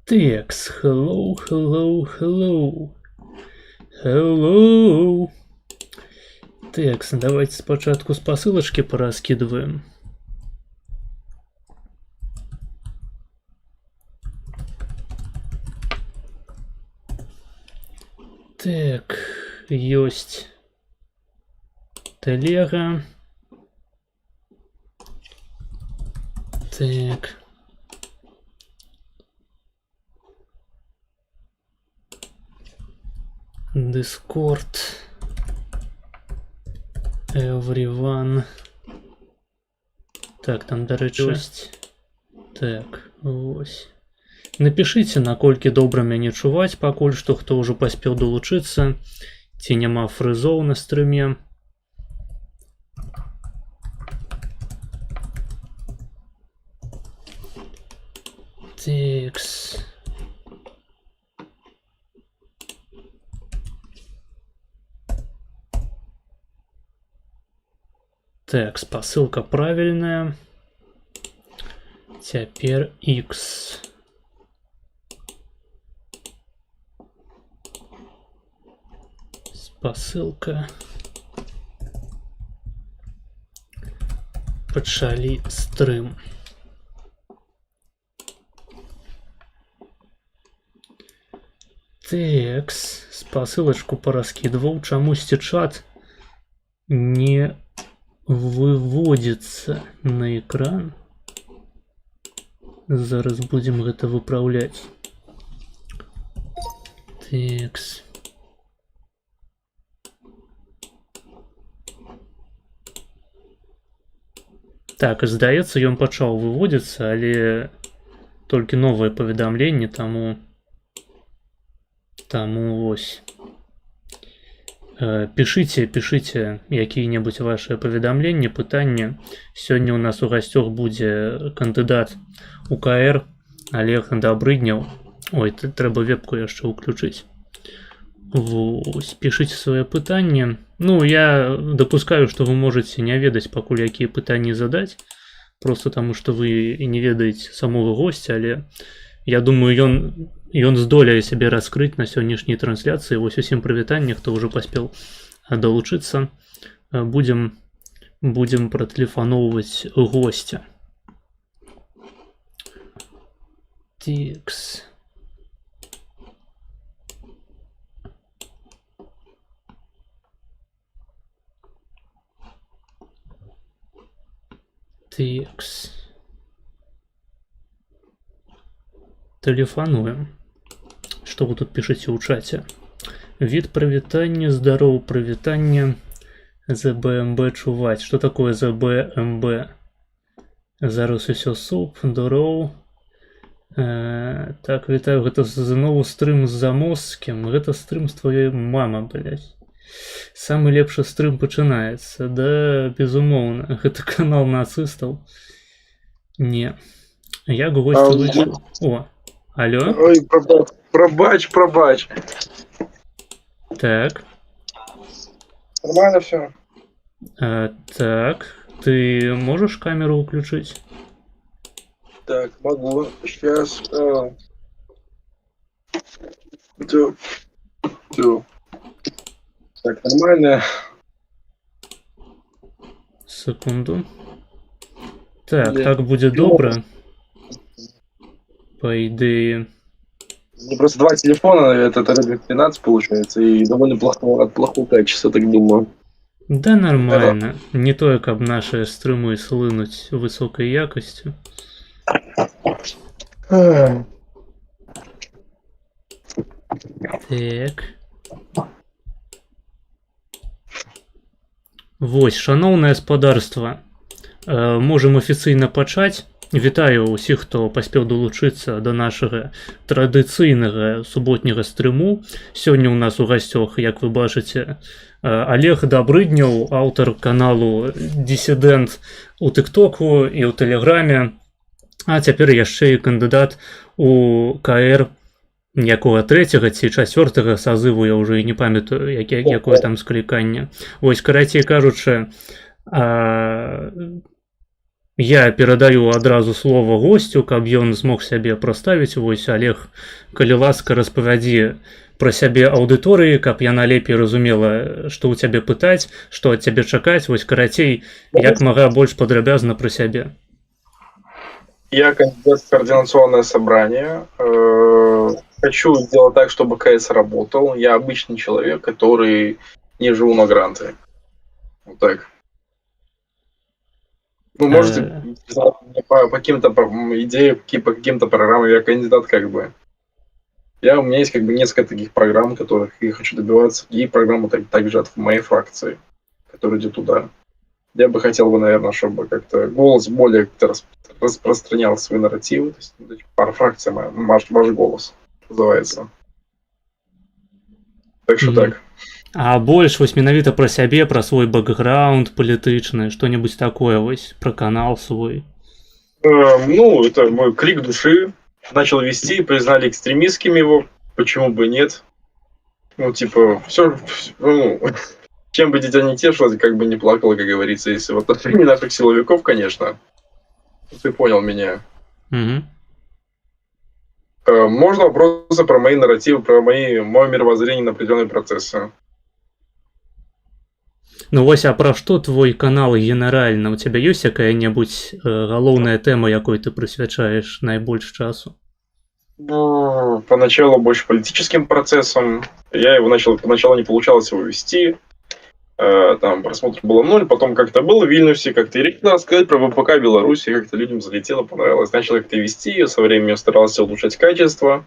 Текс, hello, hello, hello. Hello. Текс, давайте спочатку с посылочки пораскидываем. Так, есть телега. Так. Discord. Everyone. Так, там, до речі, так, ось. Напишите, наколькі добра мяне чуваць, пакуль што хто ўжо паспеў долучыцца, ці няма фрызоў на стрыме. Текс. Так, посылка правильная. Теперь X. Посылка. Пачалі стрым. Текс. Посылочку пораскидывал. Чамусьці чат не выводится на экран. Зараз будем гэта выправлять. Текс. Так, здаецца, ён пачаў выводзіцца, але толькі новае паведамленне, таму вось. Пішыце якія-небудзь ваши паведамленні, пытанні. Сёння у нас у гасцёх будзе кандыдат УКР Олег Добрыдняў. Ой, трэба вебку яшчэ ўключыць. Вось, пішыце свае пытанні. Ну, я допускаю, што вы можаце не ведаць, пакуль якія пытанні задаць. Просто таму, што вы не ведаеце самого госця, але я думаю, ён здолее сябе раскрыць на сённяшняй трансляцыі. Вось усім прывітанне, хто ўжо паспеў далучыцца. Будзем пратэлефаноўваць госця. Текс. Текс. Тэлефануем. Што вы тут пішаце ў чаце? Від прывітання, здароў прывітання. ЗБМБ чуваць. Што такое ЗБМБ? Зараз усё суп, здороў. Так, вітаю, гэта зноwu стрым з Замоскім. Гэта стрым з твоёй мамы, блядь. Самы лепшы стрым пачынаецца. Да, безумоўна. Гэта канал нацыстаў. Не. Як госць выйшаў? О, алло? Ой, пробач. Так. Нормально все? Так, ты можешь камеру включить? Так, могу. Сейчас. Так, нормально. Секунду. Так, так будет добро. По идее. Ну, просто два телефона, это Redmi 12 получается, и довольно плохого качества, так думаю. Да нормально. Не то, как наши стримы слынуть высокой якостью. Так. Вось, шаноўнае спадарства. Можем афіцыйна пачаць. Вітаю ўсіх, хто паспеў далучыцца да нашага традыцыйнага суботняга стрыму. Сёння ў нас у гасцёх, як вы бачыце, Олег Добрыдняў, аўтар каналу Дисsident у тыктоку і ў тэлеграме. А цяпер яшчэ і кандыдат у КР якога трэцяга ці чацвёртага сазыву, я ўжо і не памятаю, якое там скліканне. Вось, карацей кажучы, Я перадаю адразу слова госцю, каб ён змог сябе прадставіць. Вось, Олег, калі ласка, распавядзі пра сябе аўдыторыі, каб яна лепей разумела, што ў цябе пытаць, што ад цябе чакаць. Вось, карацей, як мага больш падрабязна пра сябе. Я кандидат в координационное собрание. Хочу сделать так, чтобы КС работал. Я обычный человек, который не живу на гранты. Вот так. Вы можете по каким-то идеям, по каким-то программам, я кандидат как бы. У меня есть как бы несколько таких программ, которых я хочу добиваться. И программы также от моей фракции, которая идет туда. Я бы хотел бы, наверное, чтобы как-то голос более распространял свои нарративы. То есть, пара фракция моя, ваш голос называется. Так что так. А больш вось менавіта пра сябе, пра свой бэкграунд палітычны, што-небудзь такое вось, пра канал свой. Ну, это мой крик души. Начал вести, признали экстремистским его. Почему бы нет? Ну, типа, все, ну, чем бы дитя не тешилось, как бы не плакало, как говорится, если вот не наших силовиков, конечно. Ты понял меня. Угу. Можно вопросы про мои нарративы, про мое мировоззрение на определенные процессы. Ну вось, а пра што твой канал генеральна? У цябе ёсць якая-небудзь галоўная тэма, якой ты прысвячаеш найбольш часу? Ну, поначалу больше политическим процессом. Я его начал, поначалу не получалось его вести. Там просмотр было 0, потом как-то было в Вильнюсе, как-то и решил сказать про ВПК Беларуси, как-то людям залетело, понравилось. Начал как-то вести, со временем старался улучшать качество.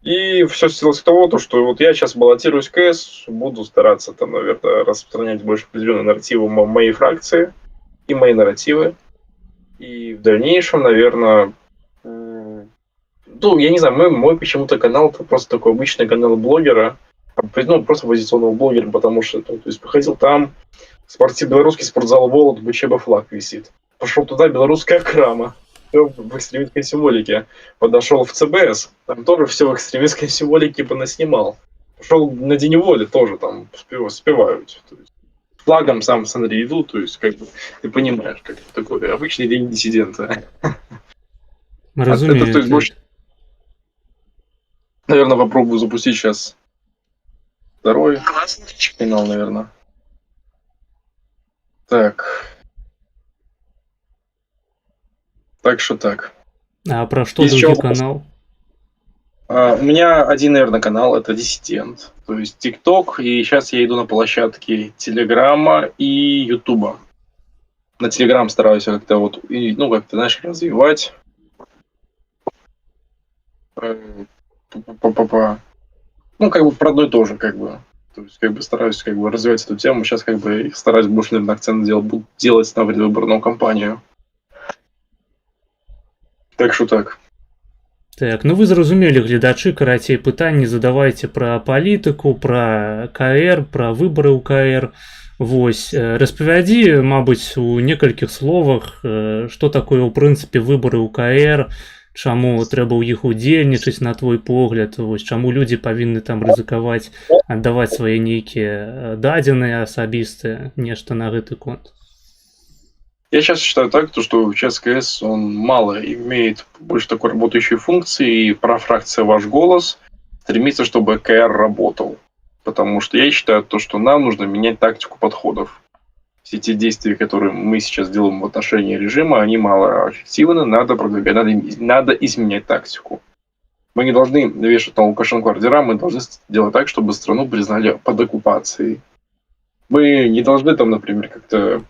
И все свелось к тому, что вот я сейчас баллотируюсь в КС, буду стараться там, наверное, распространять больше определенные нарративы моей фракции и мои нарративы. И в дальнейшем, наверное, ну, я не знаю, мой почему-то канал, это просто такой обычный канал блогера, ну, просто позиционного блогера, потому что, то есть, походил там, белорусский спортзал Волод, БЧБ флаг висит. Пошел туда, белорусская крама. Все в экстремистской символике. Подошел в ЦБС, там тоже все в экстремистской символике понаснимал. Пошел на День воли, тоже там спевают. То есть, флагом сам смотри идут, то есть, как бы, ты понимаешь, как такой обычный день диссидента. Разумеется. То есть, больше... Наверное, попробую запустить сейчас второй канал, наверное. Так. Так что так. А про что другой канал? У меня один, наверное, канал, это Диссидент. То есть ТикТок, и сейчас я иду на площадке Телеграма и Ютуба. На Телеграм стараюсь как-то вот, ну, как-то, знаешь, развивать. Ну, как бы про одно и то же, как бы. То есть, как бы стараюсь как бы развивать эту тему. Сейчас как бы стараюсь больше, наверное, акцент делать на предвыборную кампанию. Так что так. Так, ну вы зразумелі, гледачы, карацей, пытанні задавайце пра палітыку, пра КР, пра выбары ў КР. Вось, распавядзі, мабыць, у некалькіх словах, што такое, ў прынцыпе, выбары ў КР, чаму трэба ў іх удзельнічаць, на твой погляд, вось, чаму людзі павінны там рызыкаваць, аддаваць свае нейкія дадзеныя асабістыя, нешта на гэты конт. Я сейчас считаю так, что сейчас КС, он мало имеет больше такой работающей функции, и фракция «Ваш голос» стремится, чтобы КР работал. Потому что я считаю, что нам нужно менять тактику подходов. Все те действия, которые мы сейчас делаем в отношении режима, они малоэффективны, надо изменять тактику. Мы не должны вешать на Лукашенко ордера, мы должны делать так, чтобы страну признали под оккупацией. Мы не должны там, например, как-то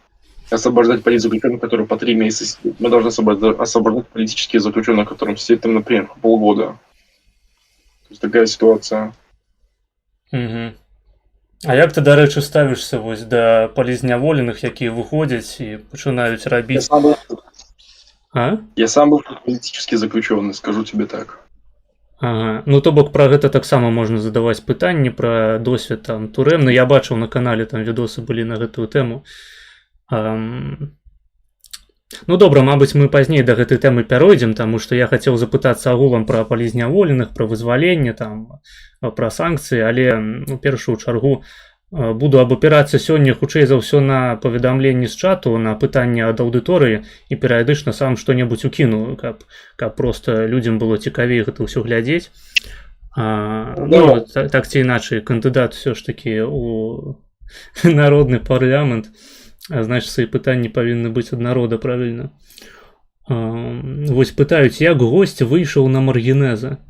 освобождать политзаключенных, которые по 3 месяца сидят. Мы должны освобождать политических заключенных, которым сидят там, например, полгода. То есть такая ситуация. Угу. А як ты, дарэчы, ставішся вось да палізняволеных, якія выходзяць і пачынаюць рабіць? Я сам был политически заключенный, скажу тебе так. Ага. Ну, то бок пра гэта таксама можна задаваць пытанні пра досвед там турэмны. Я бачыў на канале, там відосы былі на гэтую тэму. Ну добра, мабыць, мы пазней да гэтай тэмы пяройдзем, таму што я хацеў запытацца агулам пра палізняволеных, пра вызваленне, там, пра санкцыі, але у першую чаргу Буду абапірацца сёння хутчэй за ўсё на паведамленні з чату, на пытанне ад аўдыторыі і перыядычна сам што-небудзь укіну, каб проста людзям было цікавей гэта ўсё глядзець. Ну, так ці іначай, кандыдат усё ж такі у народны парламент, а значыць, і пытанні павінны быць ад народа, правільна. Вось пытаюць, як госць выйшаў на маргінеза?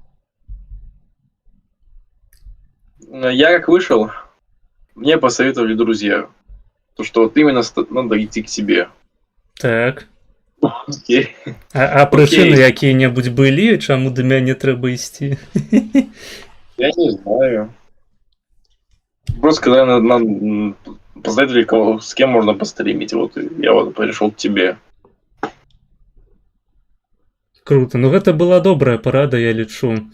Я как вышел, мне посоветовали друзья, то что вот именно надо идти к себе. Так. Окей. А прычыны якія-небудзь былі, чаму да мяне трэба ісці? Я не знаю. Просто когда посоветовали, с кем можно постримить, вот я вот пришел к тебе. Круто, ну гэта была добрая парада, я лічу.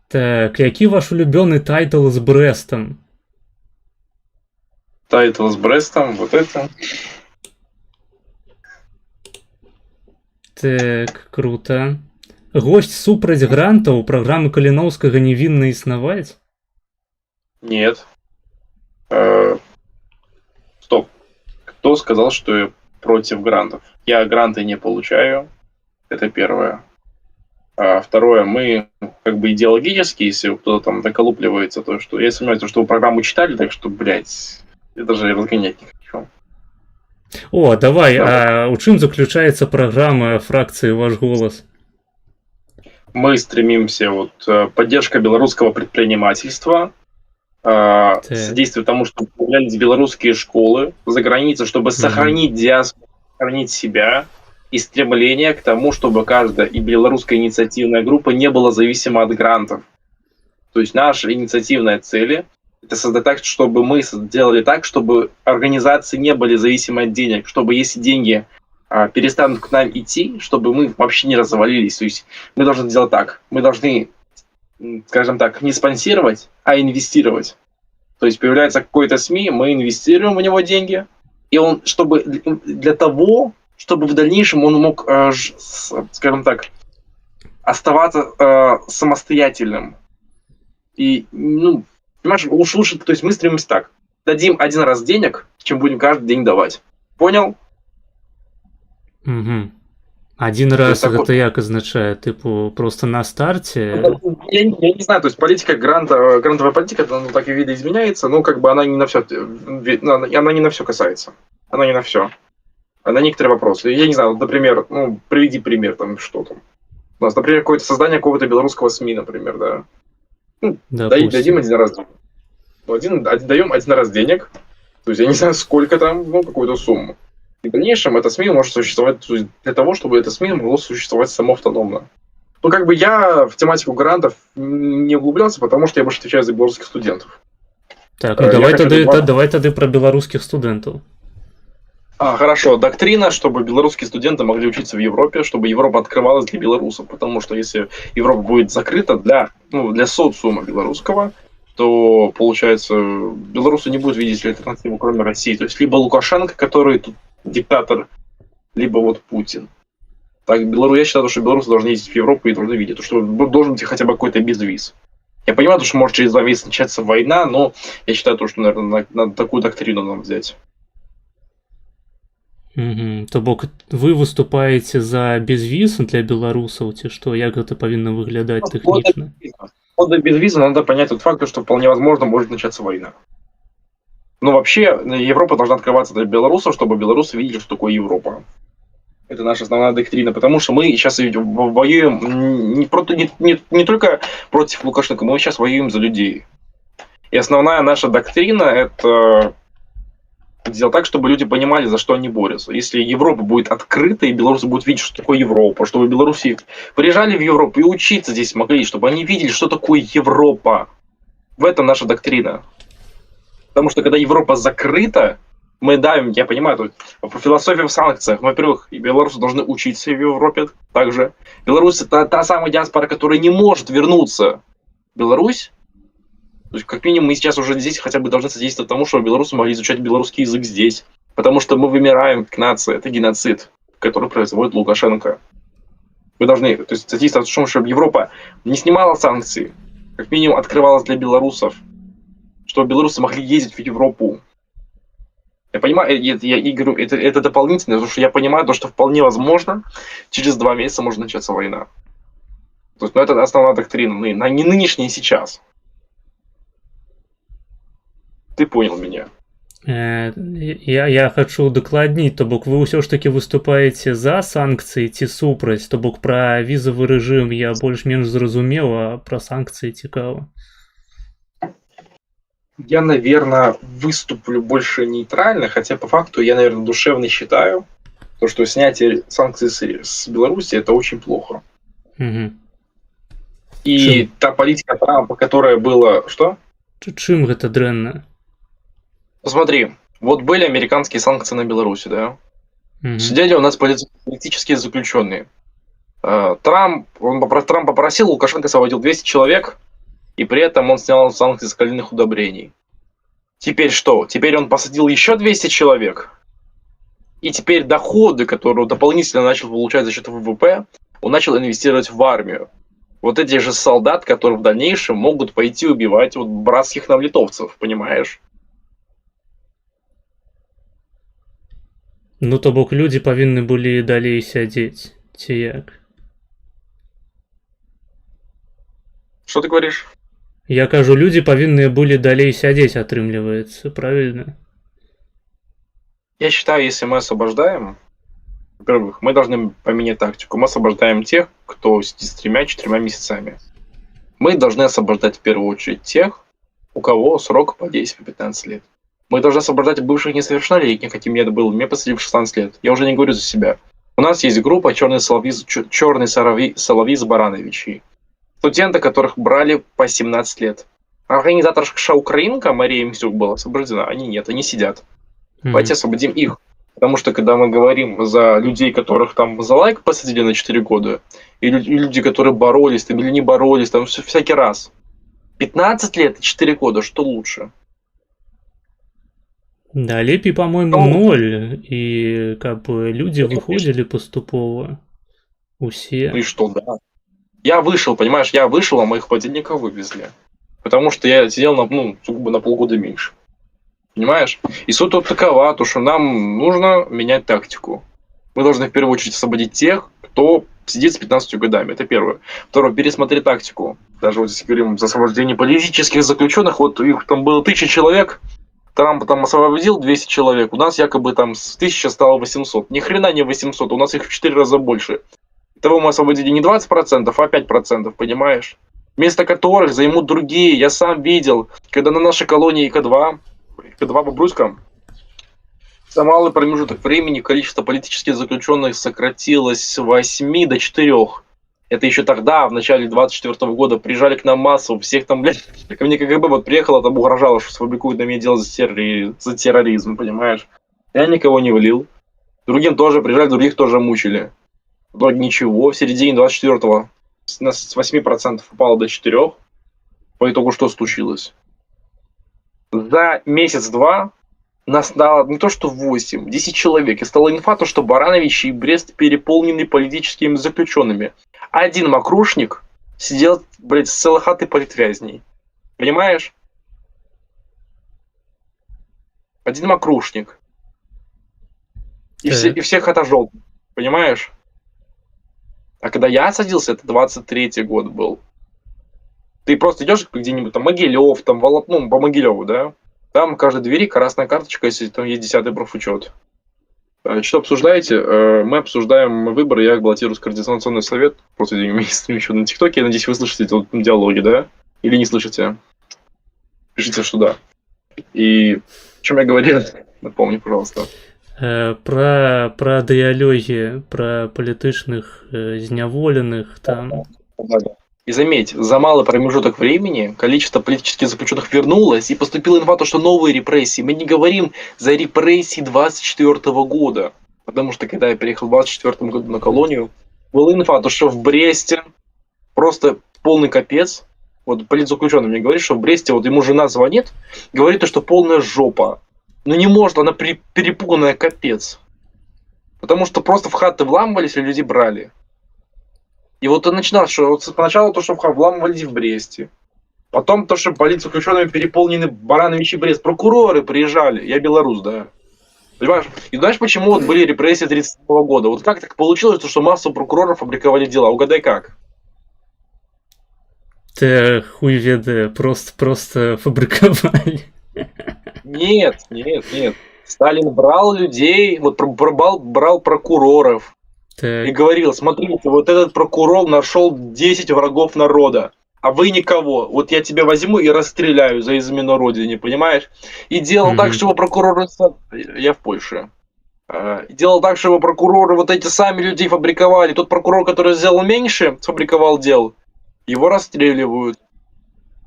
Так, які ваш улюбёны тайтл з Брэстам? Тайтл с Брестом, вот это. Так, круто. Госць супраць грантаў праграмы Каліноўскага не вінна існаваць? Нет. Стоп. Кто сказал, что я против грантов? Я гранты не получаю. Это первое. А второе, мы как бы идеологически, если кто-то там доколупливается, то что я сомневаюсь, что вы программу читали, так что, блядь, это же разгонять не хочу. О, давай, а у чым заключаецца праграма фракцыі «Ваш голос»? Мы стремимся, вот, поддержка белорусского предпринимательства, содействие тому, чтобы появлялись белорусские школы за границей, чтобы сохранить диаспору, сохранить себя, и стремление к тому, чтобы каждая и белорусская инициативная группа не была зависима от грантов. То есть наши инициативные цели – это создать так, чтобы мы сделали так, чтобы организации не были зависимы от денег, чтобы если деньги перестанут к нам идти, чтобы мы вообще не развалились. То есть мы должны сделать так. Мы должны, скажем так, не спонсировать, а инвестировать. То есть появляется какой-то СМИ, мы инвестируем в него деньги, и он, чтобы для того, чтобы в дальнейшем он мог, скажем так, оставаться самостоятельным. И, ну, понимаешь, лучше, то есть мы стремимся так. Дадим один раз денег, чем будем каждый день давать. Понял? Угу. Один раз гэта як азначае? Типу, просто на старте? Я не знаю, то есть политика грантовая политика, ну, так и видоизменяется, но как бы она не на все, она не на все касается. Она не на все. На некоторые вопросы. Я не знаю, вот, например, ну, приведи пример, там, что там. У нас, например, какое-то создание какого-то белорусского СМИ, например, да. Ну, дадим один раз. Даем один раз денег, то есть я не знаю, сколько там, ну, какую-то сумму. И в дальнейшем это СМИ может существовать для того, чтобы это СМИ могло существовать самоавтономно. Ну, как бы я в тематику грантов не углублялся, потому что я больше отвечаю за белорусских студентов. Так, ну давай тады про белорусских студентов. Хорошо. Доктрина, чтобы белорусские студенты могли учиться в Европе, чтобы Европа открывалась для белорусов, потому что если Европа будет закрыта для социума белорусского, то, получается, белорусы не будут видеть альтернативу, кроме России. То есть либо Лукашенко, который тут диктатор, либо вот Путин. Так, я считаю, что белорусы должны ездить в Европу и должны видеть, что должен быть хотя бы какой-то безвиз. Я понимаю, что может через 2 месяца начаться война, но я считаю, что, наверное, надо такую доктрину нам взять. То бок вы выступаеце за безвіз для беларусаў ці што, як гэта павінна выглядаць тэхнічна? Для безвиза надо понять тот факт, что вполне возможно может начаться война. Но вообще Европа должна открываться для белорусов, чтобы белорусы видели, что такое Европа. Это наша основная доктрина, потому что мы сейчас воюем не только против Лукашенко, мы сейчас воюем за людей. И основная наша доктрина – это сделать так, чтобы люди понимали, за что они борются. Если Европа будет открыта, и белорусы будут видеть, что такое Европа, чтобы белорусы приезжали в Европу и учиться здесь могли, чтобы они видели, что такое Европа. В этом наша доктрина. Потому что когда Европа закрыта, мы давим, я понимаю, тут философия в санкциях. Во-первых, белорусы должны учиться в Европе также. Беларусь – это та самая диаспора, которая не может вернуться в Беларусь. То есть, как минимум, мы сейчас уже здесь хотя бы должны содействовать тому, чтобы белорусы могли изучать белорусский язык здесь. Потому что мы вымираем как нация. Это геноцид, который производит Лукашенко. Вы должны, то есть, содействовать тому, чтобы Европа не снимала санкции, как минимум открывалась для белорусов, чтобы белорусы могли ездить в Европу. Я понимаю, я и говорю, это дополнительно, потому что я понимаю, то, что вполне возможно, через 2 месяца может начаться война. То есть, это основная доктрина, не нынешняя, сейчас. Ты понял меня. Я хочу дакладніць, то бок вы ўсё ж таки выступаеце за санкцыі ці супраць, то бок пра візавы рэжым я больш-менш зразумеў, а пра санкцыі цікава. Я, наверное, выступлю больше нейтрально, хотя по факту я, наверное, душевно считаю, то, что снятие санкций с Беларуси это очень плохо. Угу. И та политика Трампа, которая была... Что? Чым гэта дрэнна? Посмотри, вот были американские санкции на Беларусь, да? Угу. Сидели у нас политические заключенные. Трамп попросил, Лукашенко освободил 200 человек, и при этом он снял санкции с калийных удобрений. Теперь что? Теперь он посадил еще 200 человек, и теперь доходы, которые он дополнительно начал получать за счет ВВП, он начал инвестировать в армию. Вот эти же солдат, которые в дальнейшем могут пойти убивать вот братских нам литовцев, понимаешь? Ну, то бок людзі павінны былі далей сядзець, ці як? Что ты говоришь? Я кажу, людзі павінныя былі далей сядзець, атрымліваецца, правильно? Я считаю, если мы освобождаем, во-первых, мы должны поменять тактику. Мы освобождаем тех, кто сидит с 3-4 месяцами. Мы должны освобождать в первую очередь тех, у кого срок по 10-15 лет. Мы должны освобождать бывших несовершеннолетних, каким я был. Меня посадили в 16 лет. Я уже не говорю за себя. У нас есть группа «Черный соловьи с Барановичей». Студенты, которых брали по 17 лет. Организаторша украинка Мария Мисюк была освобождена. Они нет, они сидят. Давайте освободим их. Потому что, когда мы говорим за людей, которых там за лайк посадили на 4 года, и люди, которые боролись там, или не боролись, там всякий раз. 15 лет и 4 года, что лучше? Да, лепей, по-моему, 0. И как бы люди выходили поступово. Усе. Ну и что, да. Я вышел, понимаешь, а моих подельников вывезли. Потому что я сидел на полгода меньше. Понимаешь? И суть тут такова, то, что нам нужно менять тактику. Мы должны в первую очередь освободить тех, кто сидит с 15 годами. Это первое. Второе, пересмотреть тактику. Даже вот если говорим за освобождение политических заключенных, вот их там было 1000 человек, Трамп там освободил 200 человек, у нас якобы там с 1000 стало 800. Ни хрена не 800, у нас их в 4 раза больше. Того мы освободили не 20%, а 5%, понимаешь? Вместо которых займут другие. Я сам видел, когда на нашей колонии К2 Бобруйска, за малый промежуток времени количество политических заключенных сократилось с 8 до 4. Это еще тогда, в начале 24 года, приезжали к нам массово, всех там, блядь, ко мне КГБ вот приехала, там угрожала, что сфабрикуют на меня дело за терроризм, понимаешь? Я никого не влил. Другим тоже приезжали, других тоже мучили. Но ничего, в середине 24-го с 8% упало до 4%. По итогу что случилось? За месяц-два нас стало не то что 8, 10 человек. И стало инфа, то, что Барановичи и Брест переполнены политическими заключенными. Один мокрушник сидел, блядь, с целой хатой политвязней. Понимаешь? Один мокрушник. И всех хата желтых. Понимаешь? А когда я садился, это 23-й год был. Ты просто идешь где-нибудь, там, Могилев, там, по Могилеву, да? Там в каждой двери красная карточка, если там есть 10-й профучет. Что обсуждаете? Мы обсуждаем выборы, я баллотируюсь в Координационный совет. Просто еще на ТикТоке, я надеюсь, вы слышите эти диалоги, да? Или не слышите? Пишите, что да. И о чем я говорил? Напомни, пожалуйста. Про дыялогі, про палітычных зняволеных там. И заметь, за малый промежуток времени количество политических заключенных вернулось, и поступила инфа, что новые репрессии. Мы не говорим за репрессии 24 года. Потому что когда я переехал в 24 году на колонию, была инфа, что в Бресте просто полный капец. Вот политзаключенный мне говорит, что в Бресте вот ему жена звонит, говорит, что полная жопа. Но не может, она перепуганная капец. Потому что просто в хаты вламывались и люди брали. И вот начиналось, что вот поначалу то, что вламывались в Бресте. Потом то, что больницы заключенными переполнены Баранович и Брест. Прокуроры приезжали. Я белорус, да. Понимаешь? И знаешь, почему вот были репрессии 1937 года? Вот как так получилось, что массу прокуроров фабриковали дела? Угадай как? Та хуй ведае, просто фабриковали. Нет. Сталин брал людей, вот брал прокуроров и Так. говорил: смотрите, вот этот прокурор нашел 10 врагов народа, а вы никого. Вот я тебя возьму и расстреляю за измену родине, понимаешь? И делал так, чтобы прокуроры... Я в Польше. Делал так, чтобы прокуроры вот эти сами людей фабриковали. Тот прокурор, который сделал меньше, фабриковал дел, его расстреливают.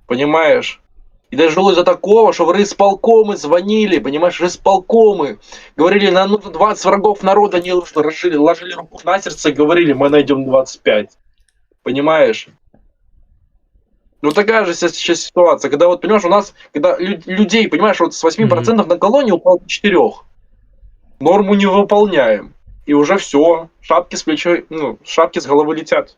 Понимаешь? И дожилось до такого, что в райисполкомы звонили, понимаешь, райисполкомы. Говорили, нам нужно 20 врагов народа, они ложили руку на сердце и говорили, мы найдем 25. Понимаешь? Ну такая же сейчас ситуация, когда вот, понимаешь, у нас, когда людей, понимаешь, вот с 8% на колонии упало до 4. Норму не выполняем. И уже все, шапки с плеча, шапки с головы летят.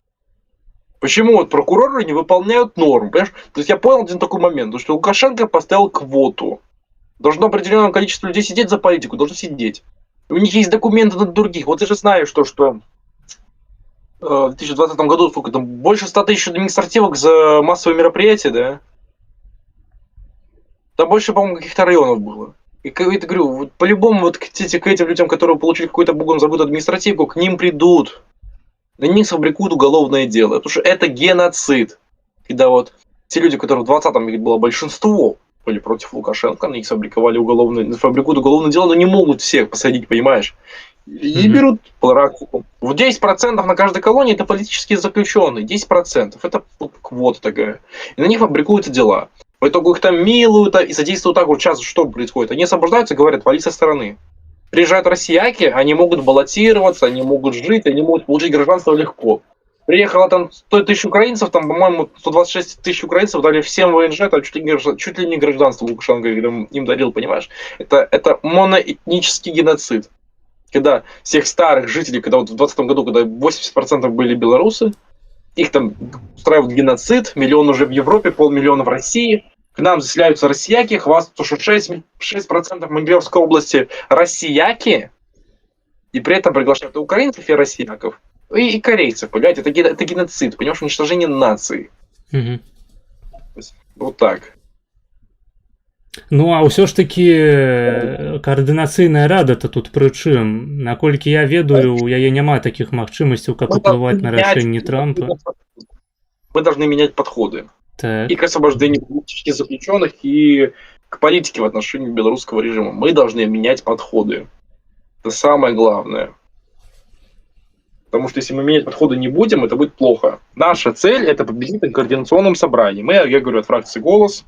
Почему вот прокуроры не выполняют норм? Понимаешь? То есть я понял один такой момент, что Лукашенко поставил квоту. Должно определенное количество людей сидеть за политику, должны сидеть. У них есть документы на других. Вот ты же знаешь, что в 2020 году сколько там, больше 100 тысяч административок за массовые мероприятия, да? Там больше, по-моему, каких-то районов было. И как я говорю, вот по-любому вот к этим людям, которые получили какую-то богом забытую административку, к ним придут. На них сфабрикуют уголовное дело. Потому что это геноцид. Когда вот те люди, которые в 20-м веке было большинство, были против Лукашенко, на них фабрикуют уголовное дело, но не могут всех посадить, понимаешь? И берут практику. В 10% на каждой колонии это политические заключенные. 10%. Это квота такая. И на них фабрикуются дела. В итоге их там милуют и содействуют так. Вот сейчас что происходит? Они освобождаются и говорят, вали со стороны. Приезжают россияки, они могут баллотироваться, они могут жить, они могут получить гражданство легко. Приехало там 100 тысяч украинцев, там, по-моему, 126 тысяч украинцев дали всем ВНЖ, там чуть ли не гражданство Лукашенко им дарил, понимаешь? Это моноэтнический геноцид. Когда всех старых жителей, когда вот в 2020 году, когда 80% были белорусы, их там устраивают геноцид, миллион уже в Европе, 500 000 в России. К нам заселяются россияки, хвастаются, что 6% Могилевской области россияки, и при этом приглашают и украинцев, и россияков, и корейцев, понимаете? Это геноцид, понимаешь, уничтожение нации. Вот так. Ну, а ўсё ж такі каардынацыйная рада-то тут пры чым? Наколькі я ведаю, у яе няма такіх магчымасцяў, каб уплываць на рашэнні Трампа. Мы должны менять подходы. Так. И к освобождению политических заключенных, и к политике в отношении белорусского режима. Мы должны менять подходы. Это самое главное. Потому что если мы менять подходы не будем, это будет плохо. Наша цель – это победить на координационном собрании. Я говорю от фракции «Голос».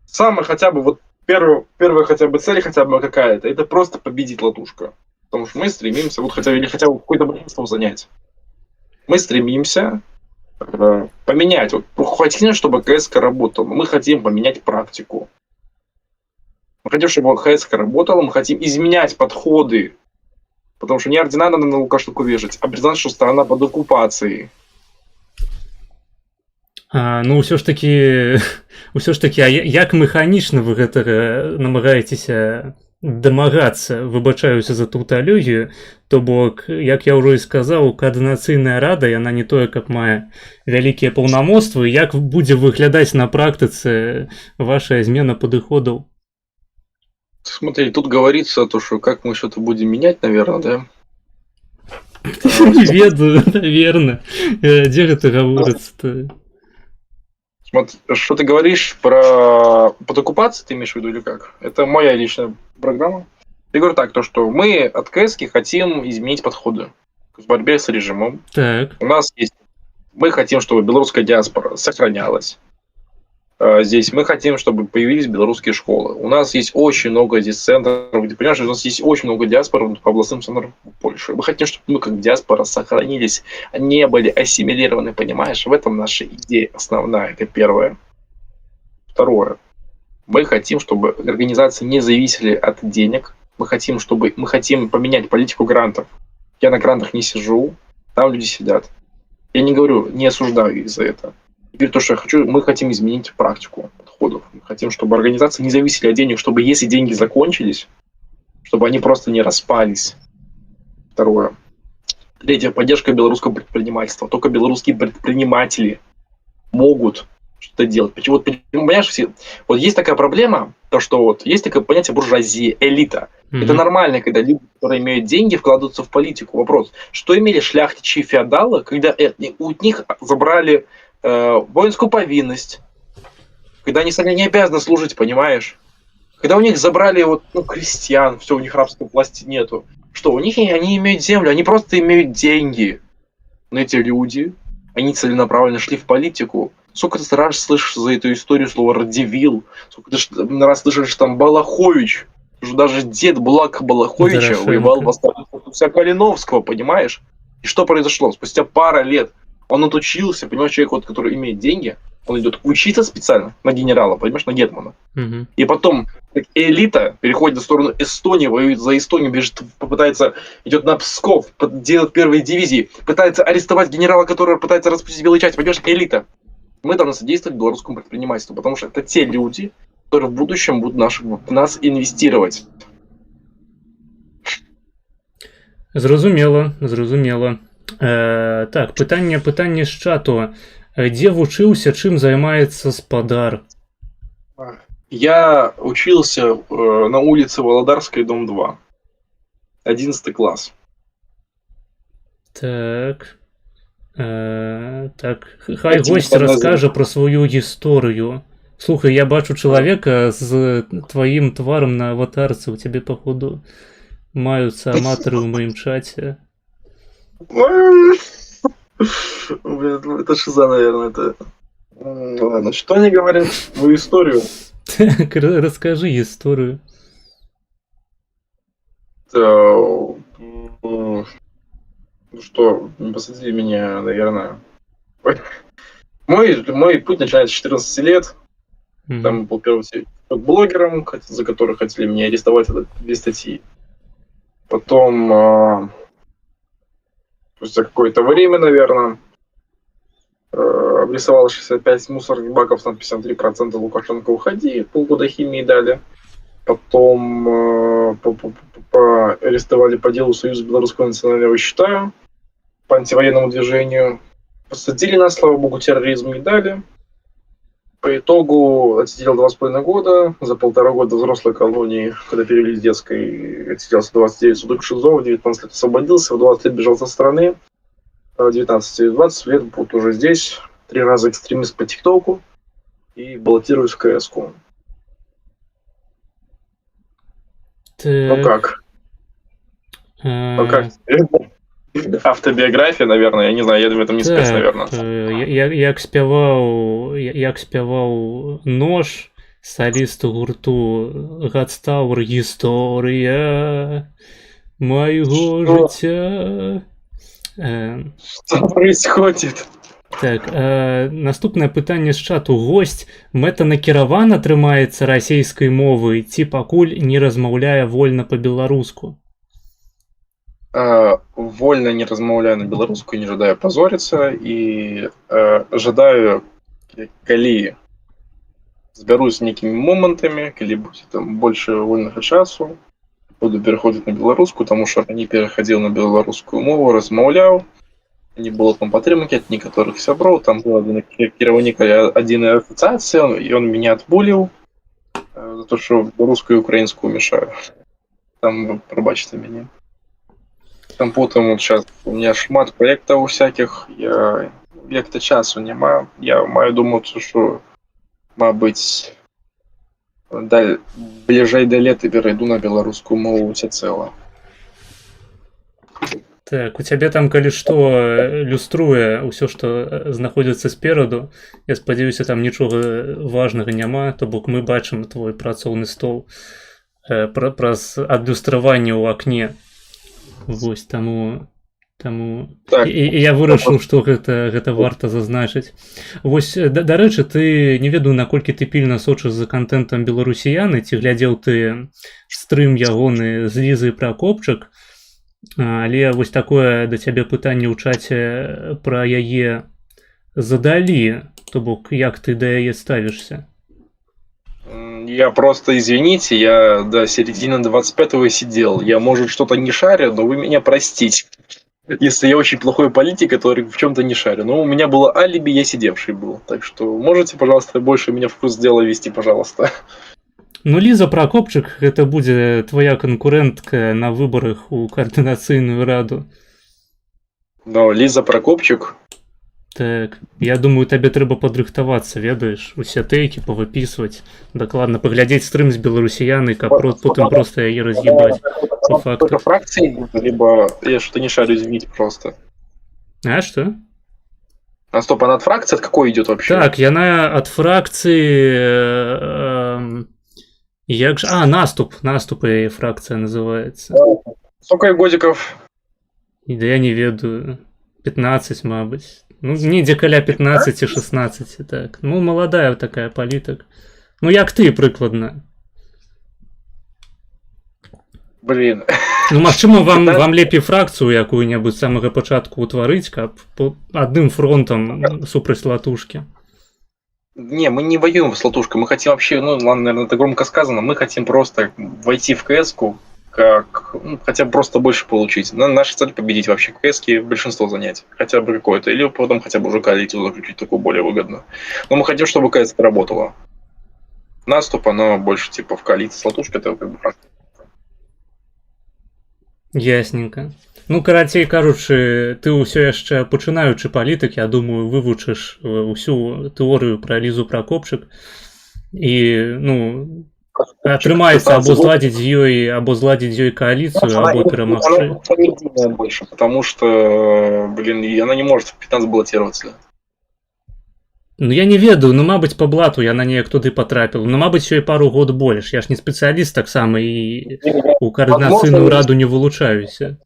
Самая хотя бы, вот первая хотя бы цель хотя бы какая-то, это просто победить Латушка. Потому что мы стремимся, вот хотя бы какое-то большинство занять. Мы стремимся поменять. Вот, хотим, чтобы КСК работала. Мы хотим поменять практику. Мы хотим, чтобы КСК работала, мы хотим изменять подходы. Потому что не ордена надо на Лукашенко вешать, а признать, что страна под оккупацией. Ну, ўсё ж такі, як механічна вы гэтага намагаецеся дамагацца, выбачаюся за тауталогію, то бок, як я ўжо і сказаў, координацыйная рада, яна не тое, каб мае вялікія паўнамоцтвы, як будзе выглядаць на практыцы ваша змена падыходаў? Смотри, тут говорится то, что как мы что-то будем менять, наверное, да? Не ведаю, наверное. Дзе гэта гаворыцца-то? Смотри, что ты говоришь про под оккупацией, ты имеешь в виду или как? Это моя личная программа. Я говорю так, то что мы от КСК хотим изменить подходы к борьбе с режимом. Так. У нас есть... Мы хотим, чтобы белорусская диаспора сохранялась. Здесь мы хотим, чтобы появились белорусские школы. У нас есть очень много здесь центров, где, понимаешь, у нас есть очень много диаспор по областным центрам Польши. Мы хотим, чтобы мы как диаспора сохранились, не были ассимилированы, понимаешь? В этом наша идея основная, это первое. Второе. Мы хотим, чтобы организации не зависели от денег. Мы хотим поменять политику грантов. Я на грантах не сижу, там люди сидят. Я не говорю, не осуждаю их за это. Теперь то, что мы хотим изменить практику подходов. Мы хотим, чтобы организации не зависели от денег, чтобы если деньги закончились, чтобы они просто не распались. Второе. Третье. Поддержка белорусского предпринимательства. Только белорусские предприниматели могут что-то делать. Почему? Вот, понимаешь, вот есть такая проблема, то что вот есть такое понятие буржуазия, элита. Это нормально, когда люди, которые имеют деньги, вкладываются в политику. Вопрос, что имели шляхтичи и феодалы, когда у них забрали воинскую повинность, когда они сами не обязаны служить, понимаешь? Когда у них забрали крестьян, все, у них рабской власти нету. Что, у них они имеют землю, они просто имеют деньги. Но эти люди, они целенаправленно шли в политику. Сколько ты раз слышишь за эту историю слово «радивил», сколько ты раз слышишь там «Балахович», что даже дед Блака Балаховича воевал в оставке Калиновского, понимаешь? И что произошло? Спустя пару лет он отучился, понимаешь, человек, который имеет деньги, он идет учиться специально на генерала, понимаешь, на гетмана. И потом элита переходит в сторону Эстонии, воюет за Эстонию, бежит, идет на Псков, делает первые дивизии, пытается арестовать генерала, который пытается распустить белые части, понимаешь, элита. Мы должны содействовать белорусскому предпринимательству, потому что это те люди, которые в будущем будут в нас инвестировать. Зразумела. Так, пытанне з чату. Дзе вучыўся, чым займаецца спадар? Я учился на улице Володарской, дом 2. 11 класс. Так. Хай гость раскажа про свою гісторыю. Слухай, я бачу чалавека з тваім тварам на аватарцы. У цябе, походу, маюцца аматары ў маім чаце. Блин, это шиза, наверное. Ладно, что они говорят? Мою историю? Так, расскажи историю. Ну что, посадили меня, наверное. Мой путь начинается с 14 лет. Там был первый блогером, за который хотели меня арестовать, это 2 статьи. Потом, спустя какое-то время, наверное, обрисовал 65 мусорных баков с надписью 3% Лукашенко уходи, полгода химии дали. Потом арестовали по делу Союза Белорусского национального счета по антивоенному движению. Посадили нас, слава богу, терроризм не дали. По итогу отсидел 2,5 года. За 1,5 года взрослой колонии, когда перевели с детской, отсиделся 29 суток в ШИЗО, в 19 лет освободился, в 20 лет бежал со страны. В 19-20 лет вот уже здесь. 3 раза экстремист по ТикТоку и баллотируюсь в КС-ку. Ну как? Ну как? Автобиография, наверное, я не знаю, я думаю, это не спец, наверное. Як спяваў нож, соліст гурту Гадстаур, гісторыя майго жыцця. Что происходит? Так, наступнае пытанне з чату. Госць мэтанакіравана трымаецца расейскай мовы ці пакуль не размаўляе вольна па-беларуску? Вольно не размаўляю на беларускую, не жадаю позориться и жадаю, калі збярусь некімі момантамі, калі будзе там больше вольнага часу, буду переходить на беларускую, потому что раней переходил на беларускую мову, размаўляў, не было там падтрымкі ад некаторых сяброў, там был кіраўнік адзінай асацыяцыі, і он меня отбулил за то, что русскую и украинскую мешаю. Там, пробачьте меня. Там потом вот сейчас у меня шмат проектов всяких, я як-то часу нема, я маю думаць, что, мабыць, бліжэй да лета перайду на беларускую мову всецэло. Так, у цябе там, калі што, люструе ўсё, што знаходзіцца спераду. Я спадзяюся, там нічога важнага няма, то бок мы бачым твой працоўны стол праз адлюстраванне ў акне. Вось, таму так. І я вырашыў, што гэта варта зазначыць. Вось, дарэчы, ты не ведаю, наколькі ты пільна сочыш за контентам беларусіяны, ці глядзеў ты стрым ягоны з Лізай Пракопчык, але вось такое да цябе пытанне ў чаце пра яе задалі. То бок, як ты да яе ставішся? Я просто, извините, я до середины 25-го сидел. Я, может, что-то не шарю, но вы меня простите. Если я очень плохой политик, который в чем-то не шарю. Но у меня было алиби, я сидевший был. Так что можете, пожалуйста, больше меня в курс дела вести, пожалуйста. Ну, Ліза Пракопчык, гэта будзе твоя канкурэнтка на выбарах у каардынацыйную раду. Но Лиза Прокопчук... Так, я думаю, табе трэба падрыхтавацца, ведаеш, усе тэйкі павыпісваць, дакладна паглядзець стрым з беларусіянай, каб потым просто яе раз'ебаць по факту. Только фракции, либо я что-то не шарю, извините, просто. А што? А стоп, она от фракции от какой идет вообще? Так, яна ад фракцыі... Як же... А, наступ яе фракцыя называецца. Сколько ей годиков? Да я не ведаю. 15, мабыць. Ну, недзе каля 15-16, так. Ну, маладая такая палітык. Ну, як ты, прыкладна. Блин. Ну, магчыма, вам лепей фракцыю якую-небудзь з самага пачатку ўтварыць, каб адным фронтам супраць латушкі. Не, мы не воюем с латушкой, мы хотим вообще, ну ладно, наверное, это громко сказано, мы хотим просто войти в КС-ку, как, ну, хотя бы просто больше получить. Наша цель победить вообще в КС-ке, большинство занять, хотя бы какое-то, или потом хотя бы уже коалицию заключить, такую более выгодно. Но мы хотим, чтобы КС работала. Наступ, оно больше типа в коалиции с латушкой, это как бы практика. Ясненько. Ну, карацей кажучы, ты ўсё яшчэ пачынаючы палітык, я думаю, вывучыш усю тэорыю пра Лізу Пракопчык і, ну, атрымаецца або зладзіць з ёй коалицию, або перамагчы. Она медийная больше, потому что, блин, она не может в 15 баллотироваться. Ну, я не ведаю, ну, мабыць, по блату яна неяк туды потрапіла. Ну, мабыць, ёй пару год больш. Я ж не спецыяліст таксама і у каардынацыйную раду не вылучаюся.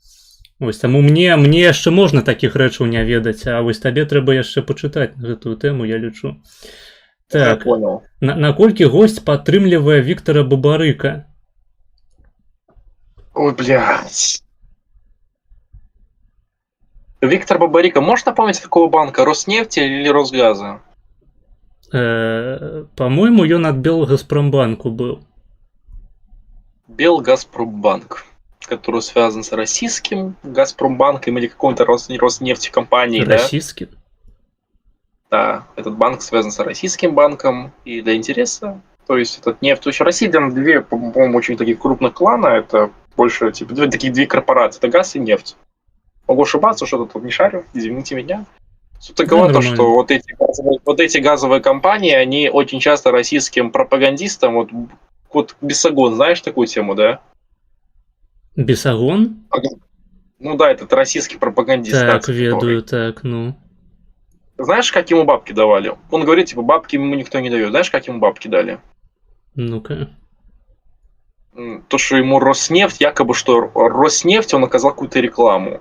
Вось таму мне яшчэ можна такіх рэчаў не ведаць, а вось табе трэба яшчэ пачытаць на гэтую тэму, я лічу. Так, наколькі госць падтрымлівае Віктара Бабарыка? Ой, блядь. Виктор Бабарыка, можешь напомнить, какого банка? Роснефти или Росгаза? По-моему, ён ад Белгазпромбанку был. Белгазпромбанк, который связан с российским Газпромбанком или какой-то Роснефтекомпанией, российским? Да, этот банк связан с российским банком. И для интереса, то есть этот нефть. То есть в России там две, по-моему, очень таких крупных клана. Это больше типа две корпорации. Это газ и нефть. Могу ошибаться, что-то тут не шарю, извините меня. Суть такова, то, что вот эти газовые компании, они очень часто российским пропагандистам, вот Бесогон, знаешь такую тему, да? Бесогон? Ну да, этот российский пропагандист. Так, да, ведаю, так, ну. Знаешь, как ему бабки давали? Он говорит, типа, бабки ему никто не дает. Знаешь, как ему бабки дали? Ну-ка. То, что ему Роснефть, якобы, что Роснефть, он оказал какую-то рекламу.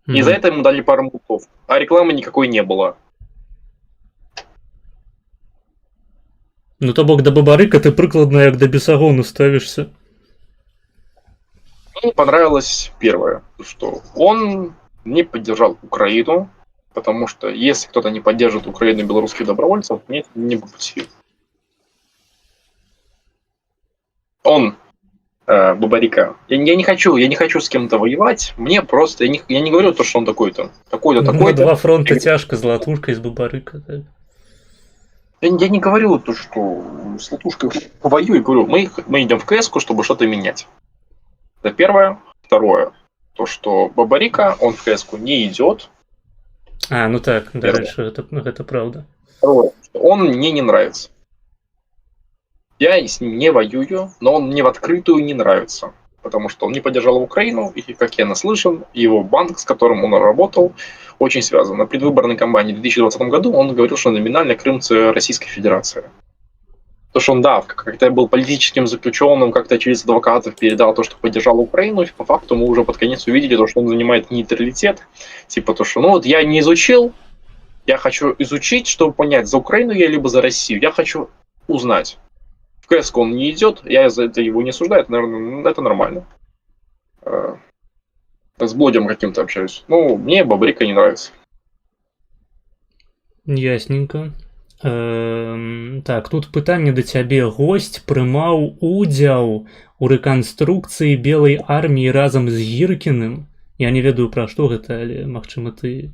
И за это ему дали пару мутов. А рекламы никакой не было. Ну, то бок, до Бабарыка ты прыкладна як до Бесагону ставишься. Мне понравилось первое, что он не поддержал Украину, потому что если кто-то не поддержит Украину и белорусских добровольцев, мне не по пути. Он, Бабарыка, я не хочу с кем-то воевать, мне просто, я не говорю то, что он такой-то, такой-то. На два фронта тяжко, с Латушкой, с Бабарыка. Так. Я не говорю то, что с Латушкой воюю, говорю, мы идем в КС-ку, чтобы что-то менять. Это первое. Второе, то, что Бабарыка, он в КС-ку не идет. А, ну так, дальше, это правда. Второе, он мне не нравится. Я с ним не воюю, но он мне в открытую не нравится. Потому что он не поддержал Украину, и, как я наслышан, его банк, с которым он работал, очень связан. На предвыборной кампании в 2020 году он говорил, что номинально Крым – это Российская Федерация. То, что он, да, как-то был политическим заключенным, как-то через адвокатов передал то, что поддержал Украину, и по факту мы уже под конец увидели то, что он занимает нейтралитет. Типа то, что, ну вот я не изучил, я хочу изучить, чтобы понять, за Украину я либо за Россию. Я хочу узнать. В КС он не идет, я за это его не осуждаю, это, наверное, это нормально. С блогером каким-то общаюсь. Ну, мне Бабарыка не нравится. Ясненько. Так, тут пытанне да цябе. Госць прымаў удзел у рэканструкцыі белай арміі разам з Гіркіным. Я не ведаю, пра што гэта, але магчыма ты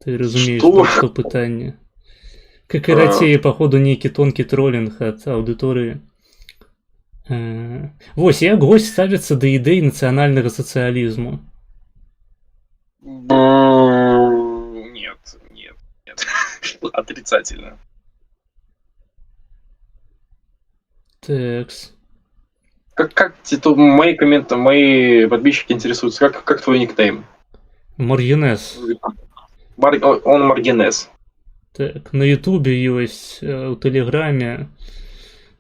разумееш, Што? пра што пытанне. Карацей, паходу нейкі тонкі тролінг ад аўдыторыі. Вось, як госць ставіцца да ідэй нацыянальнага сацыялізму? Нет, нет, нет. Отрицательно. Такс. Как мои комменты, мои подписчики интересуются, как твой никнейм? Маргінез. Он Маргинес. Так, на Ютубе ёсць, у Тэлеграме.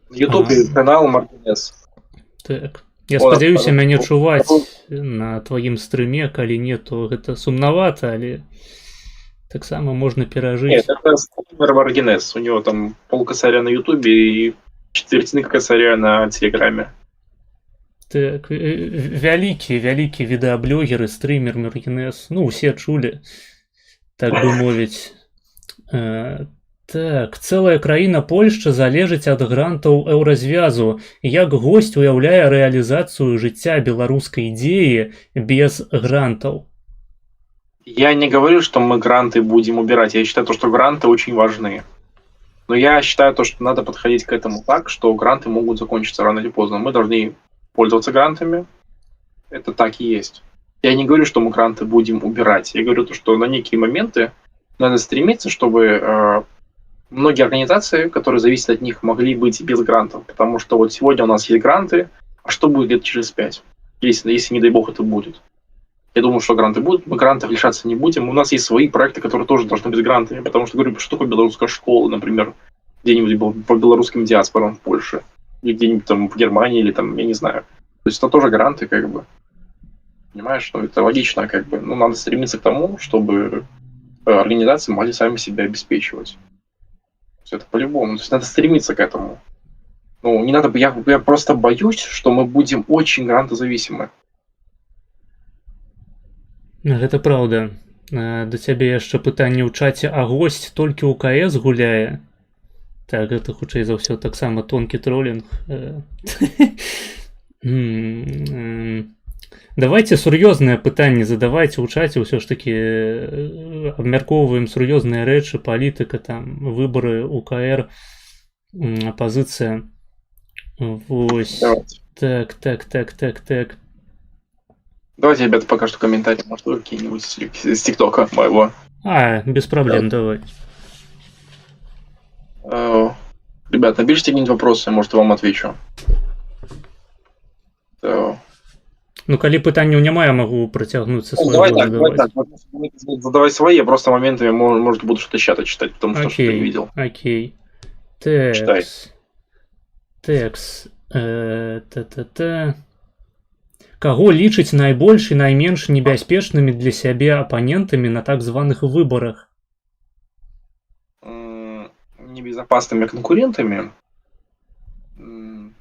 В Ютубе канал Маргинес. Так. Я спадзяюся мяне чуваць на тваім стрыме, калі не, то гэта сумнавата, але таксама можна перажыць. Нет, это стример Маргинес. У него там полкосаря на Ютубе и четвертины косаря на Телеграме. Так, вялікі відэаблогеры, стрымер Маргінез. Ну, усе чулі, так бы мовіць. Так, цэлая краіна Польшча залежыць ад грантаў еўразвязу. Як госць уяўляе рэалізацыю жыцця беларускай ідеі без грантаў? Я не говорю, что мы гранты будем убирать. Я считаю, что гранты очень важны. Но я считаю, что надо подходить к этому так, что гранты могут закончиться рано или поздно. Мы должны пользоваться грантами. Это так и есть. Я не говорю, что мы гранты будем убирать. Я говорю, что на некие моменты надо стремиться, чтобы многие организации, которые зависят от них, могли быть без грантов. Потому что вот сегодня у нас есть гранты, а что будет лет через 5? Если не дай бог, это будет. Я думаю, что гранты будут, мы грантов лишаться не будем. У нас есть свои проекты, которые тоже должны быть грантами. Потому что, говорю, что такое белорусская школа, например, где-нибудь по белорусским диаспорам в Польше. Или где-нибудь там в Германии, или там, я не знаю. То есть это тоже гранты, как бы. Понимаешь, ну это логично, как бы. Ну, надо стремиться к тому, чтобы организации могли сами себя обеспечивать. То есть это по-любому. То есть надо стремиться к этому. Ну, не надо, я просто боюсь, что мы будем очень грантозависимы. Гэта праўда. Да цябе яшчэ пытанне ў чаце, а госць толькі ў КС гуляе? Так, гэта хутчэй за ўсё таксама тонкі тролінг. Давайте сур'ёзныя пытанні задавайце ў чаце, ўсё ж такі абмяркоўваем сур'ёзныя рэчы, палітыка, там, выбары, УКР, апазіцыя. Вось. Так. Давайте, ребята, пока что комментарии, может, вы какие-нибудь из ТикТока моего. Без проблем, давай. Ребят, напишите какие-нибудь вопросы, может, я вам отвечу. Ну, калі пытанняў няма, я могу працягнуцца свайго давай задаваць. Так. Задавай свои, я просто моментами, может, буду что-то чата читать, потому что что-то не видел. Окей. Читай. Текс. Каго лічыць найбольш і найменш небяспечнымі для сябе апанентамі на так званых выбарах? Небезопасными конкурентами? В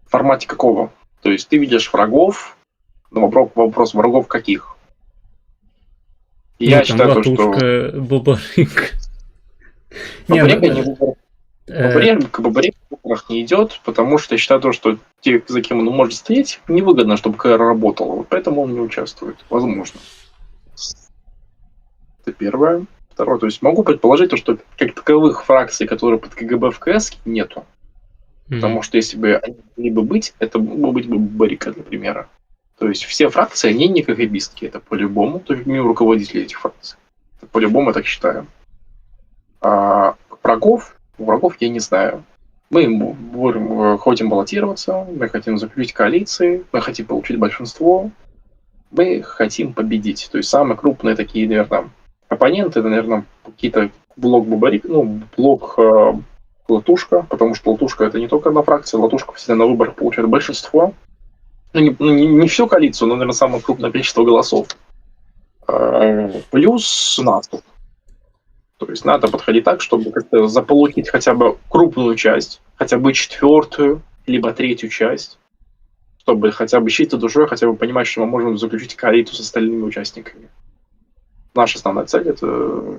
формате какого? То есть ты видишь врагов, но вопрос врагов каких? Я считаю, что... Бабарик. Бабарик в выборах не идет, потому что я считаю, что те, за кем он может стоять, невыгодно, чтобы КР работало. Вот поэтому он не участвует. Возможно. Это первое. Второе. То есть могу предположить, что как таковых фракций, которые под КГБ в КС, нету. Потому что если бы они могли бы быть, это мог быть бы Бабарика, для примера. То есть все фракции, они не КГБистки. Это по-любому. То есть мимо руководителей этих фракций. Это по-любому я так считаю. А врагов я не знаю. Мы хотим баллотироваться, мы хотим заключить коалиции, мы хотим получить большинство, мы хотим победить. То есть самые крупные такие, наверное, оппоненты, это, наверное, какие-то блок Бабарик, блок Латушка, потому что Латушка это не только одна фракция, Латушка всегда на выборах получает большинство. Не всю коалицию, но, наверное, самое крупное количество голосов. Плюс НАТО. То есть надо подходить так, чтобы как-то заполучить хотя бы крупную часть, хотя бы 4-ю, либо 3-ю часть, чтобы хотя бы чистой душой, хотя бы понимать, что мы можем заключить коалицию с остальными участниками. Наша основная цель — это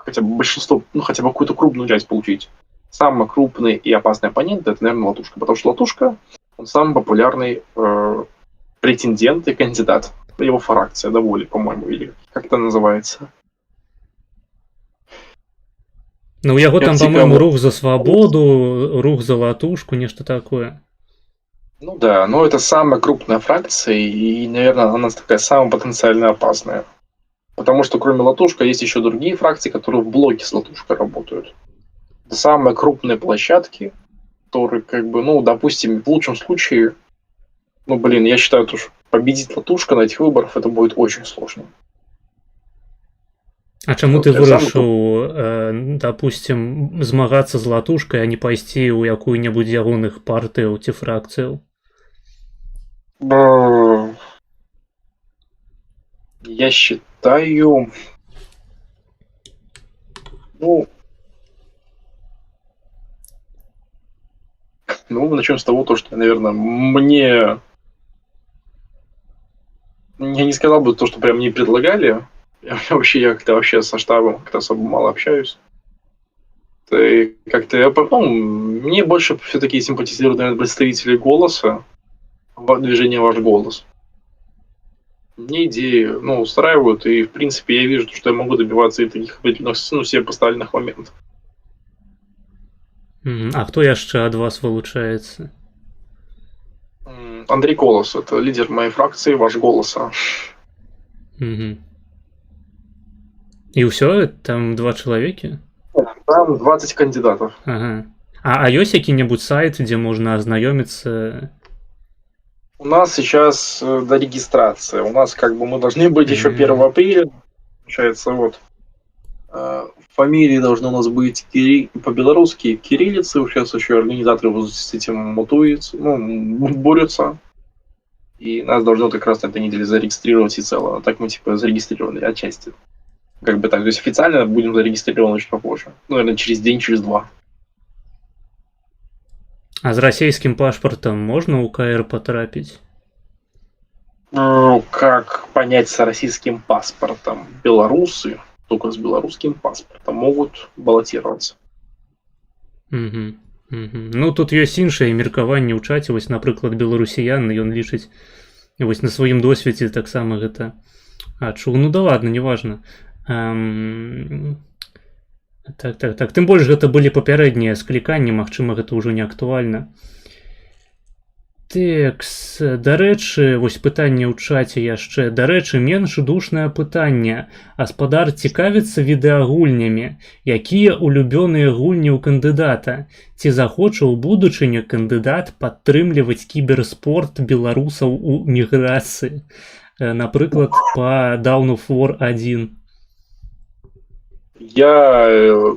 хотя бы большинство, ну, хотя бы какую-то крупную часть получить. Самый крупный и опасный оппонент — это, наверное, Латушка. Потому что Латушка, он самый популярный претендент и кандидат. Его фракция, да, воли, по-моему, или как это называется. Ну, у яго там, Это по-моему, цікаво. рух за свободу, рух за латушку, нечто такое. Ну да, но это самая крупная фракция, и, наверное, она такая самая потенциально опасная. Потому что кроме Латушка есть еще другие фракции, которые в блоке с Латушкой работают. Это самые крупные площадки, которые, как бы, ну, допустим, в лучшем случае, ну, блин, я считаю, что победить Латушка на этих выборах это будет очень сложно. А чаму Вот, ты я сам вырашыў, допустим, змагацца з латушкай, а не пайсці ў якую-небудзь ягоных партыяў ці фракцыяў? Я считаю, ну, начнем с того, что, наверное, я не сказал бы то, что прям мне предлагали. Я как-то вообще со штабом как-то особо мало общаюсь. И как-то мне больше все-таки симпатизируют, наверное, представители «Голоса», движение «Ваш голос». Мне идеи, устраивают, и, в принципе, я вижу, что я могу добиваться и таких определенных, себе поставленных моментов. А хто яшчэ ад вас вылучаецца? Андрей Колос, это лидер моей фракции «Ваш голоса». І ўсё, там 2 чалавекі? Там 20 кандидатов. Ага. А ёсць які-небудзь сайт, где можно ознакомиться? У нас сейчас до регистрации. У нас как бы мы должны быть еще 1 апреля. Получается, вот. Фамилии должны у нас быть по-белорусски кириллицы. Сейчас еще организаторы с этим мутуются, борются. И нас должно как раз на этой неделе зарегистрировать всецело. А так мы типа зарегистрированы отчасти. Как бы так. То есть официально будем зарегистрированы чуть попозже. Наверное, через день, через 2. А з расійскім пашпартам можна ў КР потрапіць? Как понять с российским паспортом? Белорусы только с белорусским паспортом могут баллотироваться. Ну, тут ёсць іншае меркаванне ў чаце. Вось, напрыклад, беларусіян, ён лічыць вось на сваім досведзе таксама гэта адчуў. Ну да ладно, неважна. Так. Тым больш гэта былі папярэднія скліканні, магчыма, гэта ўжо не актуальна. Тэкс, дарэчы, вось пытанне ў чаце яшчэ. Дарэчы, менш душнае пытанне. Гаспадар цікавіцца відэагульнямі. Якія улюбёныя гульні ў кандыдата? Ці захоча ў будучыні кандыдат падтрымліваць кіберспорт беларусаў у міграцыі? Напрыклад, па Dawn of War 1. Я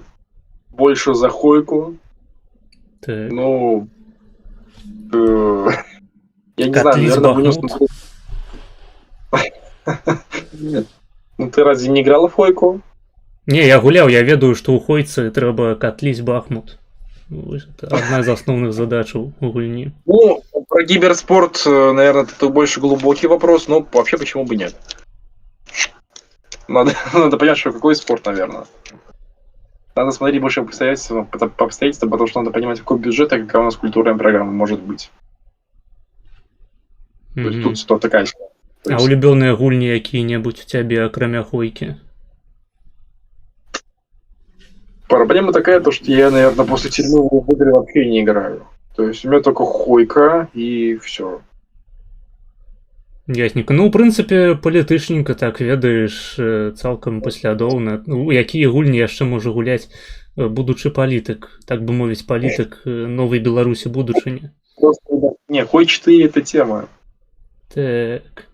больше за Хойку. Так. Я не знаю, наверное, вынес... Ты разве не играл в Хойку? Не, я гуляў, я ведаю, што ў Хойцы трэба катліць Бахмут. Это одна из основных задач у гульни. Про киберспорт, наверное, это больше глубокий вопрос, но вообще почему бы нет? Надо понять, что какой спорт, наверное. Надо смотреть больше по обстоятельствам, потому что надо понимать, какой бюджет и какая у нас культурная программа может быть. То есть тут что такая. А улюбленные гульни какие-нибудь у тебя, кроме Хойки? Проблема такая, то, что я, наверное, после тюрьмы в игры вообще не играю. То есть у меня только Хойка и все. Ясненько. Ну, в принципе, палітычненька, так, ведаеш, цалкам паслядоўна. Ну, якія гульні яшчэ можа гуляць будучы палітык, так бы мовіць, палітык новой Беларусі будучыні. Не, Хой 4 это тема. Так.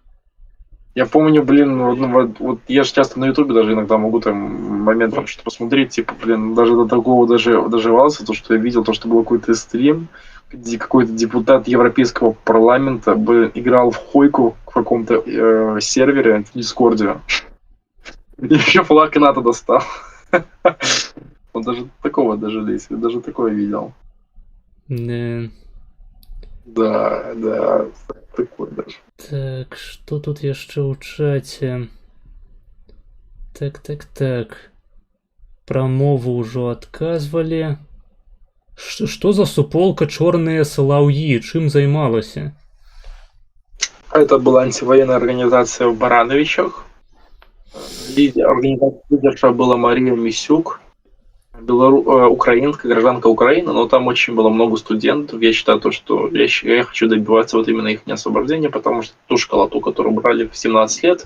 Я помню, вот я же часто на Ютубе даже иногда могу там моментом что-то посмотреть, типа, даже до такого доживался, то, что я видел, то, что был какой-то стрим, где какой-то депутат Европейского парламента играл в Хойку в каком-то сервере в Дискорде. И еще флаг НАТО достал. Он даже такого дожились, я даже такое видел. Да, такое даже. Так, что тут яшчэ ў чаце? Так. Пра мову ўжо адказвалі. Што за суполка «Чорныя салаўі»? Чым займалася? Это была антивоенная организация в Барановичах. Лидерша была Мария Мисюк, украинка, гражданка Украины, но там очень было много студентов. Я считаю, что я хочу добиваться вот именно их освобождения, потому что ту школоту, которую брали в 17 лет,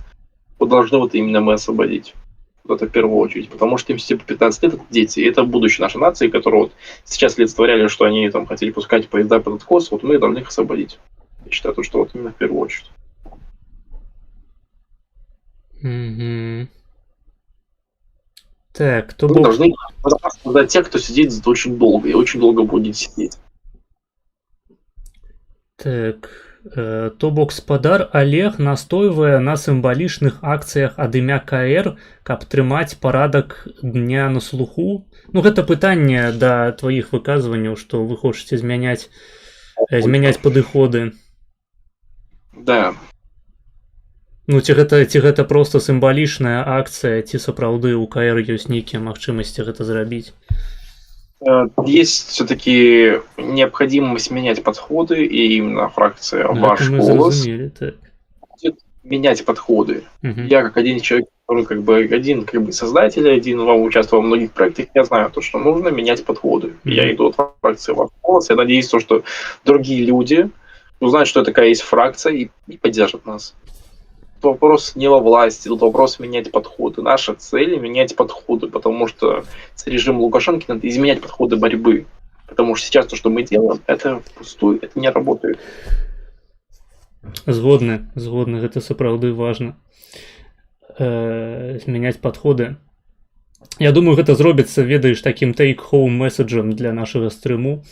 вот должны вот именно мы освободить. Вот это в первую очередь. Потому что им типа 15 лет это дети, и это будущее нашей нации, которые вот сейчас олицетворяли, что они там хотели пускать поезда под откос, вот мы должны их освободить. Я считаю, что вот именно в первую очередь. Угу. Так, то Мы бок... должны освобождать тех, кто сидит очень долго, и очень долго будет сидеть. Так, то бок спадар Олег настойвае на сімвалічных акцыях ад імя КР, каб трымаць парадак дня на слуху. Ну, гэта пытанне да тваіх выказванняў, што вы хочаце змяняць падыходы. Да. Ну, ці гэта проста сімвалічная акцыя, ці сапраўды ў КР ёсць нейкія магчымасці гэта зрабіць? Есть все-таки необходимость менять подходы, и именно фракция «Ваш голос» будет менять подходы. Я как один человек, который один создатель, один участвовал в многих проектах, я знаю то, что нужно менять подходы. Я иду от фракции «Ваш голос», я надеюсь, что другие люди узнают, что такая есть фракция, и поддержат нас. Тут вопрос не во власти, тут вопрос менять подходы. Наша цель — менять подходы, потому что с режимом Лукашенко надо изменять подходы борьбы. Потому что сейчас то, что мы делаем, это впустую, это не работает. Згодны, гэта сапраўды важна. Змяняць падходы. Я думаю, гэта зробіцца, ведаеш, такім take-home месседжам для нашага стрыму,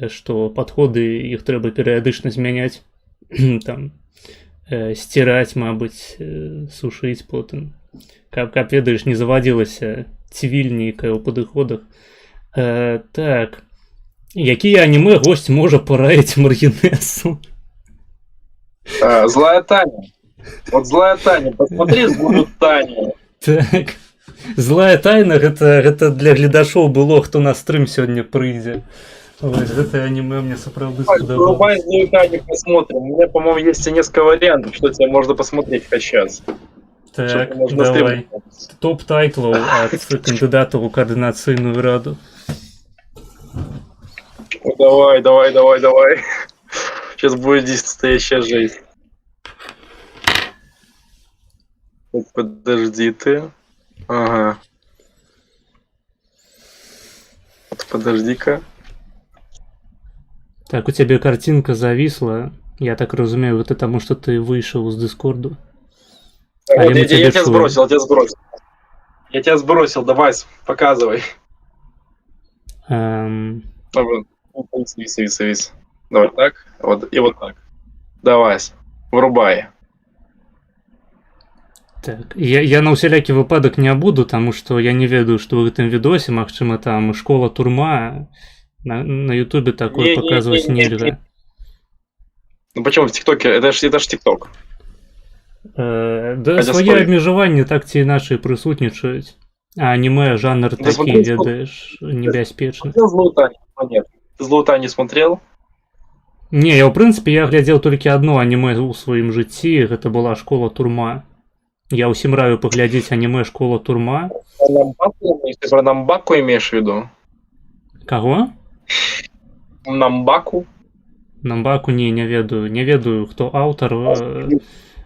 што падходы іх трэба перыядычна змяняць, там, сціраць, мабыць, сушыць потым. Каб ведаеш, не завадзілася цівіль нейкая ў падыходах. Так, якія анімэ госць можа параіць Маргінесу? Злая Таня. Вот Злая Таня, посмотри «Злую Таню». Так, Злая Тайна, гэта для гледашоў было, хто на стрым сёння прыйдзе. Вось, гэта аніме мне сапраўды спадабалася. Врубай «Злую Таню», посмотрим. У меня, по-моему, есть несколько вариантов, что тебе можно посмотреть сейчас. Так, давай. Топ тайтлаў ад кандыдатаў у координацыйную раду. Давай. Сейчас будет здесь настоящая жизнь. Подожди ты. Ага. Подожди-ка. Так, у тебя картинка зависла. Я так разумею, это потому, что ты вышел из Дискорду. Вот я тебя сбросил. Я тебя сбросил, давай, показывай. Вис. Давай так, вот, и вот так. Давай, врубай. Так, я на усялякі выпадак не буду, тому что я не ведаю, что в гэтым відосе, магчыма, там школа-турма. На Ютубе такое показывать нельзя. Ну почему в ТикТоке? Это ж ТикТок. Да, свае абмежаванні так ці іначай прысутнічаюць. А аніме жанр такі, ведаеш, небяспечны. Ты «Злую Таню» не смотрел? Не, я, в принципе, я глядзеў толькі одно аніме ў сваім жыцці, гэта была «Школа-турма». Я ўсім раю паглядзець аніме «Школа-турма». Ты про Намбаку имеешь в виду? Кого? Намбаку? Намбаку не ведаю, хто аўтар.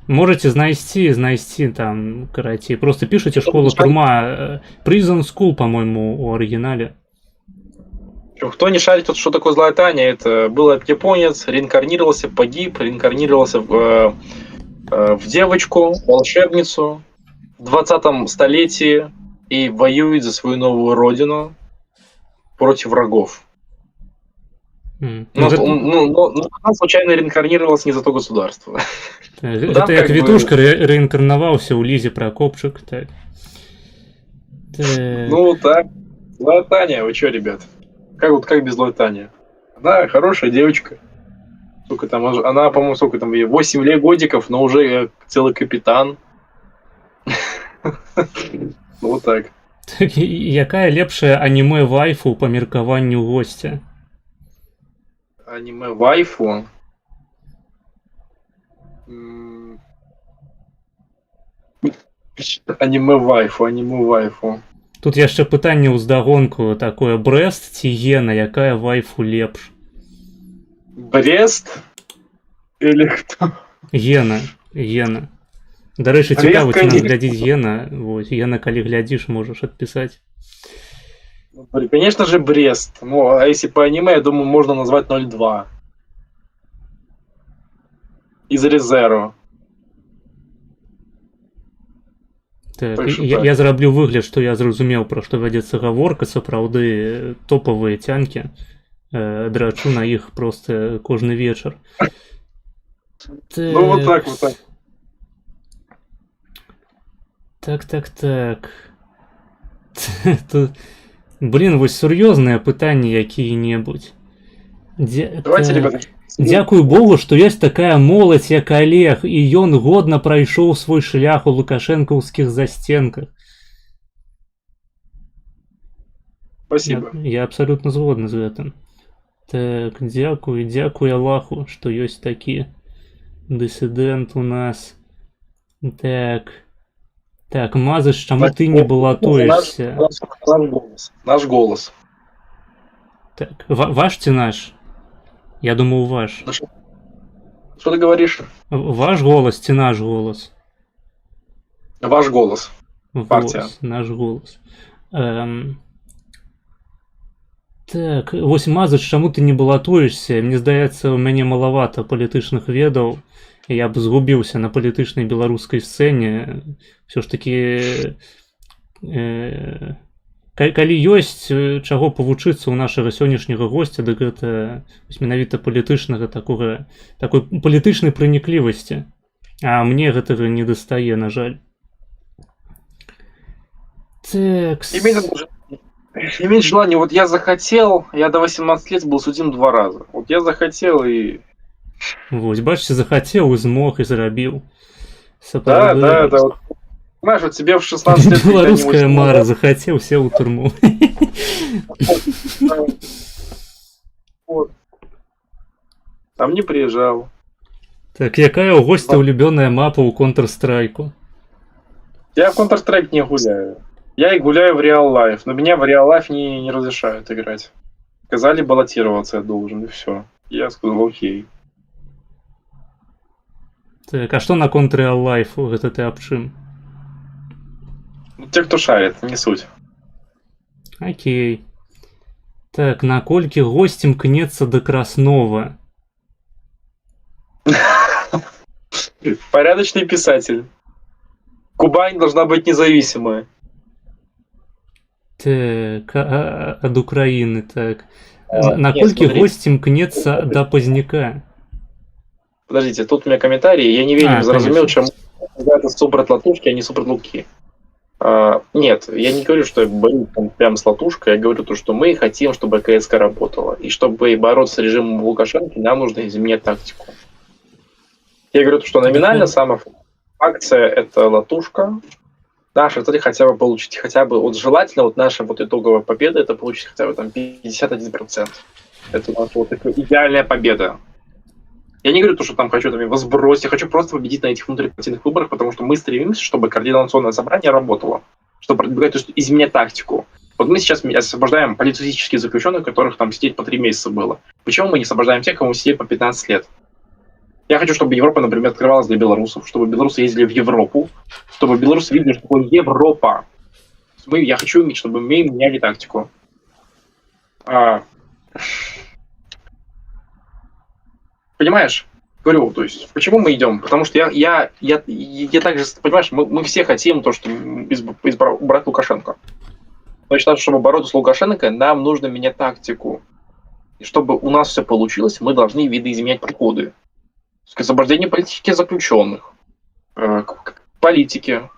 Можете знайсці там, карацей. Просто пишите «Школа-турма». Prison School, по-моему, у оригинале. Кто не шарит, что такое «Злая Таня», это был японец, реинкарнировался, погиб, реинкарнировался в девочку, волшебницу в 20-м столетии и воюет за свою новую родину против врагов. Но она случайно реинкарнировалась не за то государство. Это як Витушка реинкарновался у Лизи Прокопчик. Так. Ну так. «Злая Таня», вы чё, ребят? Как без «Злой Тани»? Она хорошая девочка. Сколько там, она, по-моему, сколько там ей? 8 лет годиков, но уже целый капитан. Вот так. Так, якая лепшая аніме вайфу па меркаванню госця? Аниме вайфу. М, Аниме вайфу, аниме вайфу. Тут яшчэ пытанне ўздагонку такое: Брэст ці Гена, якая вайфу лепш? Брест? Или кто? Гена. Дарэчы, Брест, цікава, ці нас конечно. глядзіць Гена. Вось, Гена, калі глядзіш, можаш адпісаць. Конечно же, Брест. Ну, а если по аниме, я думаю, можно назвать 0-2. Из Резеро. Так, Так што я, так. я зраблю выгляд, што я зразумеў, пра што вядзецца гаворка. Сапраўды топавыя цянкі. Драчу на іх проста кожны вечар. Ну, вот так, вот так. Так. Тут, блин, вось сур'ёзныя пытанні якія-небудзь. Давайте, ребята. Дзякуй Богу, што ёсць такая моладзь, як Олег, і ён годна прайшоў свой шлях у лукашэнкаўскіх засценках. Спасибо. Я абсалютна згодны з гэтым. Так, дзякуй Аллаху, што ёсць такі дысідэнт у нас. Так, Мазыч, чаму ты не балатуешься? Наш голос. Так, ваш ці наш? Я думаю, ваш. Что ты говоришь? Ваш голос ці наш голос? Ваш голос. Партия. Голос, наш голос. Так, вось, Мазыч, чаму ты не балатуешься? Мне здаецца, у мяне малавата палітычных ведаў. Я б згубіўся на палітычнай беларускай сцэне. Всё ж такі, калі ёсць чаго павучыцца ў нашага сённяшняга госця, дык гэта менавіта палітычнага такой палітычнай праніклівасці. А мне гэтага не дастае, на жаль. Так. Иметь желание, вот я захотел, я до 18 лет был судим 2 раза. Вот я захотел и... Вось, бачыце, захацеў і змог і зрабіў. Да. Вот, знаешь, вот тебе в 16 лет... Беларуская мара, захацеў, сеў у турму. Вот. Там не приезжал. Так, якая у гостя улюбёная мапа ў Counter-Strike? Я в Counter-Strike не гуляю. Я и гуляю в Real Life, но меня в Real Life не разрешают играть. Сказали, баллотироваться я должен, и все. Я сказал, окей. Так, а што наконт Real Life? Гэта ты аб чым? Те, кто шарит, не суть. Окей. Так, наколькі госць імкнецца да Краснова? Порядочный писатель. Кубань должна быть независимая. Так, ад Украіны, так. Нет, Наколькі смотри. госць імкнецца да Пазняка? Подождите, тут у меня комментарии. Я не верю, заразумел, чем это супер латушки, а не супер луки. Нет, я не говорю, что я борюсь прям с латушкой, я говорю то, что мы хотим, чтобы КСК работала. И чтобы бороться с режимом Лукашенко, нам нужно изменять тактику. Я говорю, то, что номинально самая акция это латушка. Наша цель хотя бы получить, хотя бы, вот желательно, вот наша вот итоговая победа, это получить хотя бы там 51%. Это наша вот такая идеальная победа. Я не говорю то, что там хочу там его сбросить, я хочу просто победить на этих внутрипартийных выборах, потому что мы стремимся, чтобы координационное собрание работало, чтобы продвигать, то есть изменять тактику. Вот мы сейчас освобождаем политических заключенных, которых там сидеть по 3 месяца было. Почему мы не освобождаем тех, кому сидеть по 15 лет? Я хочу, чтобы Европа, например, открывалась для белорусов, чтобы белорусы ездили в Европу, чтобы белорусы видели, что такое Европа. Я хочу, чтобы мы меняли тактику. Понимаешь? Говорю, то есть, почему мы идем? Потому что я также, понимаешь, мы все хотим то, что убрать Лукашенко. Но я считаю, чтобы бороться с Лукашенко, нам нужно менять тактику. И чтобы у нас все получилось, мы должны видоизменять подходы. К освобождению политических заключенных, к политике.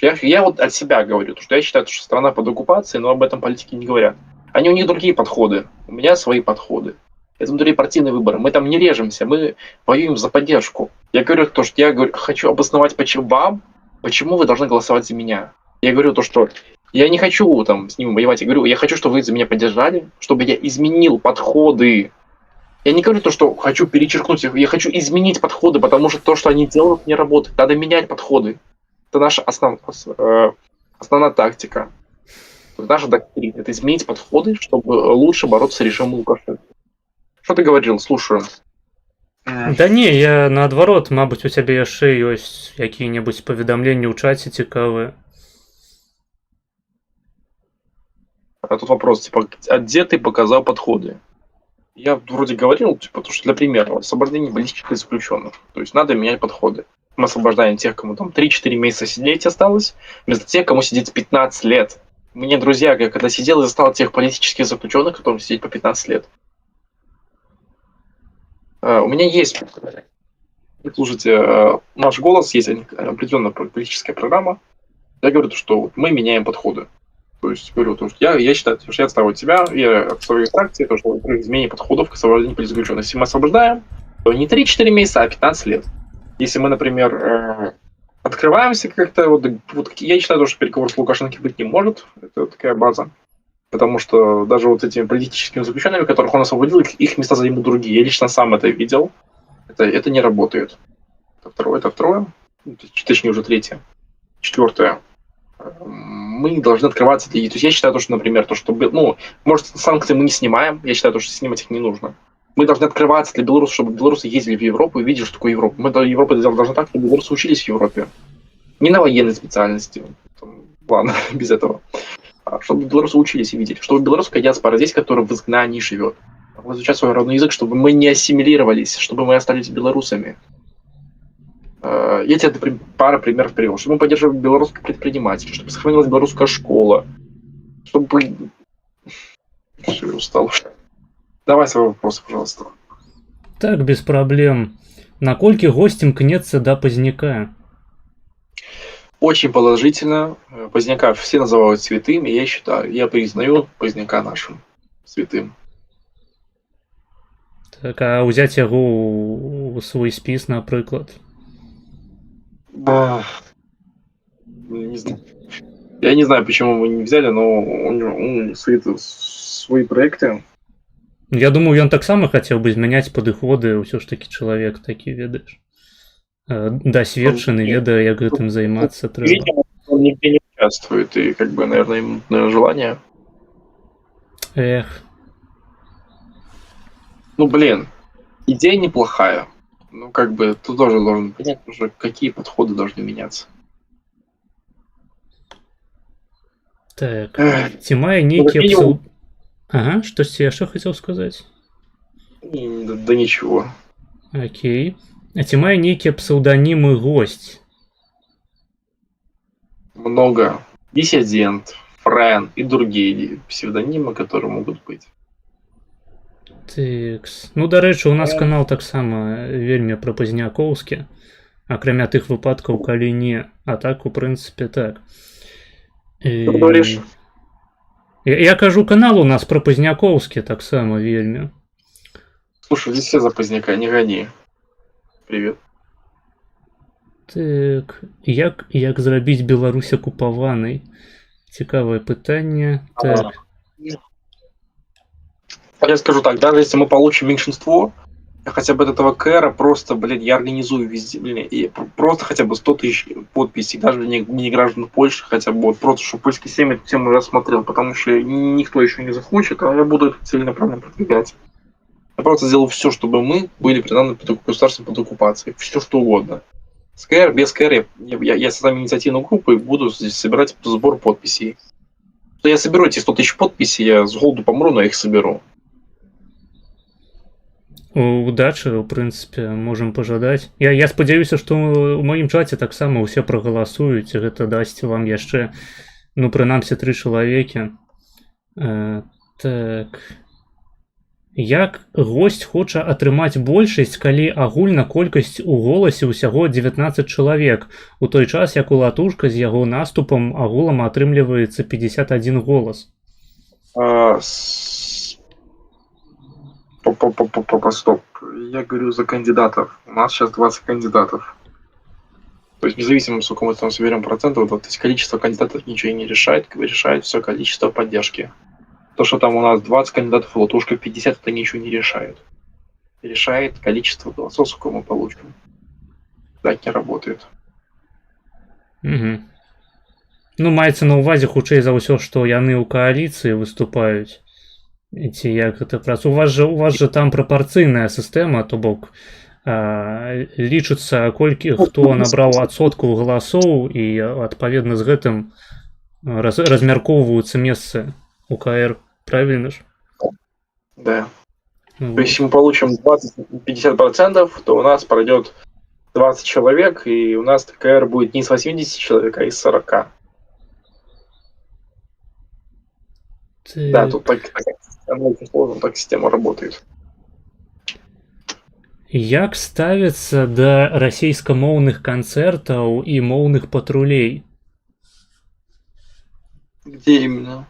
Я вот от себя говорю, что я считаю, что страна под оккупацией, но об этом политики не говорят. У них другие подходы, у меня свои подходы. Это внутрипартийные выборы. Мы там не режемся, мы воюем за поддержку. Я говорю то, что я хочу обосновать почему вы должны голосовать за меня. Я говорю то, что Я не хочу там с ним воевать. Я говорю, я хочу, чтобы вы за меня поддержали, чтобы я изменил подходы. Я не говорю то, что хочу перечеркнуть их, я хочу изменить подходы, потому что то, что они делают, не работает. Надо менять подходы. Это наша основная тактика. Наша доктрина. Это изменить подходы, чтобы лучше бороться с режимом Лукашенко. Что ты говорил? Слушаю. Да не, я наадварот, мабуть, у цябе яшчэ ёсць якія-небудзь паведамленні ў чаце цікавыя. А тут вопрос, типа, а где ты показал подходы? Я вроде говорил, типа, то, что для примера, освобождение политических заключенных. То есть надо менять подходы. Мы освобождаем тех, кому там 3-4 месяца сидеть осталось, вместо тех, кому сидеть 15 лет. Мне, друзья, я когда сидел, я застал тех политических заключенных, которым сидеть по 15 лет. У меня есть... Слушайте, наш голос, есть определенная политическая программа. Я говорю, что мы меняем подходы. То есть, говорю, то, что я считаю, что я отстаю от тебя, я отстаю от фракции, то, что при изменении подходов к освобождению политических заключенных. Если мы освобождаем, то не 3-4 месяца, а 15 лет. Если мы, например, открываемся как-то, вот я считаю, что переговоров с Лукашенко быть не может. Это такая база. Потому что даже вот этими политическими заключенными, которых он освободил, их места займут другие. Я лично сам это видел. Это не работает. Это второе. Точнее, уже третье. Четвертое. Мы должны открываться. То есть я считаю, что, например, то, что... Ну, может, санкции мы не снимаем. Я считаю, что снимать их не нужно. Мы должны открываться для белорусов, чтобы белорусы ездили в Европу и видели, что такое Европа. Мы до Европы должны так, чтобы белорусы учились в Европе. Не на военной специальности. Ладно, без этого. Чтобы белорусы учились и видели. Чтобы белорусская диаспора здесь, которая в изгнании живет. Изучать свой родной язык, чтобы мы не ассимилировались, чтобы мы остались белорусами. Я тебе пару примеров привел. Чтобы мы поддерживали белорусских предпринимателей, чтобы сохранилась белорусская школа. Чтобы... Все, я устал. Давай свой вопрос, пожалуйста. Так, без праблем. Наколькі госць імкнецца да Пазняка? Очень положительно. Поздняка все называют святым, и я считаю, я признаю Поздняка нашим святым. Так, а ўзяць яго ў свой спіс, напрыклад? Не знаю. Я не знаю, почему мы не взяли, но он свои проекты. Я думаю, ён таксама хацеў бы змяняць падыходы, ўсё ж такі чалавек такі, ведаеш. Дасведчаны, ведае, як гэтым займацца трэба. Видимо, он нигде не участвует, и, как бы, наверное, ему желание. Эх. Ну, блин, идея неплохая. Ну, как бы, ты тоже должен понять, уже какие подходы должны меняться. Так, ці мае нейкія псаў... Ага, штосьці яшчэ хацеў сказаць? Да ничего. Окей. А ці мае нейкія псеўданімы госць? Много. Диссидент, Френ и другие псевдонимы, которые могут быть. Тыкс. Ну, дарэчы, у нас канал таксама вельмі прапазнякоўскі. Акрамя тых выпадкаў, калі не. А так, у прынцыпе, так. Ты говоришь? Я кажу, канал у нас прапазнякоўскі таксама вельмі. Слушай, здесь все за Поздняка, не гони. Привет. Так, як зрабіць Беларусь акупаванай? Цікавае пытанне. Так. Я скажу так, даже если мы получим меньшинство, хотя бы от этого КР просто, блин, я организую везде, блин, и просто хотя бы 100 тысяч подписей, даже не граждан Польши, хотя бы вот просто, чтобы польский семь эту тему рассмотрел, потому что никто еще не захочет, а я буду это целенаправленно продвигать. Я просто сделаю все, чтобы мы были признаны государством под оккупацией, все что угодно. С КР, без КР, я создам инициативную группу и буду здесь собирать сбор подписей. Я соберу эти 100 тысяч подписей, я с голоду помру, но я их соберу. Удачы, у прынцыпе, можам пажадаць. Я спадзяюся, што ў маім чаце таксама ўсе прагаласуюць, гэта дасць вам яшчэ, ну, прынамсі 3 чалавекі. Так. Як госць хоча атрымаць большасць, калі агульна колькасць у голасе ўсяго 19 чалавек, у той час, як у Латушка з яго наступам агулам атрымліваецца 51 голас? Стоп. Я говорю за кандидатов. У нас сейчас 20 кандидатов. То есть независимо, сколько мы там соберем процентов, то есть количество кандидатов ничего не решает, решает все количество поддержки. То, что там у нас 20 кандидатов, латушка 50, это ничего не решает. Решает количество голосов, сколько мы получим. Так не работает. Угу. Ну, маецца на ўвазе хутчэй за ўсё, што яны ў кааліцыі выступаюць. Ці як гэта праца? У вас же там прапарцыйная сістэма, то бок лічыцца колькі хто набраў адсоткаў галасоў і адпаведна з гэтым размяркоўваюцца месцы у КР, правильно ж? Да. То есть, если мы получим 20-50%, то у нас пройдет 20 человек, и у нас КР будет не с 80 человек, а из 40. Да, тут так сложно, так система работает. Як ставіцца да расійскамоўных канцэртаў і моўных патрулей? Где именно?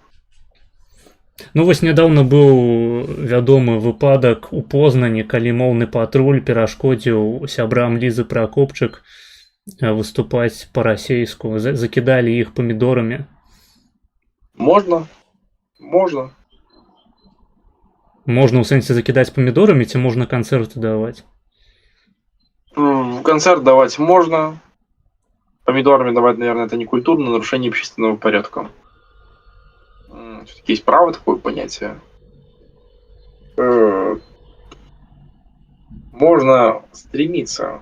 Ну вось нядаўна быў вядомы выпадак у Познані, калі моўны патруль перашкодзіў сябрам Лізы Пракопчык выступаць па-расейску, закідалі іх памідорамі. Можно. Можно. Можна ў сэнсе закідаць памідорамі, ці можна канцэрты даваць? Концерт давать можно. Помидорами давать, наверное, это не культурно, нарушение общественного порядка. Все-таки есть право такое понятие. Можно стремиться,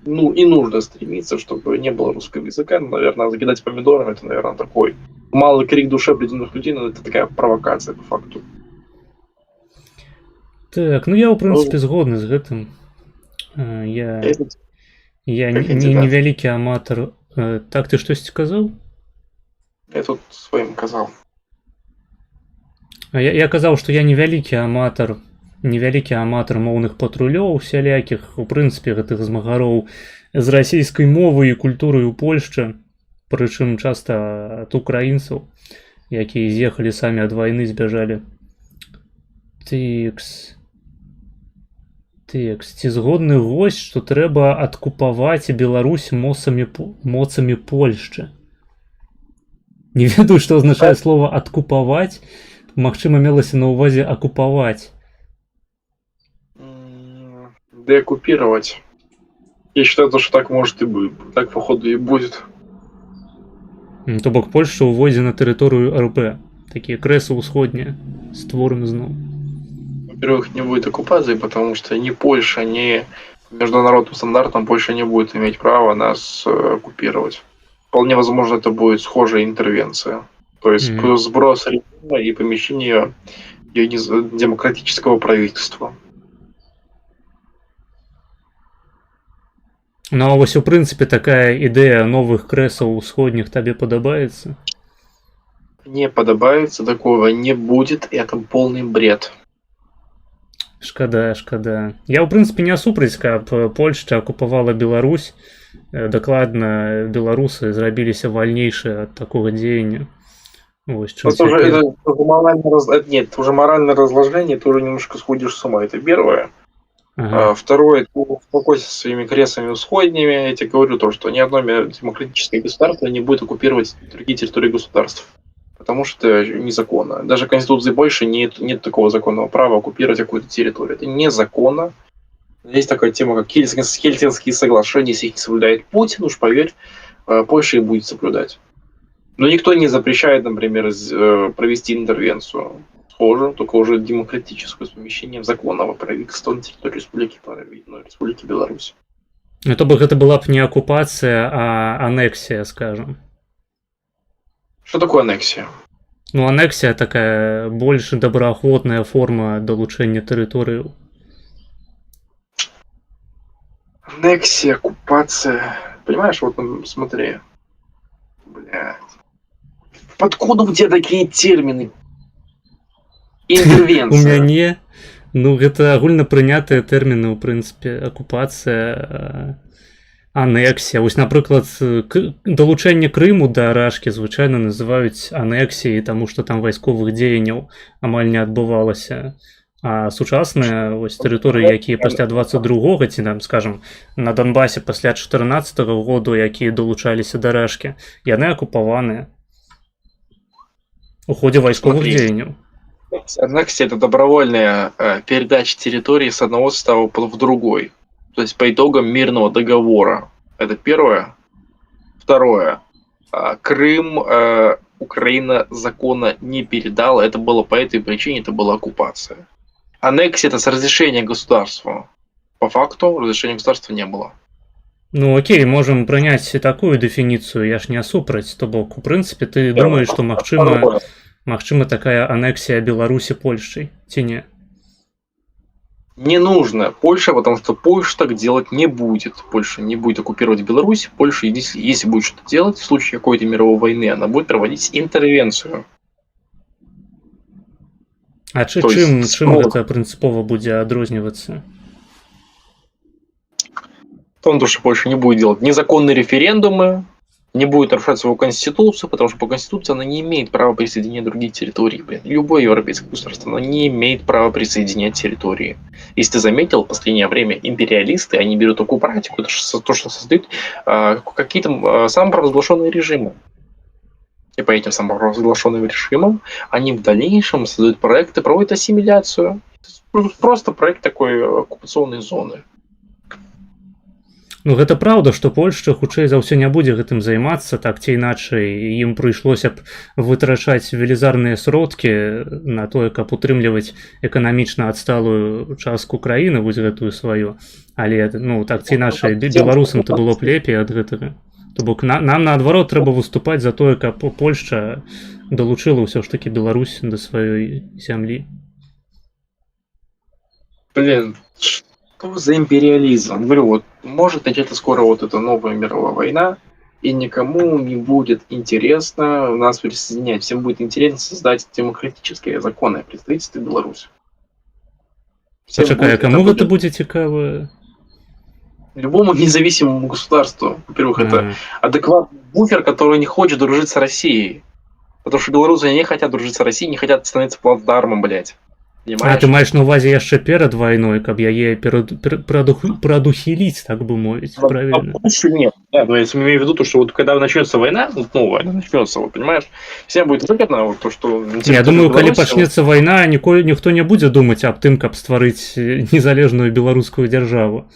ну и нужно стремиться, чтобы не было русского языка. Но, наверное, закидать помидорами, это, наверное, такой малый крик души определенных людей, но это такая провокация по факту. Так, ну я, в принципе, згодны з гэтым. Я невялікі аматар. Так, ты штосьці казаў? Я тут сваім казаў. Я казаў, што я невялікі аматар моўных патрулёў усялякіх, у прынцыпе, гэтых змагароў з расійскай мовы і культуры ў Польшчы, прычым часта ад украінцаў, якія з'ехалі самі ад вайны, збяжалі. Ці згодны госць, што трэба адкупаваць Беларусь моцамі Польшчы? Не ведаю, што азначае слова «адкупаваць». Магчыма, мелася на ўвазе «акупаваць». Деоккупировать. Я считаю, что так может и быть. Так, походу, и будет. То бок Польшча ўводзе на тэрыторыю РП. Такія крэсы ўсходнія, створаны зноў. Во-первых, не будет оккупации, потому что ни Польша, ни международным стандартам Польша не будет иметь права нас оккупировать. Вполне возможно, это будет схожая интервенция. То есть сброс режима и помещение демократического правительства. Ну а вось у прынцыпе такая ідэя новых крэсаў усходніх табе падабаецца? Не падабаецца, такого не будет, и это полный бред. Шкада. Я, ў прынцыпе, не супраць, каб Польшча акупавала Беларусь. Дакладна, беларусы зрабіліся вальнейшыя ад такога дзеяння. Это уже моральное разложение, ты уже немножко сходишь с ума, это первое. Ага. Второе, ты успокойся со своими кресами усходними. Я тебе говорю то, что ни одно демократическое государство не будет оккупировать другие территории государств. Потому что это незаконно. Даже в Конституции больше нет такого законного права оккупировать какую-то территорию. Это незаконно. Есть такая тема, как Хельсинские соглашения. Если их не соблюдает Путин, уж поверь, Польша их будет соблюдать. Но никто не запрещает, например, провести интервенцию. Схоже, только уже демократическую, с помещением законного правительства на территории Республики Беларусь. То бок гэта была б не оккупация, а аннексия, скажем. Что такое аннексия? Ну, аннексия такая больше добраахвотная форма долучения территории. Аннексия, оккупация. Понимаешь, вот смотри. Блядь. Откуда у тебя такие термины? Интервенция. У мяне, ну, гэта агульна прынятыя тэрміны, ў прынцыпе, акупацыя, анексія. Вось, напрыклад, далучэнне Крыму да Рашкі звычайна называюць анексіяй, таму што там вайсковых дзеянняў амаль не адбывалася. А сучасныя вось тэрыторыі, якія пасля 22 ці там скажем на Донбасе пасля 14 году, якія далучаліся да рэшкі, яны акупаваныя у ходе вайсковых Смотри. дзеянняў. Аннексия – это добровольная передача территории с одного состава в другой. То есть по итогам мирного договора. Это первое. Второе. Крым Украина законно не передала. Это было по этой причине, это была оккупация. Аннексия – это с разрешения государства. По факту разрешения государства не было. Ну окей, можам прыняць і такую дэфініцыю, я ж не супраць, то бок у прынцыпе ты думаеш, што магчыма такая анексія Беларусі Польшчай ці не? Не нужно Польша, потому что Польша так делать не будет. Польша не будет оккупировать Беларусь. Польша, если будет что-то делать, в случае какой-то мировой войны, она будет проводить интервенцию. А чым гэта прынцыпова будзе адрознівацца? То, что Польша не будет делать незаконные референдумы, не будет нарушать свою конституцию, потому что по конституции она не имеет права присоединения других территорий. Любое европейское государство оно не имеет права присоединять территории. Если ты заметил, в последнее время империалисты, они берут такую практику, то, что создают какие-то самопровозглашенные режимы. И по этим самопровозглашенным режимам они в дальнейшем создают проекты, проводят ассимиляцию. Просто проект такой оккупационной зоны. Ну гэта праўда, што Польшча хутчэй за ўсё не будзе гэтым займацца, так ці іначай ім прыйшлося б вытрачаць велізарныя сродкі на тое, каб утрымліваць эканамічна адсталую частку краіны, вось гэтую сваю. Але ну так ці іначай беларусам то было б лепей ад гэтага. То бок нам наадварот трэба выступаць за тое, каб Польшча далучыла ўсё ж такі Беларусь да сваёй зямлі. Блин, что за империализм? Говорю, вот может начаться скоро вот эта новая мировая война, и никому не будет интересно нас присоединять. Всем будет интересно создать демократические законы представительства Беларуси. Пачакай, а кому гэта будзе цікава? Любому независимому государству. Во-первых, это адекватный буфер, который не хочет дружить с Россией. Потому что белорусы не хотят дружить с Россией, не хотят становиться плацдармом, блядь. А ты маеш на увазе яшчэ перад вайной, каб яе прадухіліць, так бы мовіць, правильно? Нет, да, но я имею в виду, то, что вот когда начнется война, вот новая, она начнется, вот, понимаешь, всем будет выгодно, вот, то, что... Я думаю, калі пачнецца вайна, ніхто не будзе думаць аб тым, каб стварыць незалежную беларускую дзяржаву.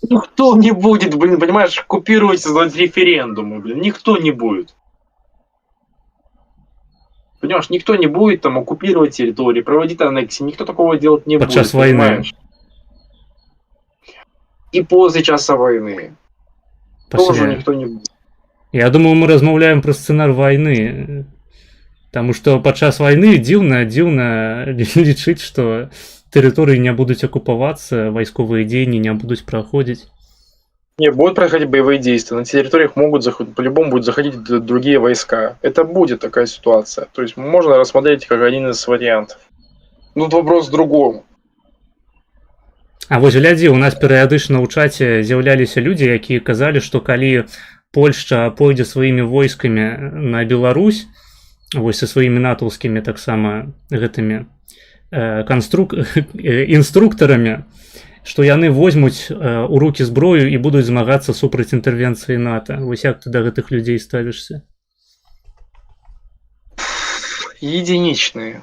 Никто не будет, блин, понимаешь, оккупировать, создавать референдумы, блин, никто не будет. Понимаешь, никто не будет там оккупировать территории, проводить аннексии, никто такого делать не будет. Подчас войны. И после часа войны. Тоже никто не будет. Я думаю, мы размаўляем про сценар войны. Потому что падчас войны дзіўна лічыць, что территории не будут оккупавацца, вайсковыя дзеянні не будут проходить. Не, будут проходить боевые действия. На территориях могут по-любому будут заходить другие войска. Это будет такая ситуация. То есть можно рассмотреть как один из вариантов. Ну, вопрос в другом. А вось глядзі, у нас перыядычна ў чаце з'яўляліся людзі, якія казалі, што калі Польшча пойдзе сваімі войскамі на Беларусь, вось са сваімі натаўскімі таксама гэтымі інструктарамі, што яны возьмуць у рукі зброю і будуць змагацца супраць інтэрвенцыі НАТО. Вось як ты да гэтых людзей ставішся? Единичные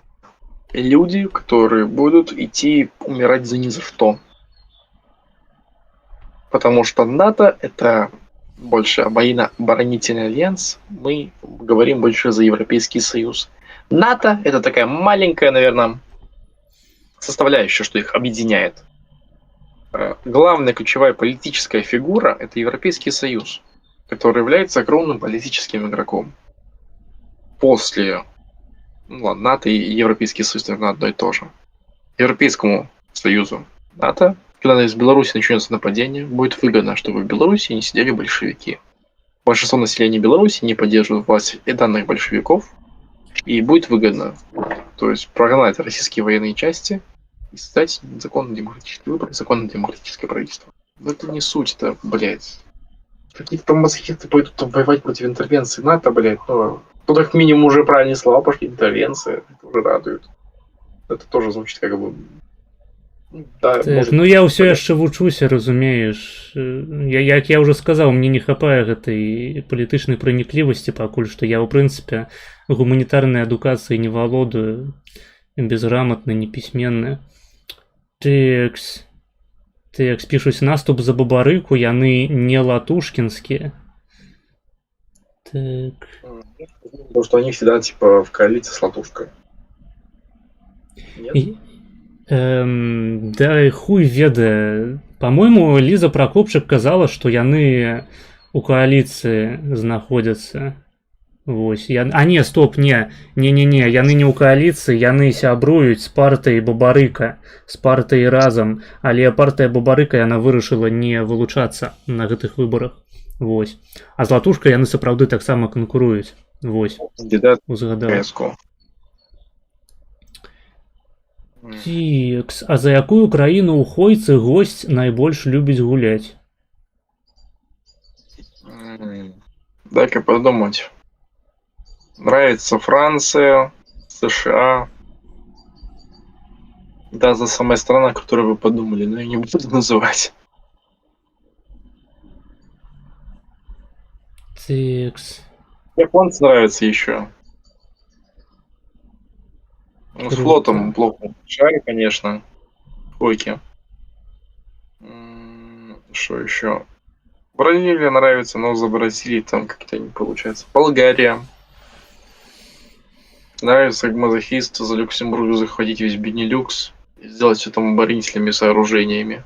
люди, которые будут идти умирать за ни за что. Потому что НАТО — это больше оборонительный альянс, мы говорим больше за Европейский Союз. НАТО — это такая маленькая, наверное, составляющая, что их объединяет. Главная ключевая политическая фигура — это Европейский Союз, который является огромным политическим игроком. После НАТО и Европейский Союз, наверное, одно и то же. Европейскому Союзу НАТО, когда из Беларуси начнется нападение, будет выгодно, чтобы в Беларуси не сидели большевики. Большинство населения Беларуси не поддерживает власть данных большевиков, и будет выгодно, то есть прогнать российские военные части и создать законно-демократический выбор, законно-демократическое правительство. Но это не суть, это, блядь. Какие-то там массахисты пойдут там воевать против интервенции НАТО, блядь, ну, как минимум уже правильные слова пошли, интервенция, это уже радует. Это тоже звучит как бы Да, Так, может, ну я ўсё яшчэ вучуся, разумееш. Як я ўжо сказаў, мне не хапае гэтай палітычнай праніклівасці пакуль што. Я ў прынцыпе гуманітарнай адукацыяй не валодаю, безграмотны, непісьменны. Тэкс. Тэкс, пішуць наступ за бабарыку, яны не латушкінскія. Так. потому что они всегда типа в коалиции с Латушкой. Нет? Да і хуй ведае. По-мойму, Ліза Пракопчык казала, што яны у кааліцыі знаходзяцца. Вось. А не, стоп, не, яны не ў кааліцыі, яны сябруюць з партыяй Бабарыка, з партыяй разам, але партыя Бабарыка яна вырашыла не вылучацца на гэтых выбарах. Вось. А з Латушкай яны сапраўды таксама канкуруюць. Вось. Кандидат Узгадаў. в КСК. Тікс. А за якую краіну ў Хойцы госць найбольш любіць гуляць? Дай-ка подумать. Нравится Франция, США. Да, за самая страна, которую вы подумали, но я не буду называть. Тикс. Японцы нравятся еще. Ну, с Круто. флотом плохо. Шарю, конечно. Койки. Что еще? Бразилия нравится, но за Бразилией там как-то не получается. Болгария. Нравится мазохисту за Люксембург захватить весь Бенилюкс и сделать все там оборонительными сооружениями.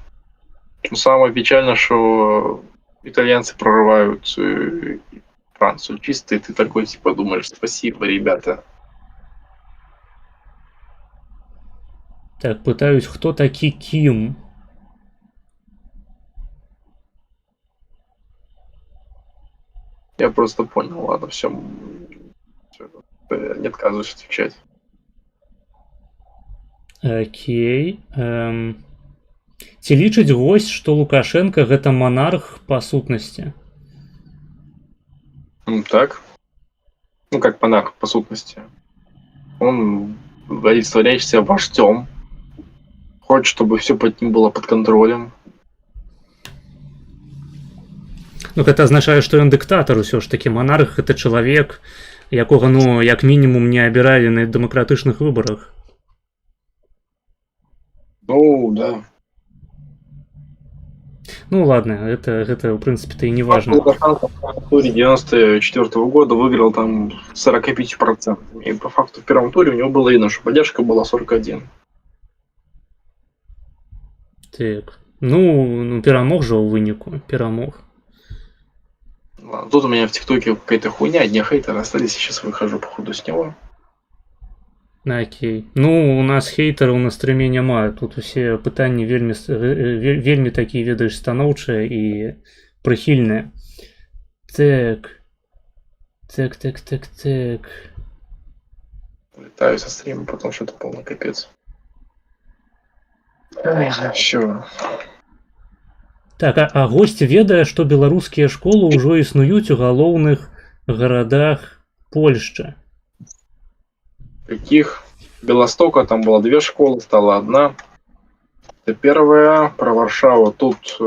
Но самое печальное, что итальянцы прорывают Францию. Чисто и ты такой типа думаешь, спасибо, ребята. Так, пытаюсь, кто такі Кім? Я просто понял, ладно, все. Не отказываюсь отвечать. Окей. Ці лічыць госць, што Лукашенко гэта монарх па сутнасці? Так. Ну, как монарх, по сутности. Он олицетворяет себя вождем. Хочет, чтобы все под ним было под контролем. Ну, гэта азначае, што ён дыктатар усё ж такі. Монарх гэта чалавек, якога, ну, як мінімум не абіралі на дэмакратычных выбарах. Ну, да. Ну, ладно, это в принципе-то и не важно. Лукашенко в туре 94 года выиграл там 45%. И по факту в первом туре у него было видно, что поддержка была 41. Так. Ну, перамог жа ў выніку. Перамог. Ладно, тут у меня в ТикТоке какая-то хуйня, одни хейтеры остались, сейчас выхожу по ходу с него. Окей. Ну, у нас хейтераў на стрыме няма. Тут усе пытанні вельмі такія, ведаеш, станоўчыя і прыхільныя. Так. Летаю со стрима, потому что это полный капец. Все. Так, а госць ведае, што беларускія школы ўжо існуюць у галоўных гарадах Польшчы. Каких? Белостока там было 2 школы, стала 1. Это первая. Про Варшаву тут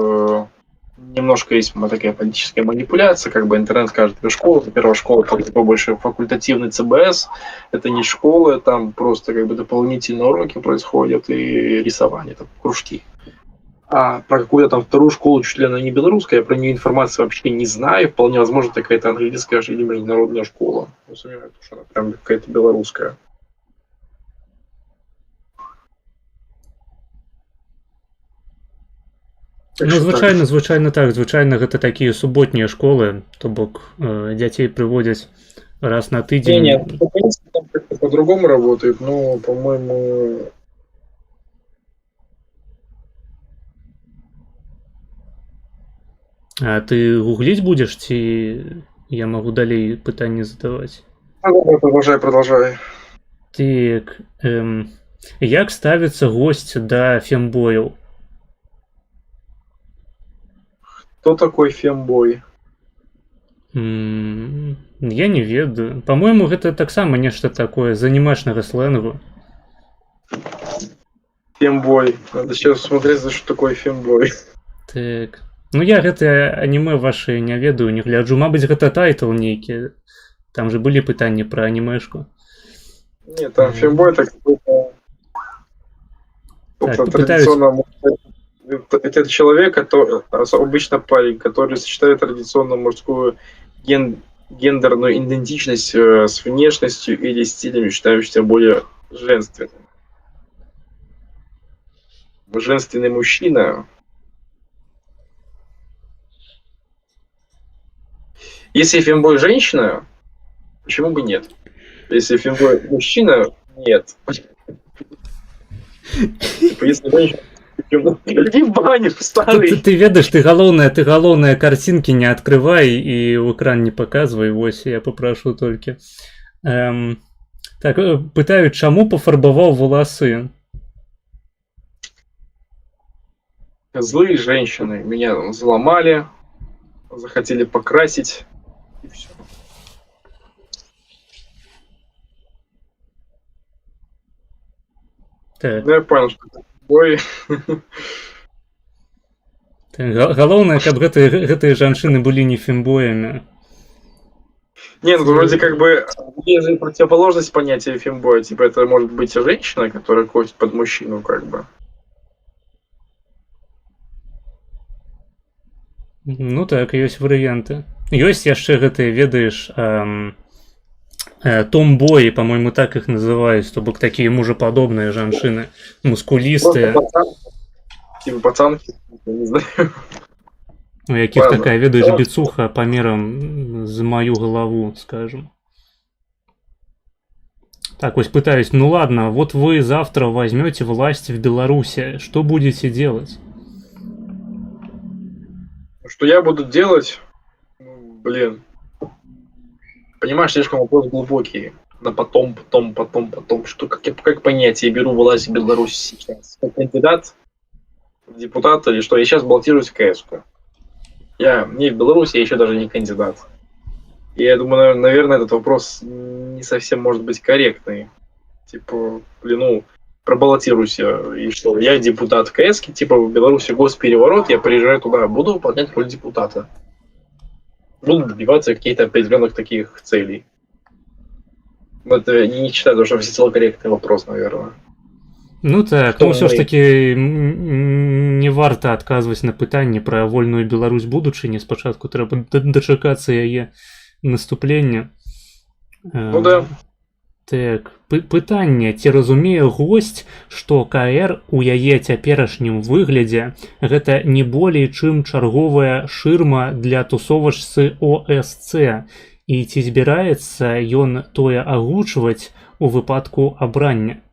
немножко есть такая политическая манипуляция, как бы интернет скажет, 2 школы. Первая школа как бы больше факультативный ЦБС. Это не школы, там просто как бы дополнительные уроки происходят и рисование, там кружки. А про какую-то там вторую школу, чуть ли она не белорусская, я про нее информации вообще не знаю. Вполне возможно, какая-то английская или международная школа. Я сомневаюсь, что она прям какая-то белорусская. Так Ну, что звычайна так. Звычайна гэта такія суботнія школы, то бок дзяцей прыводзяць раз на тыдзень. Нет, в принципе, там как-то по-другому работает, но, по-моему... А ты гугліць будзеш, ці я магу далей пытанні задаваць? Продолжай. Так, як ставіцца госць да фембояў? Кто такой фембой? Я не ведаю. По-мойму, гэта таксама нешта такое з анімэчнага слэнгу. Фембой. Надо сейчас смотреть, за что такое фембой. Так. Ну я гэтае аніме вашы не ведаю, не гляджу. Мабыць, гэта тайтл нейкі. Там же былі пытанні пра анімешку. Нет, там фембой это какой-то... Так, собственно, попытаюсь. традиционно... Это человек, обычно парень, который сочетает традиционно мужскую гендерную идентичность с внешностью или стилями, считающимся более женственным. Женственный мужчина. Если фембой женщина, почему бы нет? Если фембой мужчина, нет. Типа, если женщина, иди в баню, старый. Ты ведаеш, ты галоўныя карцінкі не адкрывай і ў экран не паказвай. Вось я папрашу толькі. Так, пытаю, чаму пафарбаваў валасы? Злые женщины меня взломали, захотели покрасить, и все. Так. Ну, я понял, что это бой. Галоўнае, каб гэтыя жанчыны былі не фембоямі. Нет, ну вроде как бы есть же противоположность понятия фембоя. Типа это может быть и женщина, которая косит под мужчину, как бы. Ну так, ёсць варыянты. Ёсць яшчэ гэтыя, ведаеш, томбоі, по-моему, так іх называюць, то бок такія мужападобныя жанчыны, мускулістыя. Типа пацанки, не знаю. У якіх Ладно. такая, ведаеш, біцуха памерам з маю галаву, скажем. Так, ось пытаюсь, ну ладно, вот вы завтра возьмете власть в Беларуси, что будете делать? Что я буду делать? Ну, блин. Понимаешь, слишком вопрос глубокий. На потом. Что, как понятие, я беру власть в Беларуси сейчас? Как кандидат в депутата или что? Я сейчас баллотируюсь в КС-ку. Я не в Беларуси, я еще даже не кандидат. И я думаю, наверное, этот вопрос не совсем может быть корректный. Типа, блин, ну, пробаллотируюсь я, и что? Я депутат в КС-ке, типа в Беларуси госпереворот, я приезжаю туда, буду выполнять роль депутата. Буду добиваться каких-то определенных таких целей. Это не считаю, что всецело корректный вопрос, наверное. Ну так, ну ўсё ж таки не варта адказваць на пытанне пра вольную Беларусь будучыні. Спачатку трэба дачакацца яе наступлення. Ну да. Так, пытанне, ці разумее госць, што КР у яе цяперашнім выглядзе гэта не болей чым чарговая шырма для тусовачцы ОСЦ, і ці збіраецца ён тое агучваць у выпадку абрання?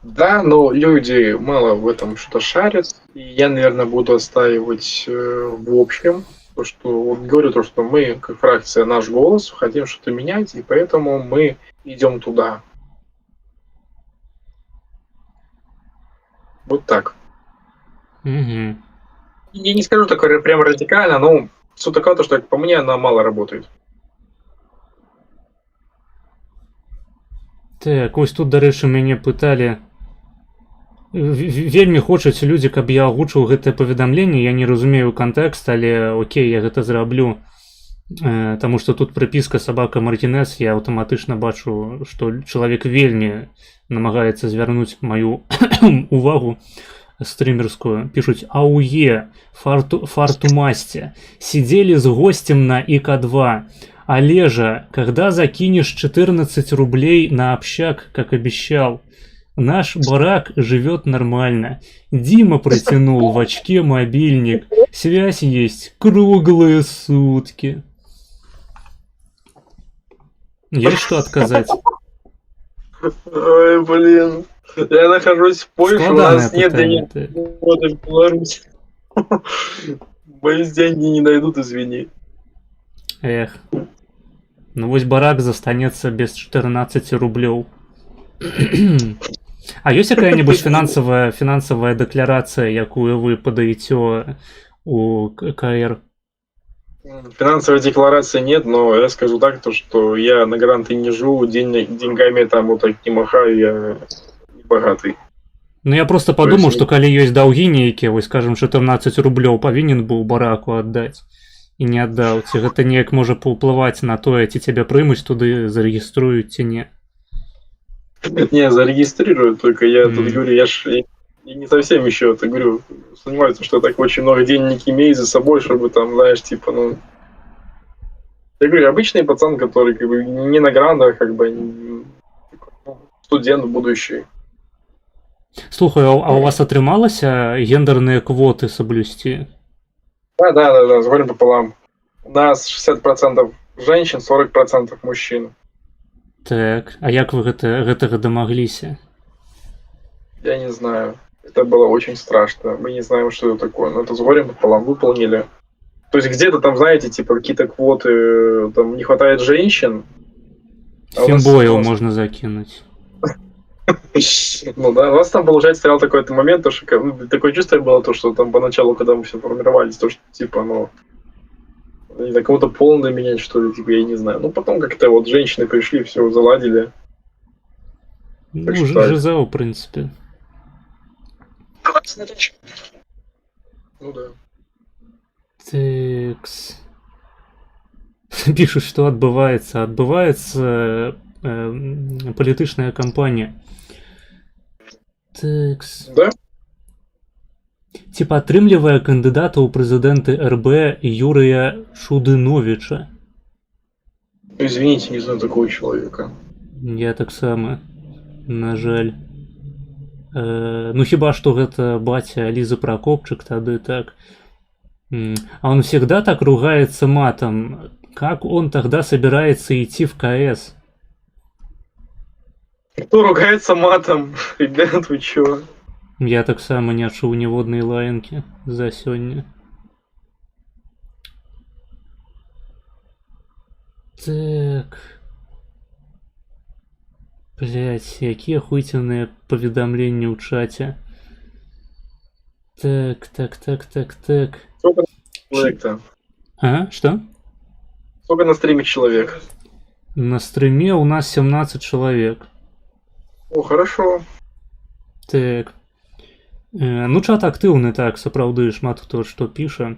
Да, но люди мало в этом что-то шарят. И я, наверное, буду отстаивать в общем. То, что вот говорю то, что мы, как фракция «Наш голос», хотим что-то менять, и поэтому мы идем туда. Вот так. Угу. Я не скажу такое прям радикально, но суть такая, что по мне она мало работает. Так, ось тут, дарэчы, мяне пыталі. Вельмі хочуць людзі, каб я агучыў гэтае паведамленне. Я не разумею кантэкст, але окей, я гэта зраблю. Таму што тут прыпіска «Сабака Мартінес», я аўтаматычна бачу, што чалавек вельмі намагаецца звярнуць маю увагу стримерскую. Пишут: «Ауе, фартумасте, сидели с гостем на ИК-2. Олежа, когда закинешь 14 рублей на общак, как обещал? Наш барак живет нормально. Дима протянул в очке мобильник. Связь есть круглые сутки». Есть что отказать? Ой, блин. Я нахожусь в Польше, у нас нет денег в Беларуси. Боюсь, деньги не найдут, извини. Эх. Ну вось барак застанецца без 14 рублёў. А ёсць якая-небудзь фінансавая дэкларацыя, якую вы падаеце у КР? Финансовой декларации нет, но я скажу так, то, что я на гранты не живу, деньгами там вот так не махаю, я не богатый. Ну я просто То падумаў, есть, што калі ёсць даўгі нейкія, вось скажем 14 рублёў павінен быў бараку аддаць і не аддаў, ці гэта неяк можа паўплываць на тое, ці цябе прымуць туды, зарэгіструюць ці не. не, зарегистрирую, только я тут Мгм. говорю, я не совсем еще, это говорю, сомневаюсь, что я так очень много денег имею за собой, чтобы там, знаешь, типа, ну... Я говорю, обычный пацан, который как бы не на грантах, как бы ну, студент будущий. Слухай, а у вас атрымалася гендерныя квоты соблюсці? Да, с горем пополам. У нас 60% женщин, 40% мужчин. Так, а як вы гэтага дамагліся? Я не знаю. Это было очень страшно. Мы не знаем, что это такое. Но это с горем пополам выполнили. То есть где-то там, знаете, типа какие-то квоты, там не хватает женщин. А у нас- Фембояў у нас- можна закінуць. Ну да, у нас там, получается, стоял такой-то момент, то, что такое чувство было, то, что там поначалу, когда мы все формировались, то, что типа, ну, не знаю, кому-то полное менять, что ли, типа, я не знаю. Ну, потом как-то вот женщины пришли, все заладили. Ну, що так. жиза, в прынцыпе. Ну да. Такс. Пишут, что отбывается. Отбывается палітычная кампанія. Такс. Да? Ці падтрымлівае кандыдата ў прэзідэнты РБ Юрыя Шудыновіча. Извините, не знаю такого человека. Я таксама, на жаль. Ну хіба што гэта баця Лизы Прокопчык тады так. А он всегда так ругается матом. Как он тогда собирается идти в КС? Кто ругается матом? Ребят, вы чё? Я таксама не адчуў ніводнай лаянкі за сёння. Так. Блять, якія хуйцяныя паведамленні ў чаце. Так. Сколько человек-то? А, что? Сколько на стриме человек? На стриме у нас 17 человек. О, хорошо. Так. Ну, чат актыўны, так, сапраўды, шмат хто што піша.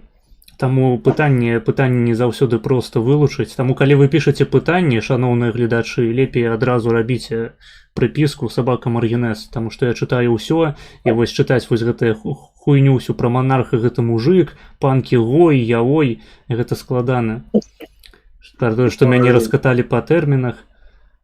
Таму пытанне не заўсёды проста вылучыць. Таму калі вы пішаце пытанне, шаноўныя гледачы, лепей адразу рабіце прыпіску сабака Маргінес, таму што я чытаю ўсё, і вось чытаць вось гэтую хуйню ўсю пра монарха, гэта мужик, панкі гой, яой, гэта складана. Тое, што мяне раскаталі па тэрмінах.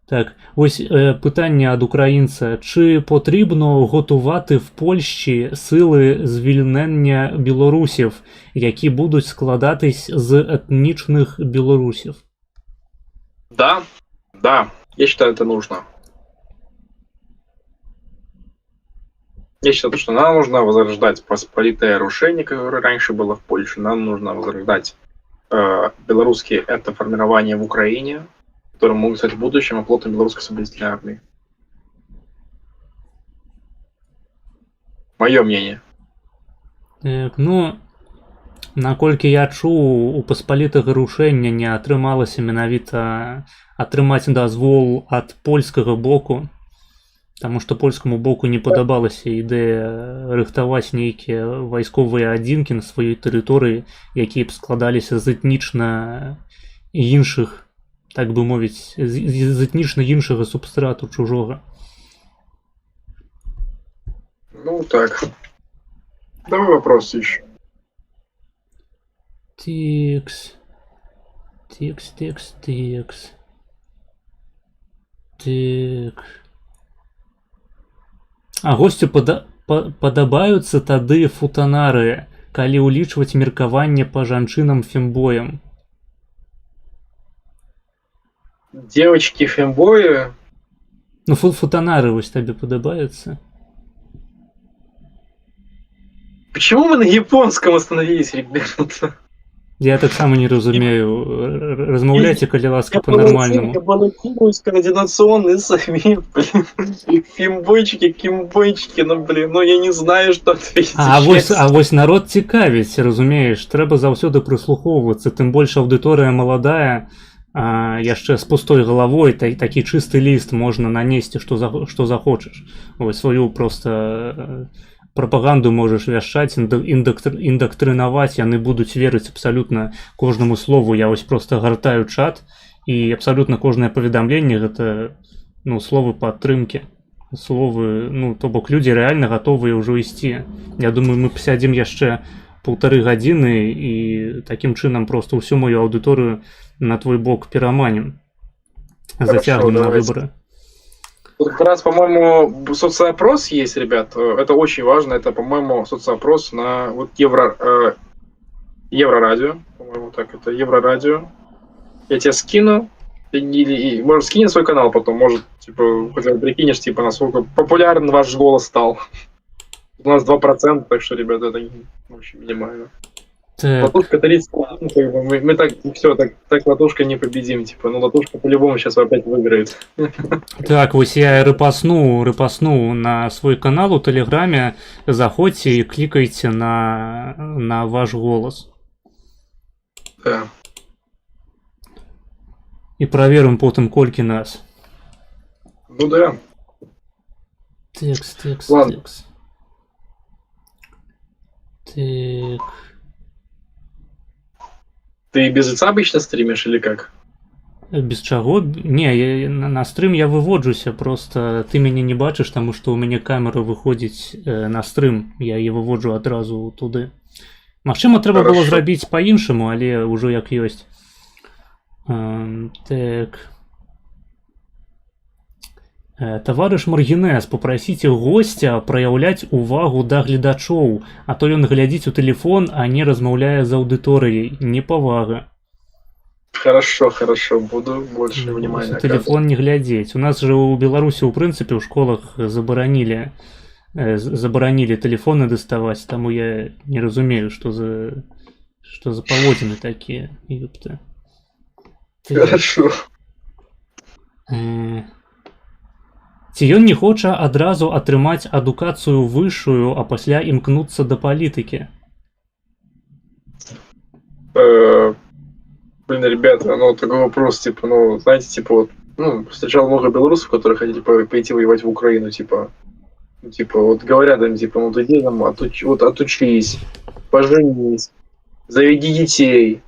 Так, ось питання ад українця. Чи потрібно готувати в Польщі сили звільнення білорусів, які будуть складатись з етнічних білорусів? Да, я считаю, это нужно. Я считаю, что нам нужно возрождать посполитое рушение, которое раньше было в Польше. Нам нужно возрождать белорусские этноформирования в Украине, которые могут стать в будущем оплотом белорусской освободительной армии. Мое мнение. Так, ну, наколькі я чуў, у паспалітага рушэння не атрымалася менавіта атрымаць дазвол ад польскага боку, таму што польскаму боку не падабалася ідэя рыхтаваць нейкія вайсковыя адзінкі на сваёй тэрыторыі, якія б складаліся з этнічна іншых, так бы мовіць, з этнічна іншага субстрату чужога. Ну так. Давай вопрос еще. Текс. Так. А госцю падабаюцца тады футанары, калі ўлічваць меркаванне па жанчынам фембоям. Девочки фембои. Ну, футанары вось табе падабаюцца? Почему мы на японском остановились, ребята? Я таксама не разумею. Размаўляйце, калі ласка, Я по-нормальному. балансируюсь координационные сами, блин. И кимбойчики, ну, блин, ну я не знаю, что ответить. А вось народ цікавіць, разумееш, трэба заўсёды прыслухоўвацца, тым больш аўдыторыя маладая, яшчэ з пустой галавой, такі чысты ліст можна нанесці, што захочаш. Вось сваю проста прапаганду можаш вяшчаць, індактрынаваць, яны будуць верыць абсалютна кожнаму слову. Я вось проста гартаю чат, і абсалютна кожнае паведамленне гэта, ну, словы падтрымкі. Словы, ну, то бок людзі рэальна гатовыя ўжо ісці. Я думаю, мы пасядзім яшчэ 1,5 гадзіны і такім чынам проста ўсю мою аўдыторыю на твой бок пераманім. Зацягнем на выборы. Как раз, по-моему, соцопрос есть, ребят. Это очень важно. Это, по-моему, соцопрос на вот Еврорадио. По-моему, так, это Еврорадио. Я тебе скину. Или, может, скинь свой канал потом. Может, типа, хотя бы прикинешь, типа, насколько популярен ваш голос стал. У нас 2%, так что, ребята, это очень минимально. Латушка 30, как бы, мы так, все, так латушка не победим, типа, ну латушка по-любому сейчас опять выиграет. Так, вось я рыпасну на свой канал у Тэлеграме, заходзьце і клікайце на ваш голас. Да. І праверым потым, колькі нас. Ну да. Текст. Так. Ты без лица обычно стримишь или как? Без чаго? Не, на стрым я выводжуся, просто ты мяне не бачыш, таму што ў мяне камера выходзіць на стрым, я яе выводжу адразу туды. Магчыма, трэба было зрабіць па-іншаму, але ўжо як ёсць. Так. Таварыш Маргінэс, папрасіце госця праяўляць увагу да гледачоў, а то ён глядзіць у тэлефон, а не размаўляе з аўдыторыяй. Непавага. Хорошо, буду больше внимания. Телефон не глядзець. У нас же у Беларусі, у прынцыпе, ў школах забаранілі тэлефоны даставаць, таму я не разумею, што за паводзіны такія. Ёпта. Хорошо. Ці ён не хоча адразу атрымаць адукацыю высшую, а пасля імкнуцца да палітыкі? Блин, ребята, ну такой вопрос, типа, ну, знаете, типа, вот, ну, встречал много белорусов, которые хотели пойти воевать в Украину, типа, вот говорят им, типа, ну, ты иди там, отучись, поженись, заведи детей.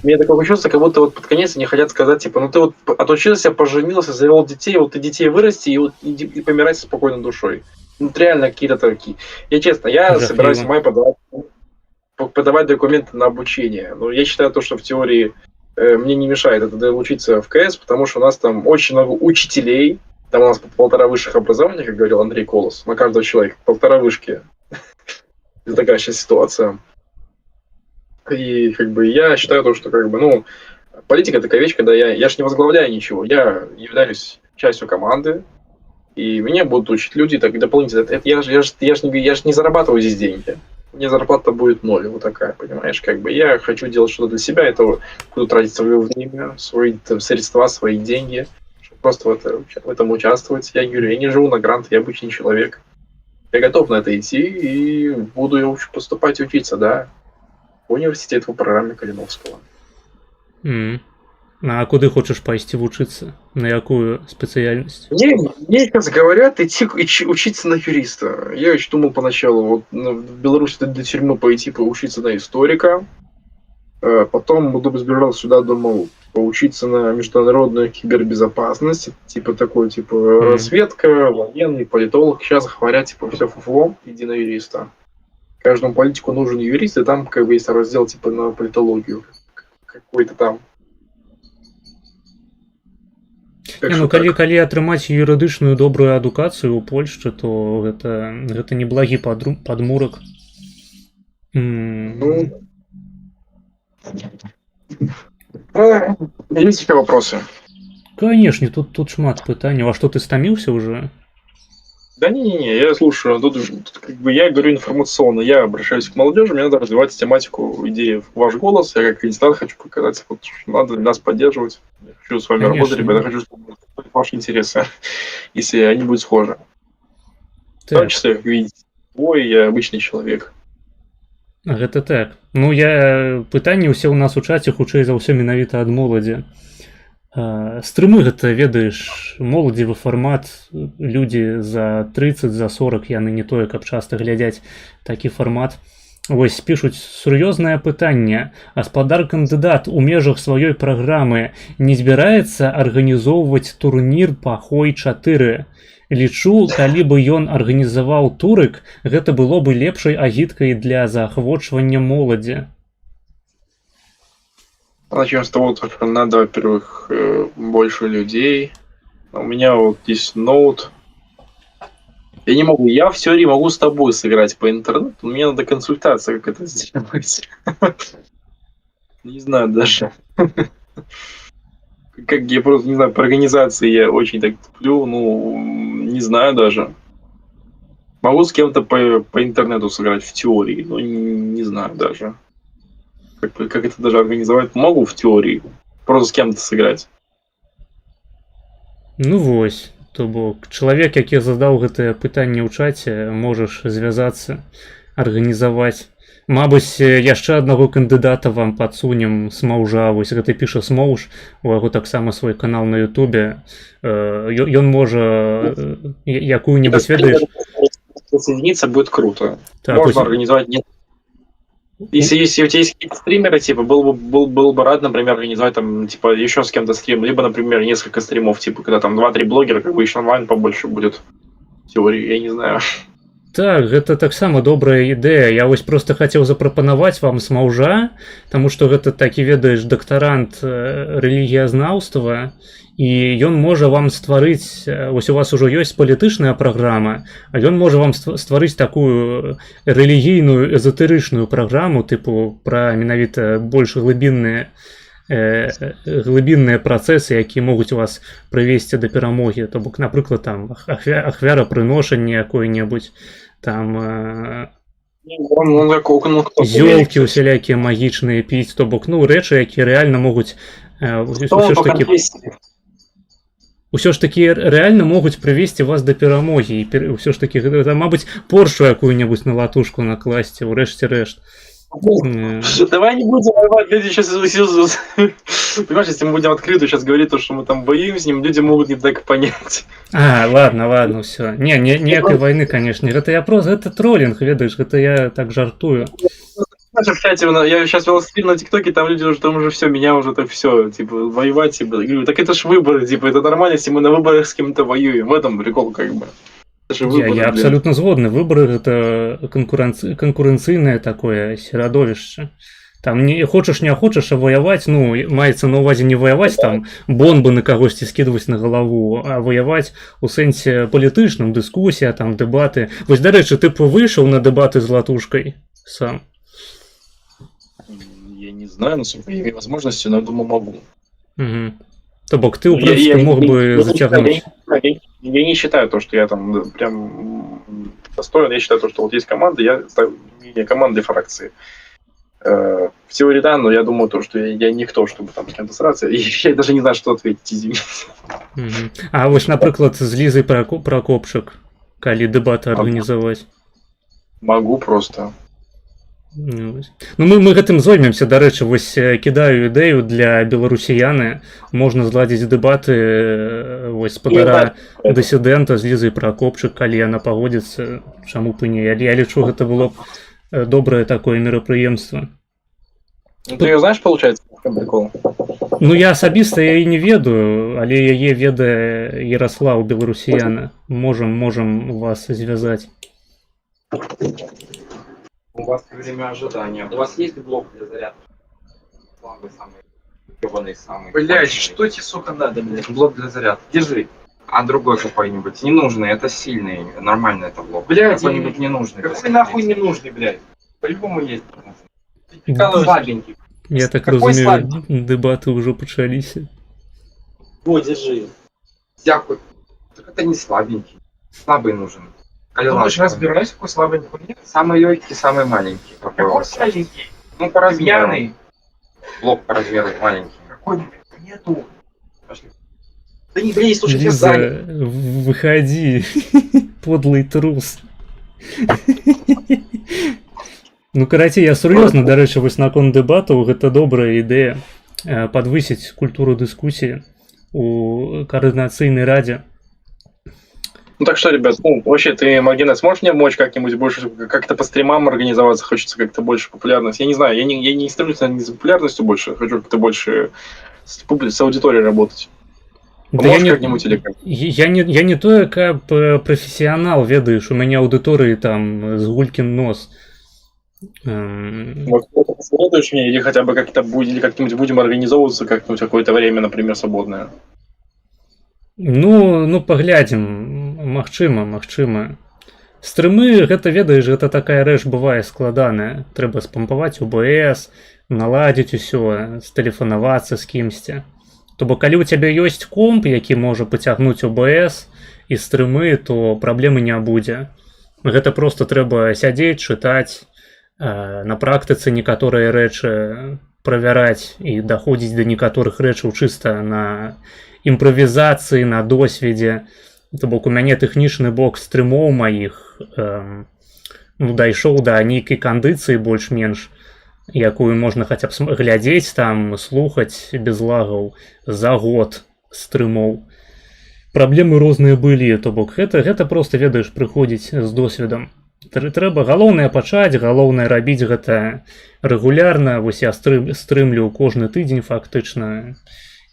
У меня такое чувство, как будто вот под конец они хотят сказать, типа, ну ты вот отучился, поженился, завел детей, вот ты детей вырасти и помирай со спокойной душой. Ну, реально какие-то такие. Я честно, собираюсь в мае подавать документы на обучение. Но я считаю то, что в теории мне не мешает это учиться в КС, потому что у нас там очень много учителей. Там у нас 1,5 высших образования, как говорил Андрей Колос, на каждого человека 1,5 вышки. Это такая сейчас ситуация. И как бы я считаю то, что как бы, ну, политика такая вещь, когда я ж не возглавляю ничего, я являюсь частью команды, и меня будут учить люди так дополнительно. Я ж не зарабатываю здесь деньги. Мне зарплата будет 0, вот такая, понимаешь, как бы я хочу делать что-то для себя, это буду тратить свое время, свои там, средства, свои деньги, чтобы просто в этом участвовать. Я говорю, я не живу на грант, я обычный человек. Я готов на это идти и буду поступать и учиться, да. Університет по программе Калиновского. А куды хочаш пайсці вучыцца? На якую спецыяльнасць? Мне сейчас говорят идти учиться на юриста. Я еще думал поначалу, вот в Беларуси до тюрьмы пойти поучиться на историка. Потом сбежал сюда, думал поучиться на международную кибербезопасность. Типа такой, типа разведка, военный, политолог. Сейчас говорят, типа все фуфло, иди на юриста. Каждому политику нужен юрист, и там как бы есть раздел типа на политологию какой-то там. Ну, калі атрымаць юрыдычную добрую адукацыю ў Польшчы, то гэта неблагі падмурак. Ну, есть еще вопросы? Конечно, тут шмат пытанняў. А што, ты стаміўся ўжо? Да не-не-не, я слушаю, тут как бы я говорю информационно, я обращаюсь к молодежи, мне надо развивать тематику идеи в ваш голос, я как кандидат хочу показать, вот, что надо нас поддерживать, я хочу с вами работать, ребята, Конечно. хочу, чтобы ваши интересы, если они будут схожи. В том Так. числе, как видите, я обычный человек. Гэта так. Ну я пытанні ўсе ў нас у чаце хутчэй за ўсё менавіта ад моладзі. Стрымы гэта ведаеш моладзевы фармат, людзі за 30 за 40 яны не тое каб часта глядзяць такі фармат. Вось пішуць сур'ёзнае пытанне. Гаспадар кандыдат у межах сваёй праграмы не збіраецца арганізоўваць турнір па Хой 4. Лічу, калі бы ён арганізаваў турык, гэта было бы лепшай агіткай для заахвочвання моладзі. Начнем с того, что надо, во-первых, больше людей. У меня вот есть ноут. Я не могу, я в теории могу с тобой сыграть по интернету, но мне надо консультация, как это сделать. Не знаю даже. Как я просто не знаю, по организации я очень так туплю, ну, не знаю даже. Могу с кем-то по интернету сыграть в теории, но не знаю даже. Как это даже организовать? Могу в теории. Просто с кем-то сыграть. Ну вось, то бок чалавек, які задаў гэтае пытанне ў чаце, можаш звязацца, арганізаваць. Мабыць, яшчэ аднаго кандыдата вам падсунем Смаўжа, вось гэта піша Смоўж, у яго таксама свой канал на Ютубе. Ён можа якую-небудзь ведаеш. Соединиться будет круто. Так, можно организовать нет. Если у тебя есть какие-то стримеры, типа, был бы рад, например, организовать там, типа, еще с кем-то стрим, либо, например, несколько стримов, типа, когда там 2-3 блогера, как бы еще онлайн побольше будет в теории, я не знаю. Так, гэта таксама добрая ідэя. Я вось просто хацеў запрапанаваць вам Смаўжа, таму што гэта такі, ведаеш, дактарант рэлігіязнаўства, і ён можа вам стварыць, вось у вас ужо ёсць палітычная праграма, а ён можа вам стварыць такую рэлігійную эзотэрычную праграму, тыпу пра менавіта больш глыбінныя працэсы, якія могуць вас прывесці да перамогі. То бок, напрыклад, там ахвярапрыношанне якое-небудзь, там зёлкі усялякія магічныя піць, то бок, ну, рэчы, якія рэальна могуць ўсё ж такі рэальна могуць прывесці вас да перамогі, і ўсё ж такі, мабыць, поршу якую-небудзь на латушку накласці, у рэшце рэшт. Давай не будем воевать, люди сейчас... Понимаешь, если мы будем открыто сейчас говорить то, что мы там воюем с ним, люди могут не так понять. Ладно, все. Ніякай войны, конечно. Гэта я просто, это троллинг, ведаешь, это я так жартую. В чате, я сейчас вел стрим на ТикТоке, там люди уже, там уже все, меня уже так все, типа, воевать, типа, говорю, так это ж выборы, типа, это нормально, если мы на выборах с кем-то воюем, в этом прикол, как бы. Я абсолютно згодны, выборы это конкуренцыйнае такое серадовішча. Там не хочаш не хочаш, а ваяваць, ну, маецца на ўвазе не ваяваць там бомбы на кагосьці скідваць на галаву, а ваяваць у сэнсе палітычным, дыскусія, там дэбаты. Вось, дарэчы, ты выйшаў на дэбаты з латушкай сам? Я не знаю, но с моими возможностями, но я думаю, могу. Угу. То бок ты, в принципе, мог бы затягнуть. Я не считаю то, что я там прям достоин. Я считаю то, что вот есть команда, я ставлю мнение команды и фракции. В теории, да, но я думаю то, что я никто, чтобы там с кем-то сраться. И я даже не знаю, что ответить, извините. А вот, например, с Лизой Прокопчук, калі дэбаты организовать? Могу просто. Ну, мы гэтым зоймемся, дарэчы, вось кідаю ідэю для беларусіяны, можна зладзіць дэбаты вось спадара дысідэнта з Лізай Пракопчук, калі яна пагодзіцца, чаму б і не. Я лічу, гэта было б добрае такое мерапрыемства. Ну, ты её знаешь, получается, прикол? Ну, я асабіста яе не ведаю, але яе ведае Ярослаў, беларусіяна. Можем вас звязаць. У вас время ожидания. У вас есть блок для зарядки? Самый ебаный, самый. Блять, что тебе, сука, надо, блядь? Блок для зарядки. Держи. А другой какой-нибудь. Ненужный, это сильный. Нормальный это блок. Блять, какой-нибудь ненужный. Какой нахуй ненужный, блядь? По-любому есть. Слабенький. Я так разумею, дэбаты ўжо пачаліся. Вот, держи. Всякую. Так это не слабенький. Слабый нужен. Думаешь, разбираюсь, какой слабый нет? Самый легкий, самый маленький. Какой Какой у вас? маленький? Ну, по размеру. Пьяный? Блок по размеру маленький. Какой? Нету. Пошли. Да не, блин, слушай, я Лиза, занят. выходи, подлый трус. Ну, караці, я сур'ёзна, дарэчы, вось наконт дэбатаў, гэта добрая ідэя падвысіць культуру дыскусіі у координацыйнай радзе. Ну так что, ребят, ну, вообще, ты, Маргина, сможешь мне помочь как-нибудь больше, как-то по стримам организоваться, хочется как-то больше популярность. Я не знаю, я не стремлюсь не за популярностью больше, хочу как-то больше с аудиторией работать. Да Поможешь я как-нибудь или как? я не тое, каб прафесіянал, ведаеш, у мяне аўдыторыі там з гулькін нос. Вот, посоветуешь мне, или хотя бы как-то или как-нибудь будем организовываться как-нибудь какое-то время, например, свободное? Ну, паглядзім, магчыма. Стрымы, гэта, ведаеш, гэта такая рэч бывае складаная. Трэба спампаваць ОБС, наладзіць усё, стэлефанавацца з кімсьці. То бок, калі ў цябе ёсць комп, які можа пацягнуць ОБС і стрымы, то праблемы не будзе. Гэта проста трэба сядзець, чытаць, на практыцы некаторыя рэчы правяраць і даходзіць да некаторых рэчаў чыста на імправізацыі, на досведзе. То бок у мяне тэхнічны бок стрымоў маіх дайшоў да нейкай кандыцыі больш-менш, якую можна хаця б глядзець там, слухаць без лагаў за год стрымоў. Праблемы розныя былі, то бок гэта проста, ведаеш, прыходзіць з досведам. Трэба галоўнае пачаць, галоўнае рабіць гэта рэгулярна. Вось я стрымлю кожны тыдзень фактычна.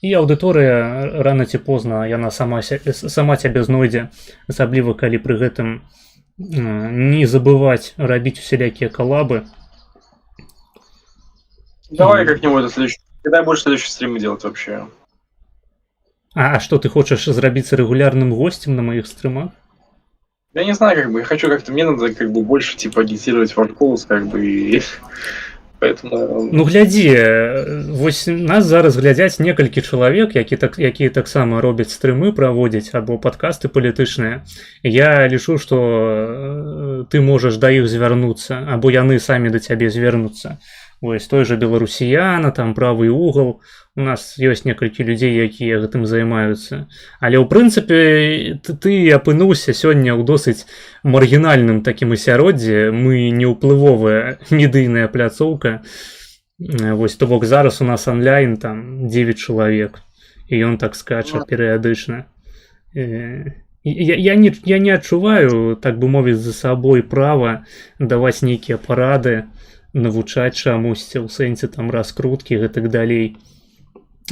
І аўдыторыя рана ці позна яна сама цябе знойдзе, асабліва калі пры гэтым не забываць рабіць усялякія калабы. Давай как-нибудь когда будешь следующий стрим делать вообще? А што, ты хочаш зрабіцца рэгулярным госцем на маіх стрымах? Я не знаю, как бы, я хочу как-то, мне надо как бы больше типа агитировать ваш голос, как бы, и поэтому... Ну глядзі, вось нас зараз глядзяць некалькі чалавек, якія таксама робяць стрымы, праводзяць або падкасты палітычныя. Я лічу, што ты можаш да іх звярнуцца, або яны самі да цябе звернуцца. Вось той жа беларусіяна, там правы угол. У нас ёсць некалькі людзей, якія гэтым займаюцца. Але ў прынцыпе ты апынуўся сёння ў досыць маргінальным такім асяроддзі. Мы не ўплывовая медыйная пляцоўка. Вось то бок зараз у нас онлайн там 9 чалавек. І ён так скача перыядычна. Я не адчуваю, так бы мовіць, за сабой права даваць нейкія парады, навучаць чамусьці ў сэнсе там раскруткі і так далей.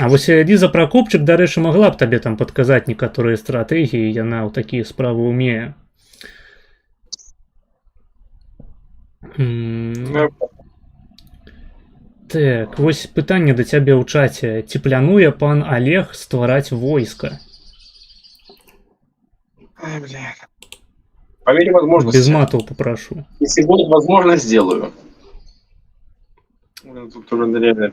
А вось Ліза Пракопчык, дарэчы, магла б табе там падказаць некаторыя стратэгіі, яна ў такія справы ўмее. Так, вось пытанне да цябе ў чаце. Ці плануе пан Олег ствараць войска? Ай, блин. По мере возможности. Без матаў папрашу. Если будет возможность, сделаю. Тут уже реально...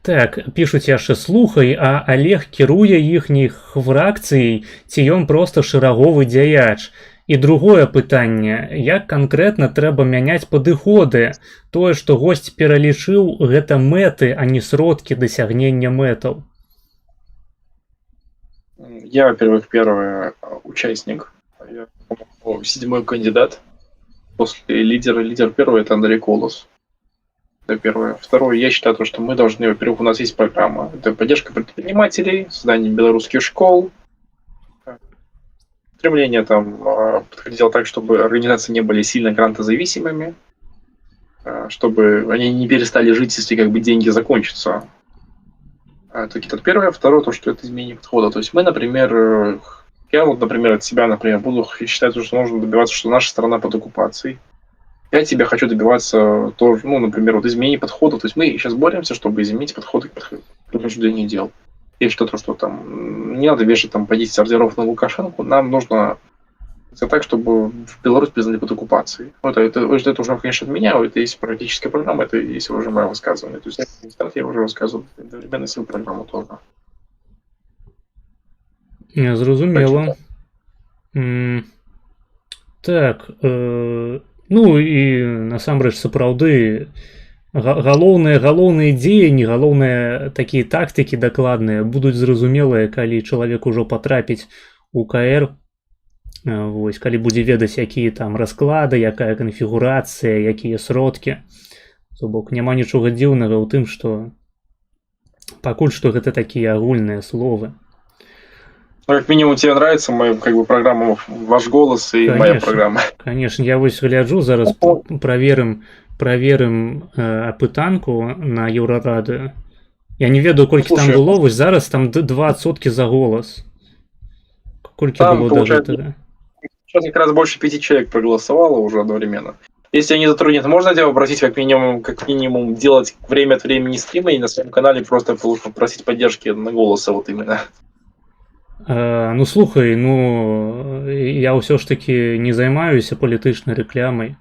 Так, пішуць яшчэ, слухай, а Олег кіруе іхняй фракцыяй, ці ён проста шэраговы дзяяч? І другое пытанне, як канкрэтна трэба мяняць падыходы? Тое, што госць пералічыў, гэта мэты, а не сродкі дасягнення мэтаў. Я, во-первых, первый участник. Я, по-моему, 7-й кандидат. После лидера. Лидер первый — это Андрей Колос. Это первое. Второе, я считаю, что мы должны, во-первых, у нас есть программа. Это поддержка предпринимателей, создание белорусских школ. Стремление там делать так, чтобы организации не были сильно грантозависимыми, чтобы они не перестали жить, если как бы деньги закончатся. Это первое. Второе, то, что это изменение подхода. То есть мы, например, я вот, например, от себя, например, буду считать, что нужно добиваться, что наша страна под оккупацией. Я от тебя хочу добиваться тоже, ну, например, вот изменения подхода. То есть мы сейчас боремся, чтобы изменить подходы к принуждению дел. Я считаю, что там не надо вешать там по 10 ордеров на Лукашенко. Нам нужно сделать так, чтобы в Беларусь признали под оккупацией. Это уже, конечно, от меня, это есть практическая программа, это есть уже мое высказывание. То есть я уже рассказывал одновременно свою программу тоже. Зразумела. Так, ну і насамрэч сапраўды галоўныя дзеянні, галоўныя такія тактыкі дакладныя будуць зразумелыя, калі чалавек ужо патрапіць у КР. Вось, калі будзе ведаць, якія там расклады, якая канфігурацыя, якія сродкі. То бок няма нічога дзіўнага ў тым, што пакуль што гэта такія агульныя словы. Ну, как минимум, тебе нравится моя как бы программа «Ваш голос» и моя программа. Конечно, я вось гляджу, зараз праверым апытанку на Еўрарадыё. Я не ведаю, колькі там было, вось зараз там 2% за голос. Колькі было до гэтага? Сейчас как раз больше 5 человек проголосовало уже одновременно. Если они затруднят, можно тебя попросить как минимум делать время от времени стримы и на своем канале просто попросить поддержки на голоса вот именно. Ну слухай, ну я ўсё ж таки не займаюся палітычнай рэкламай.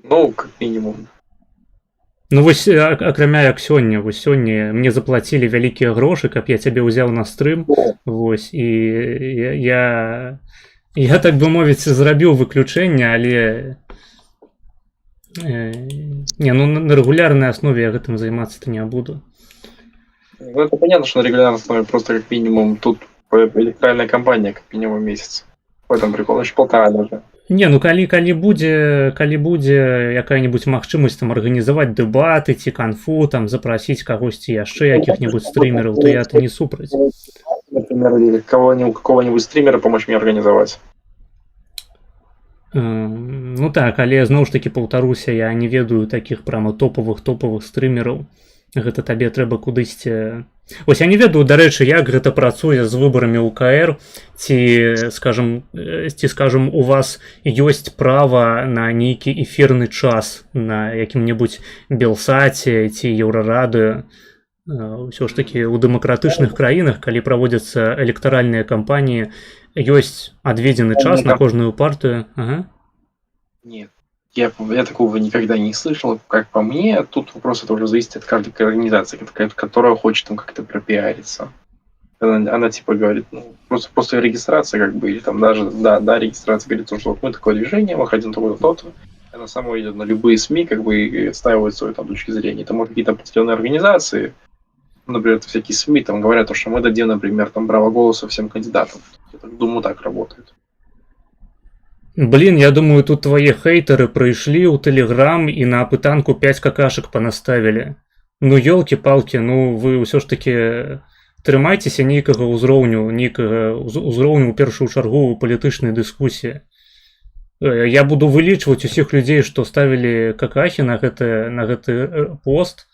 Ну, как минимум. Ну вось акрамя як сёння, вось сёння мне заплацілі вялікія грошы, каб я цябе ўзяў на стрым. Вось і я так бы мовіць зрабіў выключэнне, але не, ну на рэгулярнай аснове я гэтым займацца-то не буду. Ну, это понятно, что на регулярной основе просто как минимум тут электоральная кампания как минимум месяц. В этом прикол, еще 1,5 даже. Не, ну калі будзе якая-нибудь магчымасць там арганізаваць дэбаты ці канфу, там запрасіць кагосьці яшчэ якіх-нибудь стримераў, то я-то не супраць. Например, или какого-нибудь стримера помочь мне организовать. Ну так, але зноў ж таки паўтаруся, я не ведаю такіх прямо топовых стримераў. Гэта табе трэба кудысьці. Вось я не ведаю, дарэчы, як гэта працуе з выбарамі ў КР, ці скажем, у вас ёсць права на нейкі эфірны час на якім-небудзь Белсаце ці Еўрарадыё. Усё ж таки у дэмакратычных краінах, калі праводзяцца электаральныя кампаніі, ёсць адведзены час на кожную партыю. Ага. Нет. Я такого никогда не слышал. Как по мне, тут вопрос это уже зависит от каждой организации, которая хочет там как-то пропиариться. Она типа говорит, ну, просто после регистрации, как бы, или там даже, да, регистрация говорит, что вот мы такое движение, мы хотим то-то. Она сама идет на любые СМИ, как бы, и отстаивает свои там точки зрения. Там, может, какие-то определенные организации, например, всякие СМИ, там говорят, что мы дадим, например, там право голоса всем кандидатам. Я так думаю, так работает. Блин, я думаю, тут твои хейтеры прыйшлі ў Телеграм і на апытанку 5 какашек понаставілі. Ну, ёлкі-палкі, ну вы ўсё ж таки трымайцеся нейкага ўзроўню, у першую чаргу палітычнай дыскусіі. Я буду вылічваць усіх людзей, што ставілі какахі на гэты пост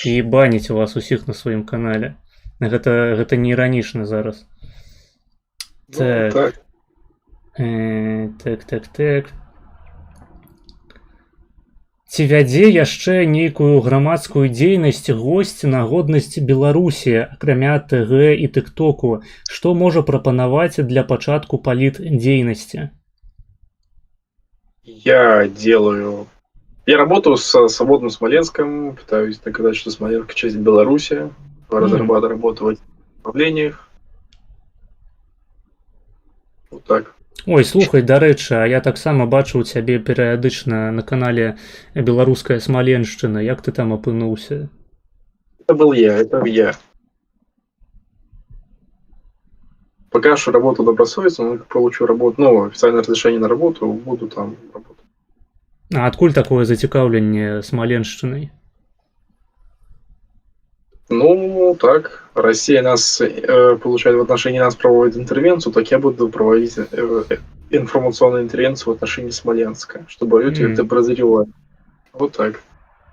і баніць вас усіх на сваім канале. Гэта не іранічна зараз. Так. Так. Ці вядзе яшчэ нейкую грамадскую дзейнасць госць на годнасць Беларусі, акрамя ТГ і ТыкТоку? Што можа прапанаваць для пачатку палітдзейнасці? Я работаю с свободным Смоленском, пытаюсь доказать, что Смоленск часть Беларуси, работаю в этих направлениях. Вот так. Ой, слухай, дарэчы, а я таксама бачыў цябе перыядычна на канале «Беларуская Смаленшчына». Як ты там апынуўся? Это я. Пока что работаю добросовестно, но как получу работу, официальное разрешение на работу, буду там работать. А адкуль такое зацікаўленне Смаленшчынай? Ну, так, Россия нас, получает, в отношении нас проводит интервенцию, так я буду проводить информационную интервенцию в отношении Смоленска, чтобы люди это прозревали. Вот так.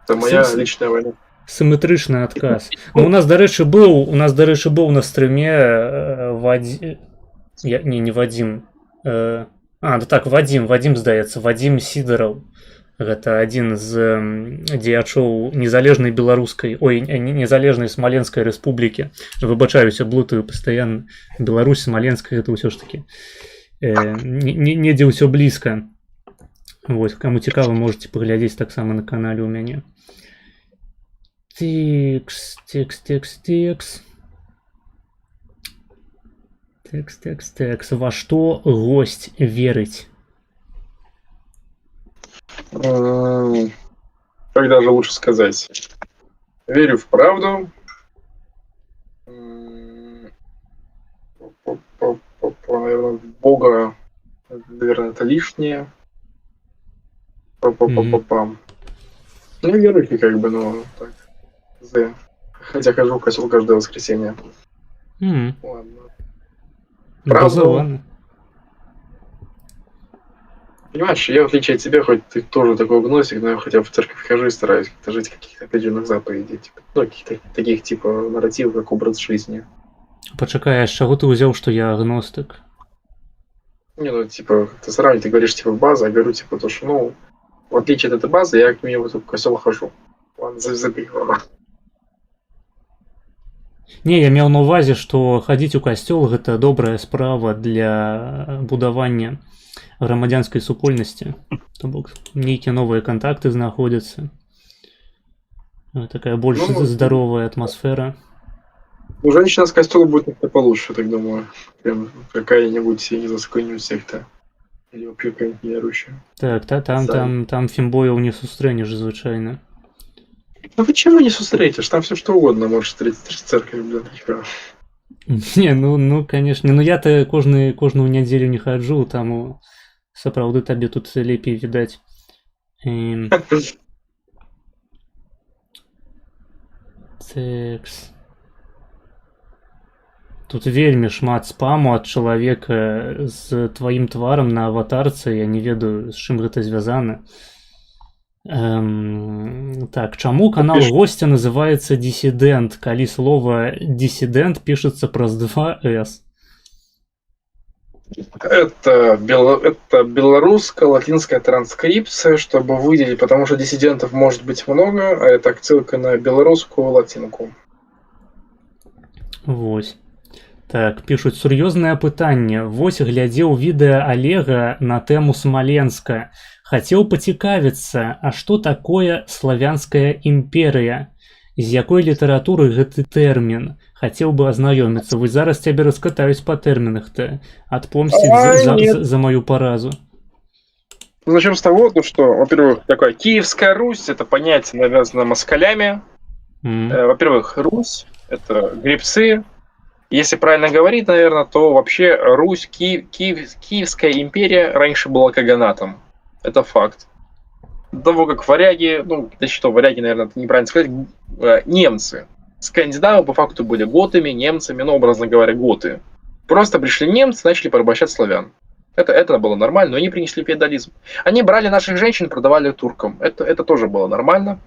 Это моя личная война. Симметричный отказ. Ну, у нас, дарэчы, быў на стрыме Вадим... Не Вадим. Вадим, здаецца, Вадим Сидоров. Гэта адзін з дзеячоў незалежнай беларускай, незалежнай Смаленскай рэспублікі. Выбачаюся, блутаю пастаянна. Беларусь, Смаленская, гэта ўсё ж такі недзе ўсё блізка. Вось, каму цікава, можете паглядзець таксама на канале у мяне. Текс. Текст. Во что гость верить? Как даже лучше сказать? Верю в правду. Наверное, в Бога, наверное, это лишнее. Па-па-па-па-пам. Ну, верующий, как бы, но так. Хотя хожу в косел каждое воскресенье. Ладно. Правда? Образованно. Понимаешь, я, в отличие от тебя, хоть ты тоже такой гносик, но я хотя бы в церковь хожу и стараюсь как-то жить каких-то определенных заповедей. Типа, ну, каких-то таких, типа, нарративов, как образ жизни. Пачакай, а з чаго ты ўзяў, што я агностык? Не, ну, типа, ты сравниваешь, ты говоришь, типа, база, я говорю, типа, то, что, ну, в отличие от этой базы, я к минимум в косел хожу. Ладно, забей, ладно. Не, я меў на ўвазе, што хадзіць у касцёл гэта добрая справа для будавання грамадзянскай супольнасці. То бок нейкія новыя кантакты знаходзяцца. Такая больш Ну, здаровая атмасфера. У женщина с костюма будет как-то получше, я так думаю. Прям какая-нибудь, я не знаю, какая-нибудь секта. Или вообще какая-нибудь неверующая. Так, там фімбояў не сустрэнеш звычайна. Ну почему не встретишь? Там все что угодно можешь встретить. Ты же в церкви, блин, нифига. Не, ну конечно. Ну я-то кожную нядзелю не хаджу, таму сапраўды табе тут лепей відаць. Текст. Тут вельмі шмат спаму ад чалавека з тваім тварам на аватарцы, я не ведаю, з чым гэта звязана. Так, чаму канал гостя называецца «Диссидент», калі слова «диссидент» пишется праз 2 «с»? Это белорусско-латинская транскрипция, чтобы выделить, потому что диссидентов может быть много, а это отсылка на белорусскую латинку. Вось. Так, пишут сур'ёзнае пытанне. Вось глядзеў відэа Олега на тэму Смоленска. Хацеў пацікавіцца, а што такое славянская імперыя? З якой літаратуры гэты тэрмін? Хацеў бы азнаёміцца. Вось зараз цябе раскатаюць па тэрмінах-то. Отпомстить за мою поразу. Начнем с того, что, во-первых, такое Киевская Русь, это понятие навязано москалями. Во-первых, Русь, это гребцы. Если правильно говорить, наверное, то вообще Русь, Киевская империя раньше была каганатом. Это факт. До того, как варяги, ну, да что, варяги, наверное, это неправильно сказать, немцы. Скандинавы по факту были готами, немцами, ну, образно говоря, готы. Просто пришли немцы, начали порабощать славян. Это было нормально, но они принесли феодализм. Они брали наших женщин, продавали туркам. Это тоже было нормально.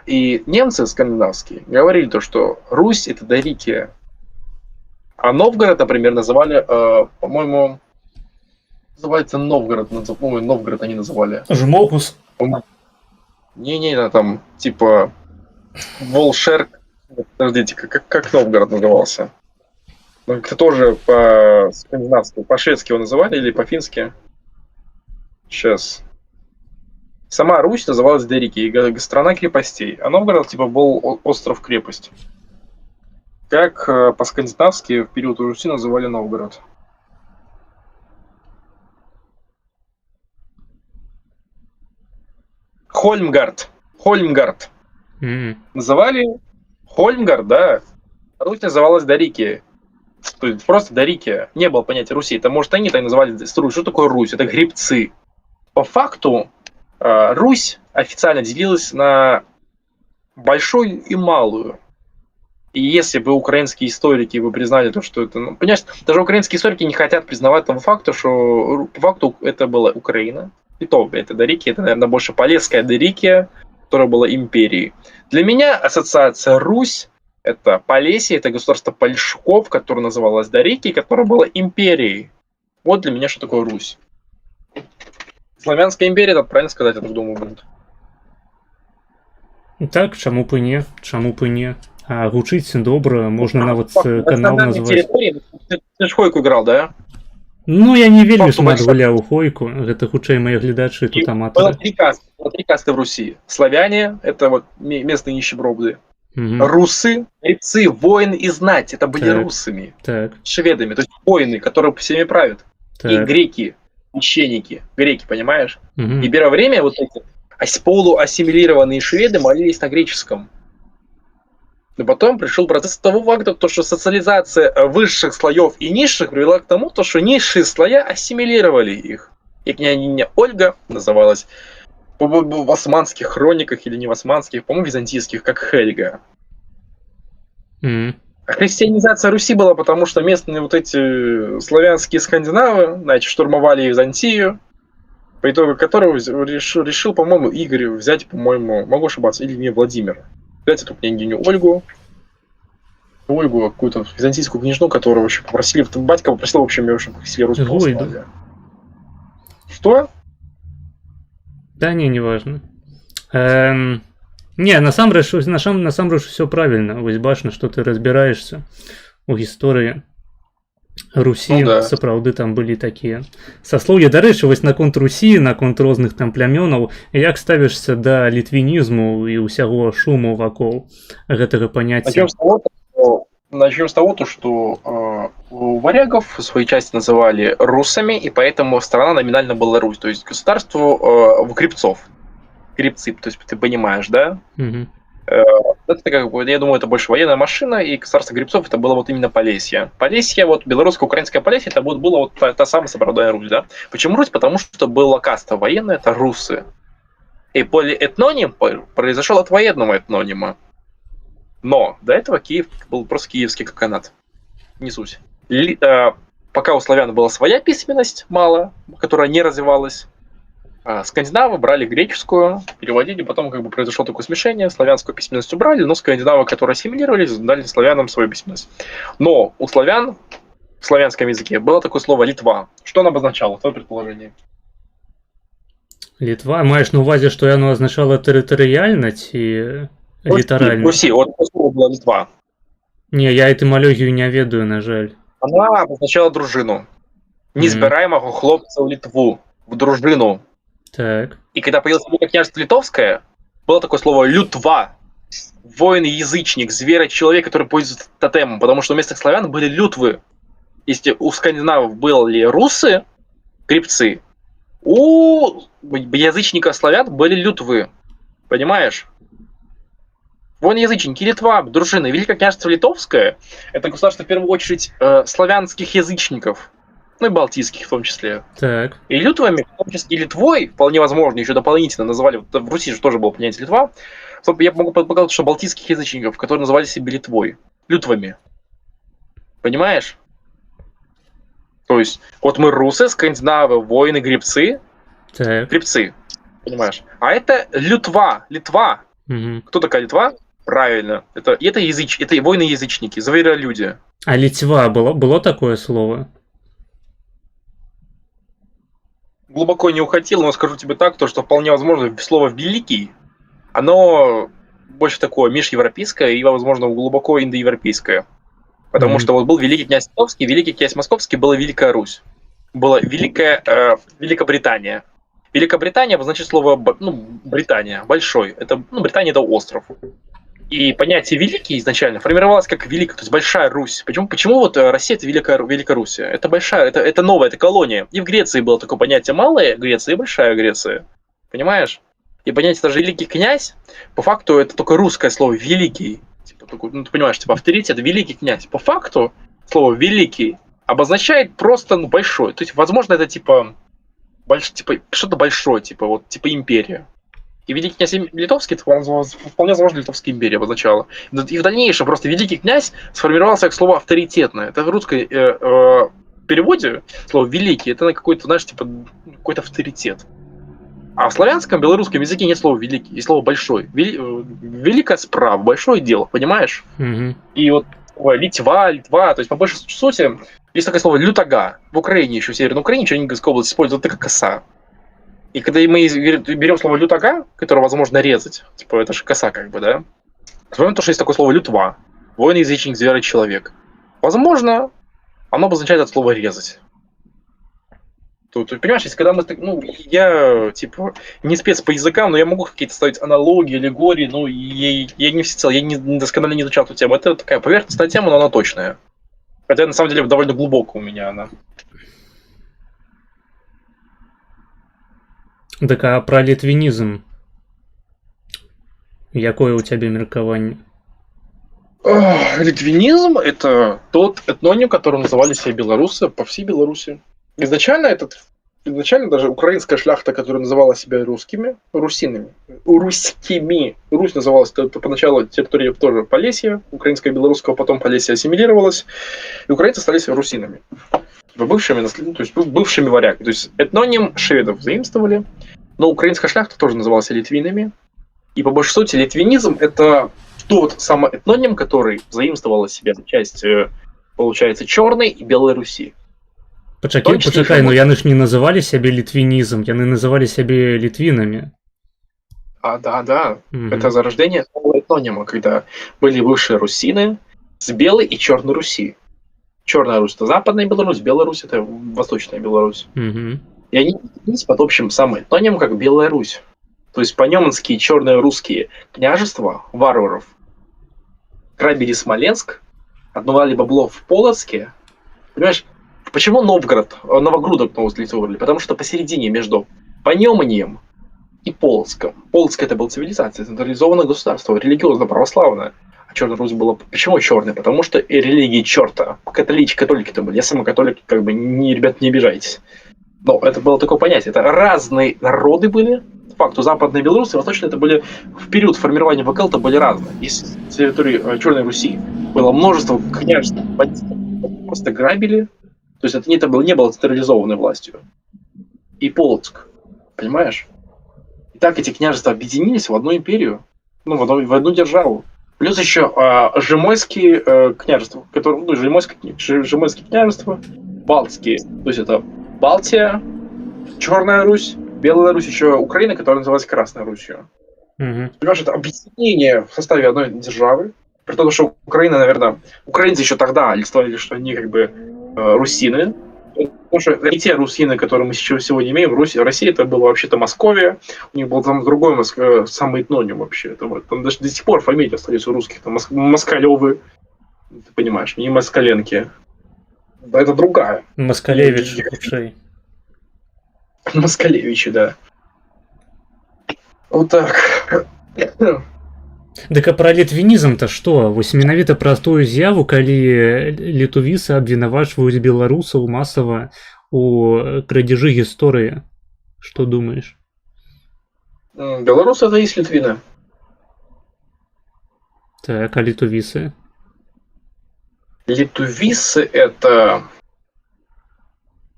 И немцы скандинавские говорили то, что Русь — это Дорикия. А Новгород, например, называли, по-моему, называется Новгород. Новгород они называли. Жмокус. Не, там, типа, Волшерк. Подождите, как Новгород назывался? Это тоже по-скандинавски, по-шведски его называли или по-фински? Сейчас. Сама Русь называлась Дорикией, страна крепостей. А Новгород, типа, был остров-крепость. Как по-скандинавски в период Руси называли Новгород. Хольмгард. Называли Хольмгард, да. Русь называлась Дорикия. То есть просто Дорикия. Не было понятия Руси. Это, может, они так называли Русь. Что такое Русь? Это гребцы. По факту Русь официально делилась на большую и малую. И если бы украинские историки бы признали то, что это... Ну, понимаешь, даже украинские историки не хотят признавать того факта, что по факту это была Украина. И то, это Дорикия, это, наверное, больше Полесская Дорикия, которая была империей. Для меня ассоциация Русь — это Полесье, это государство Польшуков, которое называлось Дорикией, которое было империей. Вот для меня что такое Русь. Славянская империя, это правильно сказать, я так думаю, будет. Так, чаму б і не. А гучыць добра, можна нават канал назваць. Ты ж Хойку играл, да? Ну, я не вельмі шмат гуляў у Хойку. Гэта хутчэй мае гледачы тут аматары. Было три касты в Руси. Славяне — это вот местные нищеброды. Мгм. Русы, гребцы, воины и знать. Это были Так. русами, Так, шведами. То есть воины, которые всеми правят. И так. греки, священники. Греки, понимаешь? Мгм. И первое время вот эти полуассимилированные шведы молились на греческом. Но потом пришел процесс того факта, то, что социализация высших слоев и низших привела к тому, то, что низшие слоя ассимилировали их. И княгиня Ольга называлась в османских хрониках или не в османских, по-моему, византийских, как Хельга. Мгм. А христианизация Руси была, потому что местные вот эти славянские скандинавы, значит, штурмовали Византию, по итогу которого решил, по-моему, Игорь взять, по-моему, могу ошибаться, или не Владимир, взять эту княгиню Ольгу, какую-то византийскую княжну, которую вообще попросили, батька попросил, в общем, ее, чтобы крестили русского Войду. славия. Что? Да не, неважно. Не, насамрэч все правильно. Вось бачна, што ты разбіраешся у гісторыі Русі. Ну да. Сапраўды там былі такія саслоўі. Дарэчы, вось наконт Русі, наконт розных там плямёнаў, як ставішся да літвінізму і ўсяго шуму вакол гэтага паняцця? Начнем с того, что варягов в своей части называли русами, и поэтому страна номинально была Русь, то есть государство гребцов. Гребцы, то есть ты понимаешь, да? Мгм. Это как бы, я думаю, это больше военная машина, и государство гребцов это было вот именно Полесье. Полесье, вот белорусско-украинское Полесье, это вот было вот та самая сопроводная Русь, да? Почему Русь? Потому что была каста военная, это русы. И полиэтноним произошел от военного этнонима. Но до этого Киев был просто киевский каганат. Не суть. Пока у славян была своя письменность, мало, которая не развивалась, скандинавы брали греческую, переводили, потом как бы произошло такое смешение, славянскую письменность убрали, но скандинавы, которые ассимилировались, дали славянам свою письменность. Но у славян в славянском языке было такое слово «Литва». Что оно обозначало? Твое предположение? Літва, маеш на ўвазе, што яно азначала тэрытарыяльна ці літаральна? Руси, вот это слово было «Литва». Не, я этымалогію не ведаю, на жаль. Она обозначала дружину. Незбираемого хлопца в Литву, в дружину. Так. И когда появилось Великое княжество Литовское, было такое слово «лютва». Воин-язычник, зверь-человек, который пользуется тотемом, потому что у местных славян были лютвы. Если у скандинавов были русы, гребцы, у язычников славян были лютвы. Понимаешь? Воины-язычники, Литва, дружина. Великое княжество Литовское – это государство, в первую очередь, славянских язычников. Ну и балтийских в том числе. Так. И лютвами, в том числе и Литвой, вполне возможно, еще дополнительно называли, вот в Руси же тоже было понятие Литва, я могу показать, что балтийских язычников, которые называли себя Литвой, лютвами. Понимаешь? То есть, вот мы русы, скандинавы, воины, гребцы. Так. Гребцы, понимаешь? А это Литва. Угу. Кто такая Литва? Правильно. Это воины-язычники, зверолюди. А Литва было такое слово? Глубоко не уходил, но скажу тебе так, то, что вполне возможно слово «великий», оно больше такое межевропейское и, возможно, глубоко индоевропейское. Потому что вот был великий князь Литовский, великий князь Московский, была Великая Русь. Была Великобритания. Великобритания обозначает слово Британия, большой. Британия – это остров. И понятие «великий» изначально формировалось как «великая», то есть «большая Русь». Почему вот Россия – это Великая Русь? Это большая, это новая, это колония. И в Греции было такое понятие «малая Греция» и «большая Греция». Понимаешь? И понятие даже «великий князь», по факту, это только русское слово «великий». Типа, ты понимаешь, типа авторитет – «великий князь». По факту слово «великий» обозначает просто большой. То есть, возможно, это типа что-то большое, типа империя. И Великий князь Литовский, это вполне возможно Литовская империя обозначала. И в дальнейшем просто Великий князь сформировался как слово авторитетное. Это в русском переводе слово «великий» это какой-то, знаешь, типа какой-то авторитет. А в славянском, белорусском языке нет слова «великий», есть слово «большой». Великая справа, большое дело, понимаешь? Угу. И вот Литва, то есть по большей сути есть такое слово «лютага». В Украине, еще в Северной Украине, Черниговской области используют это как коса. И когда мы берем слово «лютага», которое возможно резать, типа это же коса как бы, да? Вспомним то, что есть такое слово «лютва». Воин-язычник, зверь-человек. Возможно, оно обозначает от слова «резать». Тут, понимаешь, если когда мы... Ну, я, типа, не спец по языкам, но я могу какие-то ставить аналогии, аллегории, ну, я не всецело, я не досконально не изучал эту тему. Это такая поверхностная тема, но она точная. Хотя, на самом деле, довольно глубоко у меня она. Так а про літвінізм? Якое у тебя меркаванне? Литвинизм – это тот этноним, которым называли себя белорусы по всей Беларуси. Изначально даже украинская шляхта, которая называла себя русскими, русинами, русскими. Русь называлась поначалу территория тоже Полесья, украинская и белорусского, потом Полесье ассимилировалась, и украинцы стали себя русинами. То есть бывшими варягами. То есть этноним шведов заимствовали, но украинская шляхта тоже называлась литвинами. И по большей сути литвинизм – это тот самый этноним, который заимствовал из себя часть, получается, Черной и Белой Руси. Почекай, ну яны ж не называли сябе літвінізм, яны называли сябе літвінамі. Да. Это зарождение нового этнонима, когда были бывшие русины с Белой и Черной Руси. Черная Русь – это Западная Беларусь, Беларусь – это Восточная Беларусь. И они объединились под общим самым этнонимом, как Белая Русь. То есть по-немански черные русские княжества, варваров, грабили Смоленск, отмывали бабло в Полоцке. Понимаешь, почему Новогрудок новоузлицовывали? Потому что посередине между Понеманием и Полоцком. Полоцк это была цивилизация, централизованное государство, религиозно-православное. А Черная Русь была... Почему черная? Потому что и религии черта. Католики-то были. Я сам католик, как бы, ребят, не обижайтесь. Но это было такое понятие. Это разные народы были. По факту Западная Беларусь и Восточная это были в период формирования ВКЛ-то были разные. Из территории Черной Руси было множество княжеств, просто грабили. То есть это не было централизованной властью. И Полоцк. Понимаешь? И так эти княжества объединились в одну империю. Ну, в одну державу. Плюс еще Жемойские княжества, которые, Жемойские княжества, Балтские. То есть это Балтия, Черная Русь, Белая Русь, еще Украина, которая называлась Красной Русью. Понимаешь, это объединение в составе одной державы. При том, что Украина, наверное, украинцы еще тогда олицетворили, что они как бы русины. Потому что не те русины, которые мы сегодня имеем, в России это было вообще-то Московия, у них был там другой самый этноним вообще. Там даже до сих пор фамилии остаются у русских, там Москалевы, ты понимаешь, не Москаленки. Да, это другая. Москалевич, хутчэй. Москалевичи, да. Вот так. Дык а пра літвінізм-то што? Вось менавіта пра тую з'яву, калі літувісы абвінавачваюць беларусаў масава у крадзежы гісторыі. Што думаеш? Белорусы это есть литвины. Так, а літувісы? Литувисы это...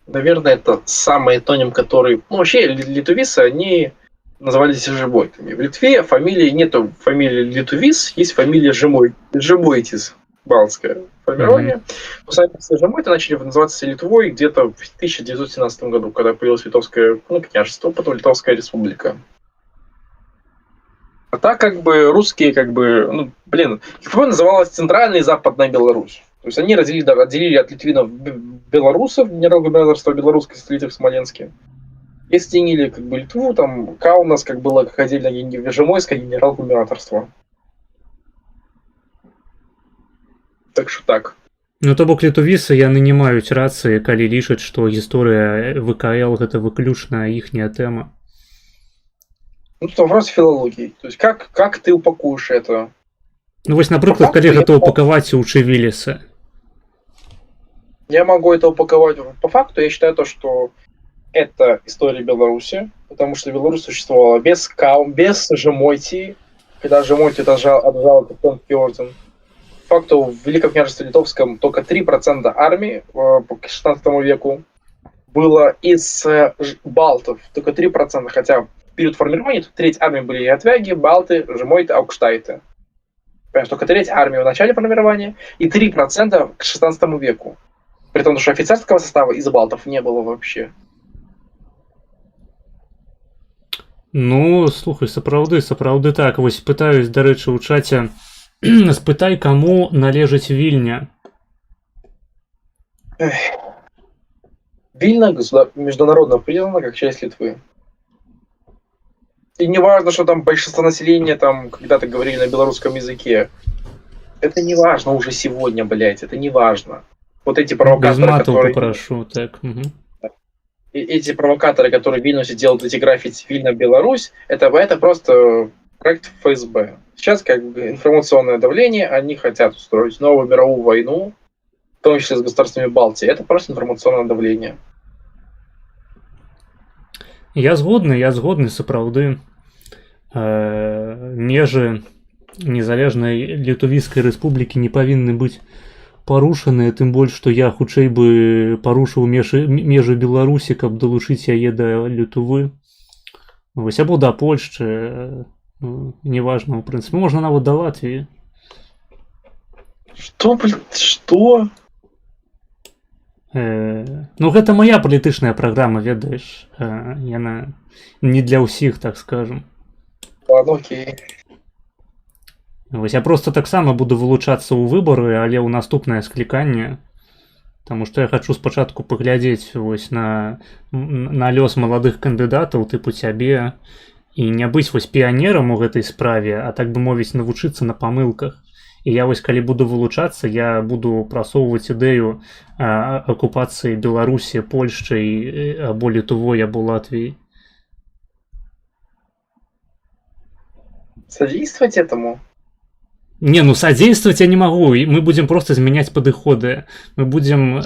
Наверное, это самый этноним, который... Ну, вообще, литувисы, они назывались жемойтами. В Литве нету фамилии Литувис, есть фамилия Жемойтис, балтское формирование. Но сами жемойты начали называться Литвой где-то в 1917 году, когда появилось Литовское княжество, потом Литовская республика. А так как бы русские, Литвой называлась Центральная и Западная Беларусь. То есть они отделили от литвинов белорусов, генерал-губернаторство белорусской столицы в Смоленске. И соединили как бы Литву, там Каунас как было как отдельное Жемойское генерал-губернаторство. Так что так. Ну то бок літувісы яны не маюць рацыі, калі лічаць, што гісторыя ВКЛ гэта выключна іхняя тэма. Ну что, вопрос филологии. То есть как ты упакуешь это? Ну вось, напрыклад, калі гэта упакаваць у Чывілісы. Я могу это упаковать. По факту я считаю то, что это история Беларуси, потому что Беларусь существовала без Жемойтии, когда Жемойтия отжал Тевтонский орден. По факту в Великом княжестве Литовском только 3% армии по 16 веку было из балтов, только 3%, хотя в период формирования треть армии были отвяги, балты, Жемойты, аукштайты. Понимаешь, только треть армии в начале формирования и 3% к 16 веку. При том, что офицерского состава из балтов не было вообще. Ну, слухай, сапраўды так. Вось пытаюсь, дарэчы, у чаце. Спытай, каму належыць Вільня. Вильна международно признана как часть Литвы. И не важно, что там большинство населения там когда-то говорили на белорусском языке. Это не важно уже сегодня, блядь, это не важно. Вот эти Без провокаторы, матов которые... попрошу, так. Угу. Эти провокаторы, которые в Вильнюсе делают эти граффити Вильна Беларусь, это просто проект ФСБ. Сейчас как бы информационное давление, они хотят устроить новую мировую войну, в том числе с государствами Балтии. Это просто информационное давление. Я згодны, сапраўды. Межы незалежнай Літвійскай рэспублікі не павінны быць парушаныя, тым больш, што я хутчэй бы парушыў межы Беларусі, каб далучыць яе да Літвы. Вось, або да Польшчы, неважна, ў прынцыпе, можна нават да Латвіі. Что, блядь, что? Ну, гэта моя палітычная праграма, ведаеш. Яна не для ўсіх, так скажем. Ладно, окей. Вось, я просто таксама буду вылучацца ў выбары, але ў наступнае скліканне, таму што я хачу спачатку паглядзець вось на лёс маладых кандыдатаў тыпу цябе і не быць вось піянерам у гэтай справе, а так бы мовіць навучыцца на памылках. І я вось калі буду вылучацца, я буду прасоўваць ідэю акупацыі Беларусі, Польшчай або Літвой, або Латвіяй. Содействовать этому? Не, ну содействовать я не могу. Мы будем просто изменять подыходы. Мы будем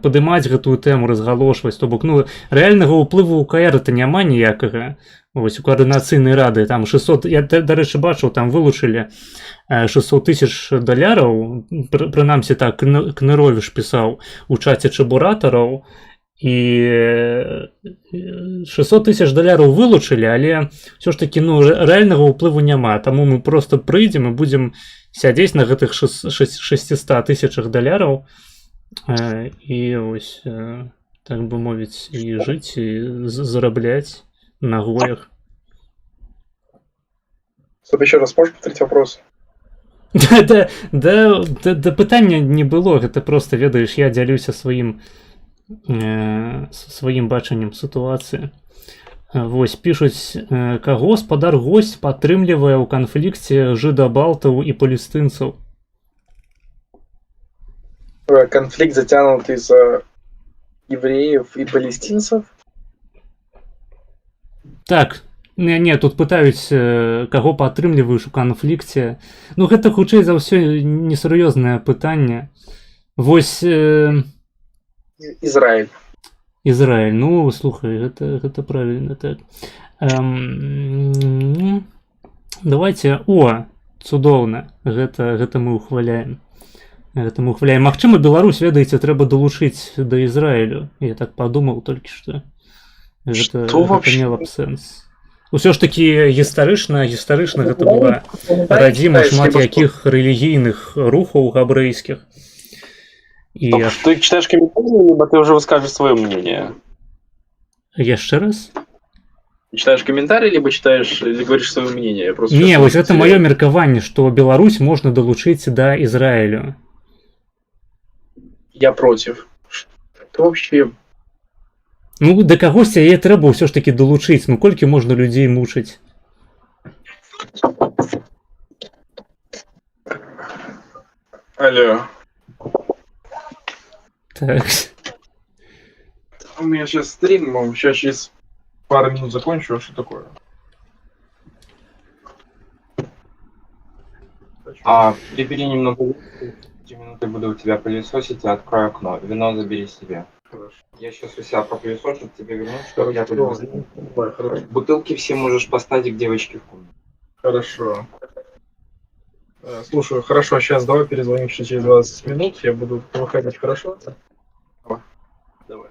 подымаць гэтую тэму, разгалошваць. То бок, ну, рэальнага ўплыву УКР это няма ніякага. Вось у координацыйнай рады там 600, я дарэчы бачыў, там вылучылі 600 тысяч доляраў, прынамсі так Кныровіш пісаў у чаце чабуратараў, і 600 тысяч доляраў вылучылі, але все ж таки, ну, рэальнага ўплыву няма, таму мы просто прыйдзем і будзем сядзець на гэтых 600 тысячах доляраў і вось, так бы мовіць, і жыць, і зарабляць на гоях. Стоп, еще раз можешь повторить вопрос? Да пытання не было, гэта просто, ведаеш, я дзялюся сваім бачаннем сітуацыі. Вось, пішуць, каго гаспадар госць падтрымлівае ў канфлікце жыда-балтаў і палестынцаў? Конфликт затянутый за евреев и палестинцев? Так, не, тут пытаюць, каго падтрымліваеш у канфлікце. Ну, гэта хутчэй за ўсё несур'ёзнае пытанне. Вось... Израиль. Израиль, ну, слухай, гэта правильно, так. Давайте, цудоўна, гэта мы ухваляем. Магчыма, Беларусь, ведаеце, трэба далучыць да Ізраілю. Я так падумаў толькі што. Гэта мела б сэнс. Усё ж такі гістарычна гэта была радзіма шмат якіх рэлігійных рухаў габрэйскіх. И... Ты читаешь комментарии, либо ты уже выскажешь свое мнение? Еще раз? Читаешь комментарии, либо читаешь, или говоришь свое мнение? Не, вот это мое меркаванне, что Беларусь можно долучить до Израилю. Я против. Это вообще... Ну, да кагось яе трэба ўсё ж таки долучить. Ну, колькі можно людей мучить? Алло. Так. У меня сейчас стрим, сейчас через пару минут закончу, а что такое? Прибери немного, 5 минут буду у тебя пылесосить, я открою окно. Вино забери себе. Хорошо. Я сейчас у себя пропылесошу, тебе вернуть, что я тут возьму. Бутылки все можешь поставить к девочке в комнату. Хорошо. Слушаю, хорошо, сейчас давай перезвоним еще через 20 минут, я буду выходить, хорошо? Давай.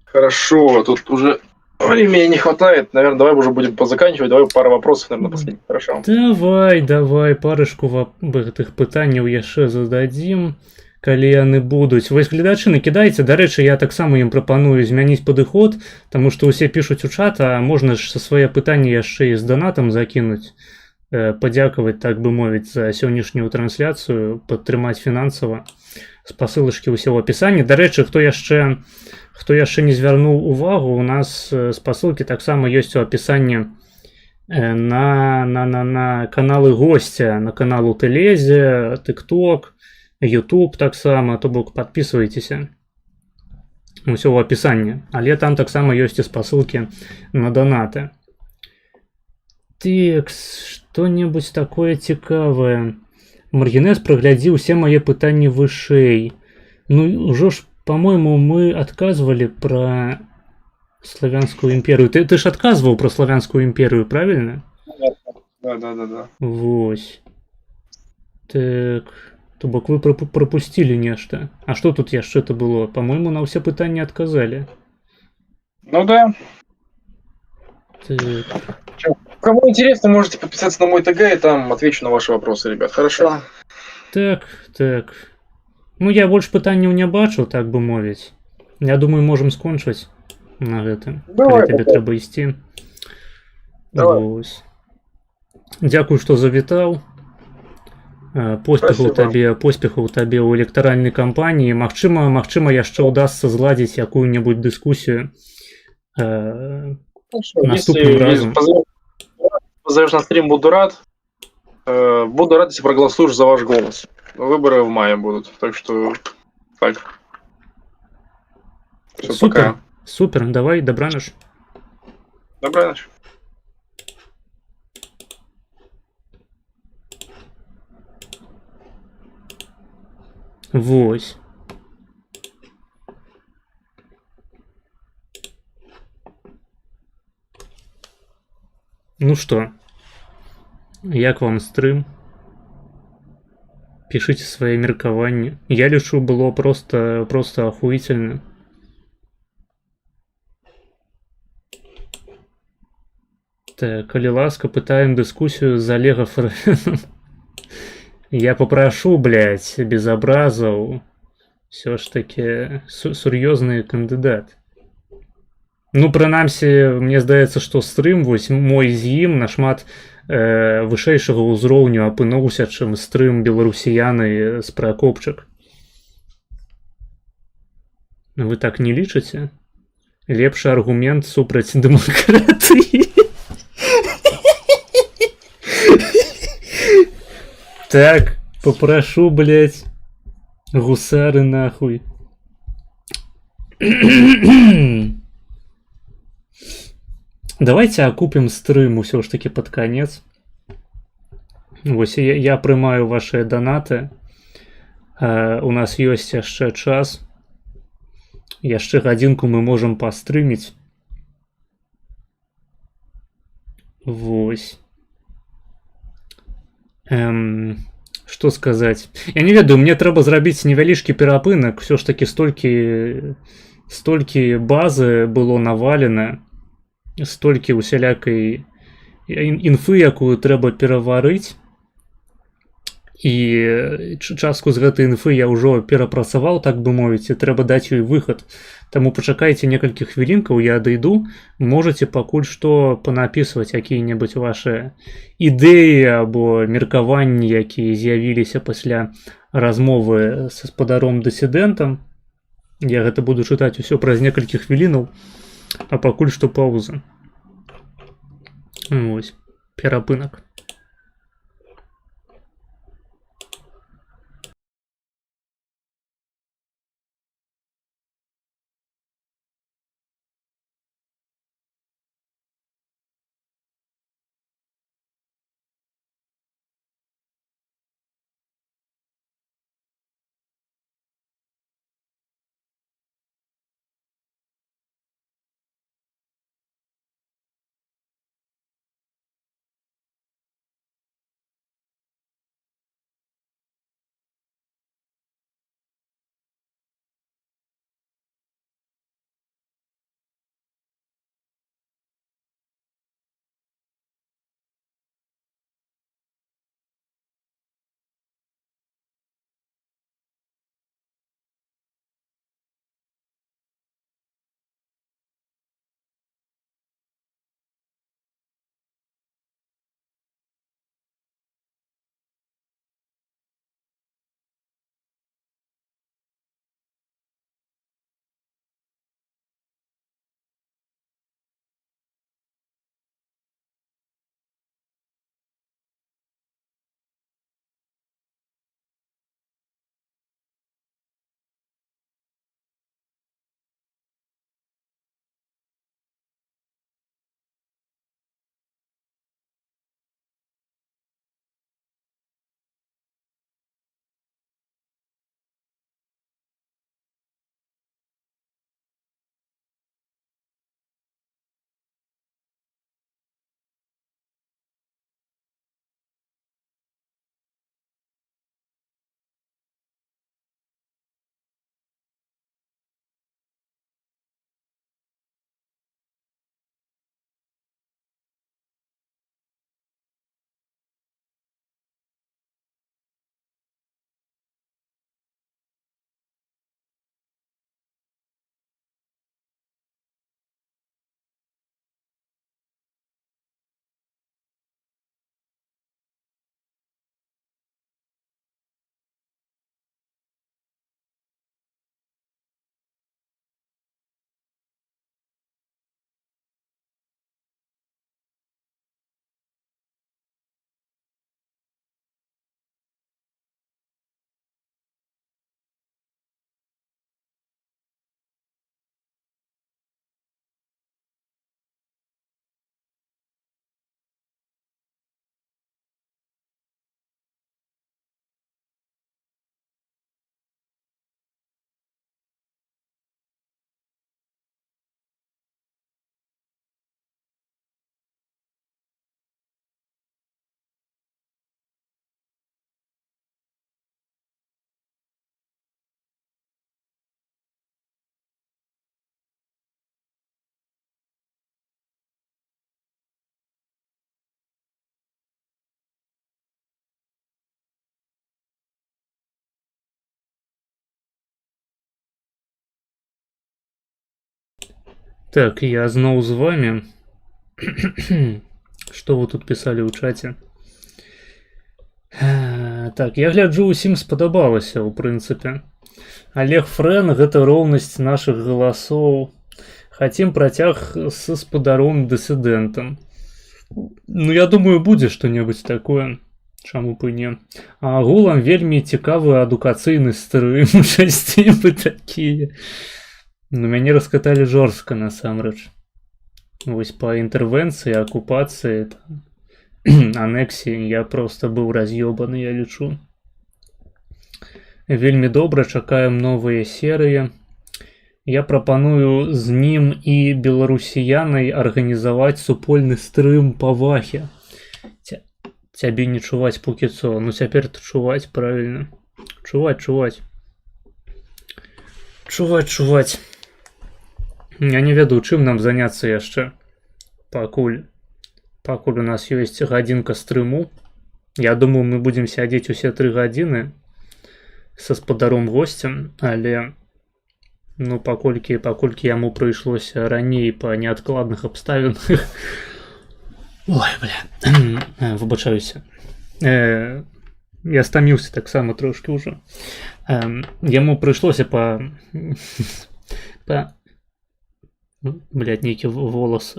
Хорошо, тут уже времени не хватает, наверное, давай уже будем позаканчивать, давай пару вопросов, наверное, последних, хорошо? Давай, парышку гэтых пытанняў яшчэ зададзім, калі яны будуць. Вось гледачы накідайце, дарэчы, я таксама ім прапаную змяніць падыход, таму што ўсе пішуць у чат, а можна ж са свае пытанні яшчэ і з донатам закінуць, падзякаваць, так бы мовіць, за сённяшнюю трансляцыю, падтрымаць фінансава. спасылачкі ўсе ў апісанні. Дарэчы, хто яшчэ не звярнуў увагу, у нас спасылкі таксама ёсць у апісанні на каналы гостя, на канал у Телезе, TikTok, YouTube таксама, то бок подписывайтеся. Усё ў апісанні. Але там таксама ёсць і спасылкі на донаты. Текс, што-небудзь такое цікавае. Маргінез, праглядзі ўсе мае пытанні вышэй. Ну, ўжо ж, по-моему, мы адказвалі пра славянскую імперыю. Ты ж адказваў пра славянскую імперыю, правильно? Да. Вось. Так, то бок вы пропусцілі нешта. А што тут яшчэ-то было? По-моему, на ўсе пытанні адказалі. Ну да. Так. Кому интересно, можете подписаться на мой ТГ, и там отвечу на ваши вопросы, ребят. Хорошо? Так. Ну, я больш пытанняў не бачу, так бы мовіць. Я думаю, можам скончыць на гэтым. Давай, Калі табе давай. трэба ісці. Давай. Вось. Дзякуй, што завітаў. Спасибо. Поспехаў табе ў электаральнай кампаніі. Магчыма, яшчэ ўдасца зладзіць якую-небудзь дыскусію наступным разам. Позовешь на стрим, буду рад. Буду рад, если проголосуешь за ваш голос. Выборы в мае будут, так что так. Всё, пока. Супер, давай, добраніч. Доброй ночи. Вось. Ну што, як вам стрым? Пішыце свае меркаванні. Я лічу, было просто ахуительно. Так, калі ласка, пытаем дыскусію з Олега Фрэном. Я попрошу, блядь, без образов. Все ж таки сур'ёзны кандыдат. Ну, прынамсі, мне здаецца, што стрым вось мой з ім нашмат вышэйшага ўзроўню апынуўся, чым стрым беларусіяны з Пракопчык. Вы так не лічыце? Лепшы аргумент супраць дэмакратыі. Так, попрошу, блядь, гусары нахуй. Давайте окупим стрым усё ж таки под конец. Вось я прымаю ваши донаты. У нас ёсць яшчэ час. Яшчэ гадзінку мы можем пастрыміць. Вось. Што сказаць? Я не ведаю, мне трэба зрабіць невялічкі перапынак. Всё ж таки столькі базы было навалена. Столькі усялякай інфы, якую трэба пераварыць. І частку з гэтай інфы я ўжо перапрацаваў, так бы мовіць, і трэба даць ёй выхад. Таму пачакайце некалькі хвілінкаў, я адыйду. Можаце пакуль што панапісваць якія-небудзь вашы ідэі або меркаванні, якія з'явіліся пасля размовы са спадаром-дысідэнтам. Я гэта буду чытаць усё праз некалькі хвілінаў, а пакуль што паўза. Вось, перапынак. Так, я зноў з вами. Что вы тут писали ў чаце? Так, я гляджу, усім спадабалася, ў прынцыпе. Олег Френ, гэта роўнасць нашых галасоў. Хацім працяг са спадаром дысідэнтам. Ну, я думаю, будзе што-небудзь такое. Чаму б і не. А агулам вельмі цікавы адукацыйны стрым, часцей такія. Ну, мяне раскаталі жорстка, насамрэч. Вось па інтэрвенцыі, акупацыі, анексіі я проста быў раз'ёбаны, я лічу. Вельмі добра, чакаем новыя серыі. Я прапаную з ім і беларусіянай арганізаваць супольны стрым па вахе. Цябе не чуваць, Пукіцо. Ну цяпер ты чуваць, правільна. Чуваць. Я не ведаю, чым нам заняцца яшчэ. Пакуль у нас ёсць гадзінка стрыму. Я думаю, мы будзем сядзець усе 3 гадзіны са спадаром госцем, але ну, паколькі яму прыйшлося раней па неадкладных абставінах. Ой, бля, выбачаюся. Я стаміўся таксама трошки ўжо. Яму прыйшлося блядь, нейкі волос.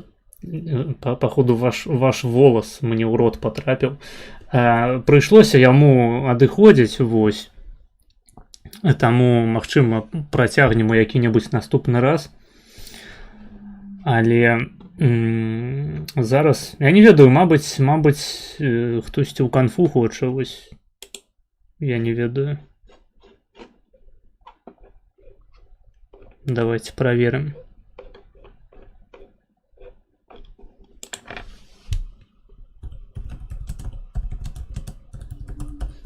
Походу, ваш волос мне ў рот патрапіў. Прыйшлося яму адыходзіць, вось. Таму, магчыма, працягнем у які-небудзь наступны раз. Але зараз, я не ведаю, мабыць, хтосьці ў канфу хоча, вось. Я не ведаю. Давайте проверим.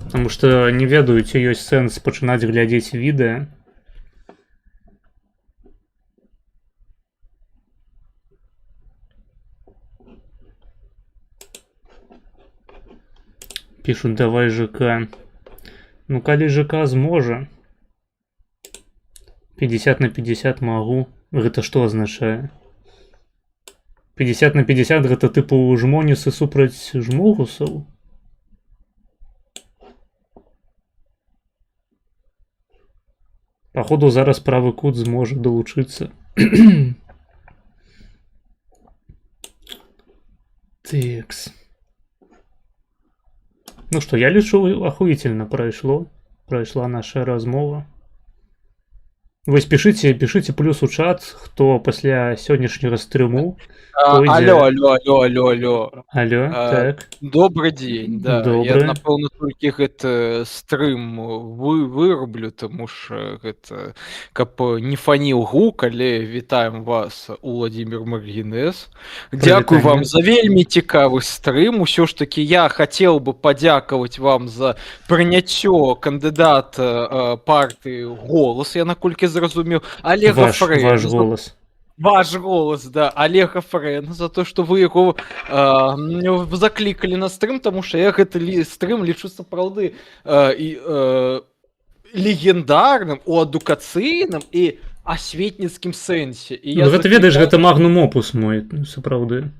Потому что не ведаю, ці ёсць сэнс пачынаць глядзець відэа. Пишут, давай ЖК. Ну, калі ЖК зможа. 50 на 50 могу. Гэта што азначае? 50 на 50 гэта тыпу жмонісы супраць жмогусаў? Походу, зараз правы кут зможа долучыцца. Текс. Ну что, я лічу, охуительно пройшла наша размова. Вось пишите плюс у чат, хто пасля сённяшняга стрыму. Алло. Так. Добрый день, да. Добрый. Я, напэўна, толькі гэты стрым вырублю, таму што гэта, каб не фаніў гук, але вітаем вас, Уладзімір Маргінэс. Дзякуй вам за вельмі цікавы стрым. Усё ж такі я хацеў бы падзякаваць вам за прыняццё кандыдата партыі «Голас», я наколькі зразумеў. Олега Френ. Ваш голас. Ваш голос, да, Олега Френ, за то, что вы его закликали на стрим, потому что я гэты стрим лічу сапраўды легендарным у адукацыйным і асветніцкім сэнсе. Ну, гэта ведаеш, гэта магнум опус мой, сапраўды.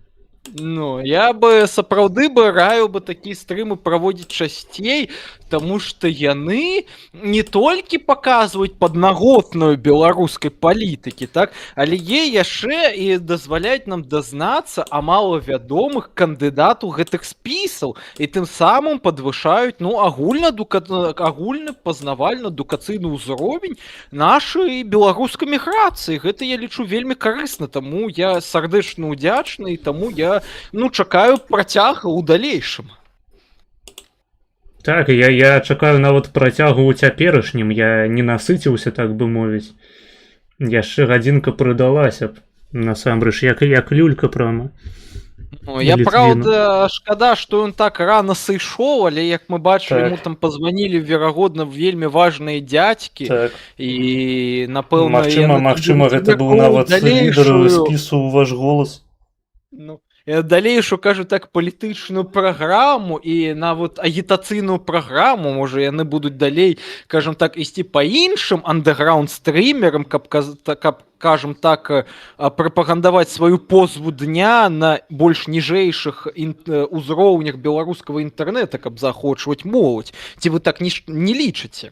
Ну, я бы сапраўды бы раіў бы такія стрымы праводзіць часцей, таму што яны не толькі паказваюць паднаготную беларускай палітыкі, так, але яшчэ і дазваляюць нам дазнацца а малавядомых кандыдатаў гэтых спісаў і тым самым падвышаюць, ну, агульны пазнавальны адукацыйны ўзровень нашай беларускай міграцыі. Гэта я лічу вельмі карысна, таму я сардэчна ўдзячны, і таму я чакаю працяга ў далейшым. Так, я чакаю нават працягу ў цяперашнім. Я не насыціўся, так бы мовіць. Яшчэ гадзінка прыдалася б. Насамрэч, як люлька прама. Ну, я, правда, шкада, што ён так рана сышоў, але, як мы бачылі, яму там пазванілі, верагодна, вельмі важныя дзядзькі. Так. І, напэўна... Магчыма, гэта быў нават лідар спісу «Ваш голас». Ну, далей шукажу так палітычную праграму і нават агітацыйную праграму, можа яны будуць далей, кажам так, ісці па іншым андэграунд стрімерам, каб кажам так, прапагандаваць сваю позву дня на больш ніжэйшых узроўнях беларускага інтэрнэта, каб заахвочваць моладзь. Ці вы так не лічыце?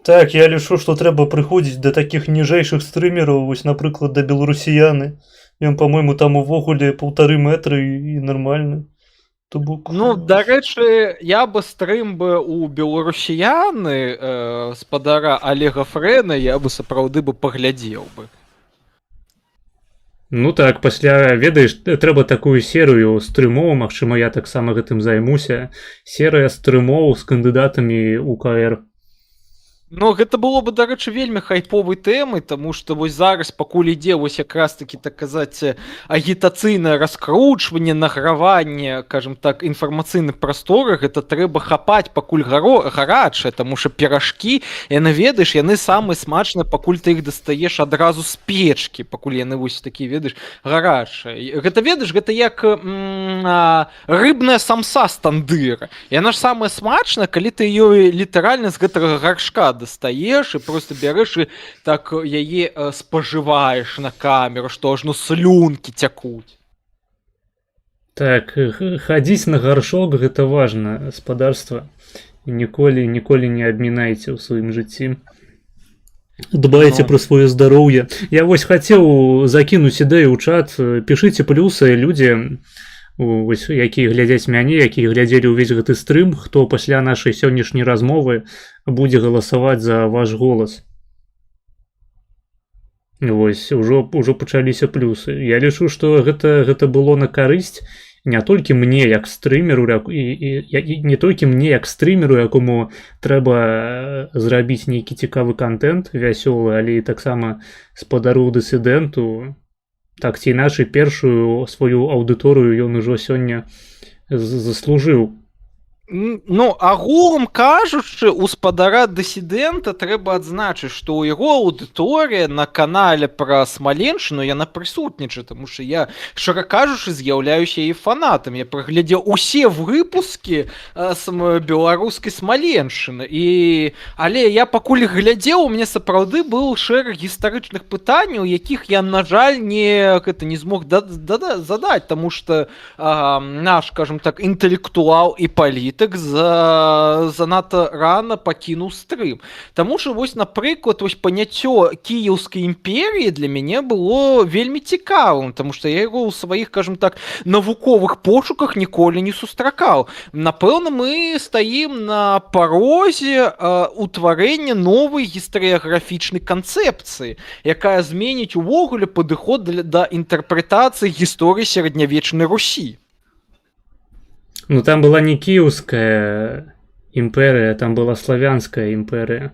Так, я лічу, што трэба прыходзіць да такіх ніжэйшых стрымераў, вось, напрыклад, да беларусіяны. Ён, па-мойму, там увогуле 1,5 метры і нармальны. Ну, дарэчы, я бы стрым бы у беларусіяны спадара Олега Фрэна, я бы сапраўды бы паглядзеў бы. Ну так, пасля, ведаеш, трэба такую серыю стрымоў, магчыма, я таксама гэтым займуся. Серыя стрымоў з кандыдатамі ў КР. Ну, гэта было бы, дарэчы, вельмі хайповай тэмай, таму што вось зараз пакуль ідзе вось якраз такі, так казаць, агітацыйнае раскручванне, награванне, кажам так, інфармацыйных прасторах, гэта трэба хапаць пакуль гарачае, таму што піражкі, яны, ведаеш, яны самыя смачныя, пакуль ты іх дастаеш адразу з печкі, пакуль яны вось такія, ведаеш, гарачыя. Гэта, ведаеш, гэта як рыбная самса з тандыра. Яна ж самая смачная, калі ты ёй літаральна з гэтага гаршка дастаеш і просто бярэш і так яе спажываеш на камеру, што ажно слюнкі цякуць. Так, хадзіць на гаршок гэта важна, спадарства. Ніколі не абмінайце ў сваім жыцці. Дбайце пра сваё здароўе. Я вось хацеў закінуць ідэю ў чат. Пішыце плюсы людзі, вось, якія глядзяць мяне, якія глядзелі ўвесь гэты стрым, хто пасля нашай сённяшняй размовы будзе галасаваць за ваш голас. Вось, ужо пачаліся плюсы. Я лічу, што гэта было на карысць не толькі мне як стрымеру, не толькі мне як стрымеру, якому трэба зрабіць нейкі цікавы контент, вясёлы, але і таксама спадару дысідэнту. Так ці іначай, першую сваю аўдыторыю ён ужо сёння заслужыў. Ну, агулам кажучы, у спадара дысідэнта трэба адзначыць, што ў яго аўдыторыя на канале пра Смаленшчыну яна прысутнічае, таму што я, шчыра кажучы, з'яўляюся яе фанатам. Я праглядзеў усе выпускі беларускай Смаленшчыны. Але я пакуль глядзеў, у мяне сапраўды быў шэраг гістарычных пытанняў, якіх я, на жаль, не змог задаць, таму што наш, скажем так, інтэлектуал і палітык занадта рана пакінуў стрым. Таму што, вось, напрыклад, вось паняццё кіеўскай імперіі для мяне было вельмі цікавым, таму што я яго ў сваіх, кажам так, навуковых пошуках ніколі не сустракаў. Напэўна, мы стаім на парозе ўтварэння новай гістарыяграфічнай канцэпцыі, якая зменіць увогуле падыход да інтэрпрэтацыі гісторыі сярэднявечнай Русі. Ну, там была не кіеўская імперыя, там была славянская імперыя.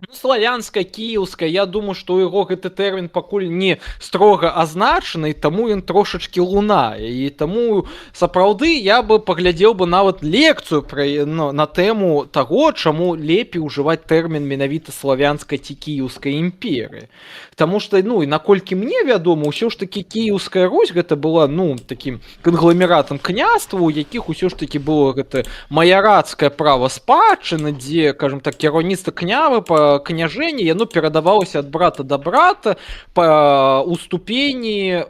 Ну, славянская, кіеўская, я думаю, што ў яго гэты тэрмін пакуль не строга азначаны, і таму ён трошачкі лунае. І таму, сапраўды, я бы паглядзеў бы нават лекцыю на тэму таго, чаму лепей ужываць тэрмін менавіта славянскай ці кіеўскай імперыі. Таму што, ну, і наколькі мне вядома, ўсё ж такі Кіеўская Русь гэта была, ну, такім кангламератам княстваў, у якіх усё ж такі было гэта маярацкае права спадчыны, дзе, кажам так, кіраўніцтва княвы па княжэнні, яно перадавалася ад брата да брата у ступені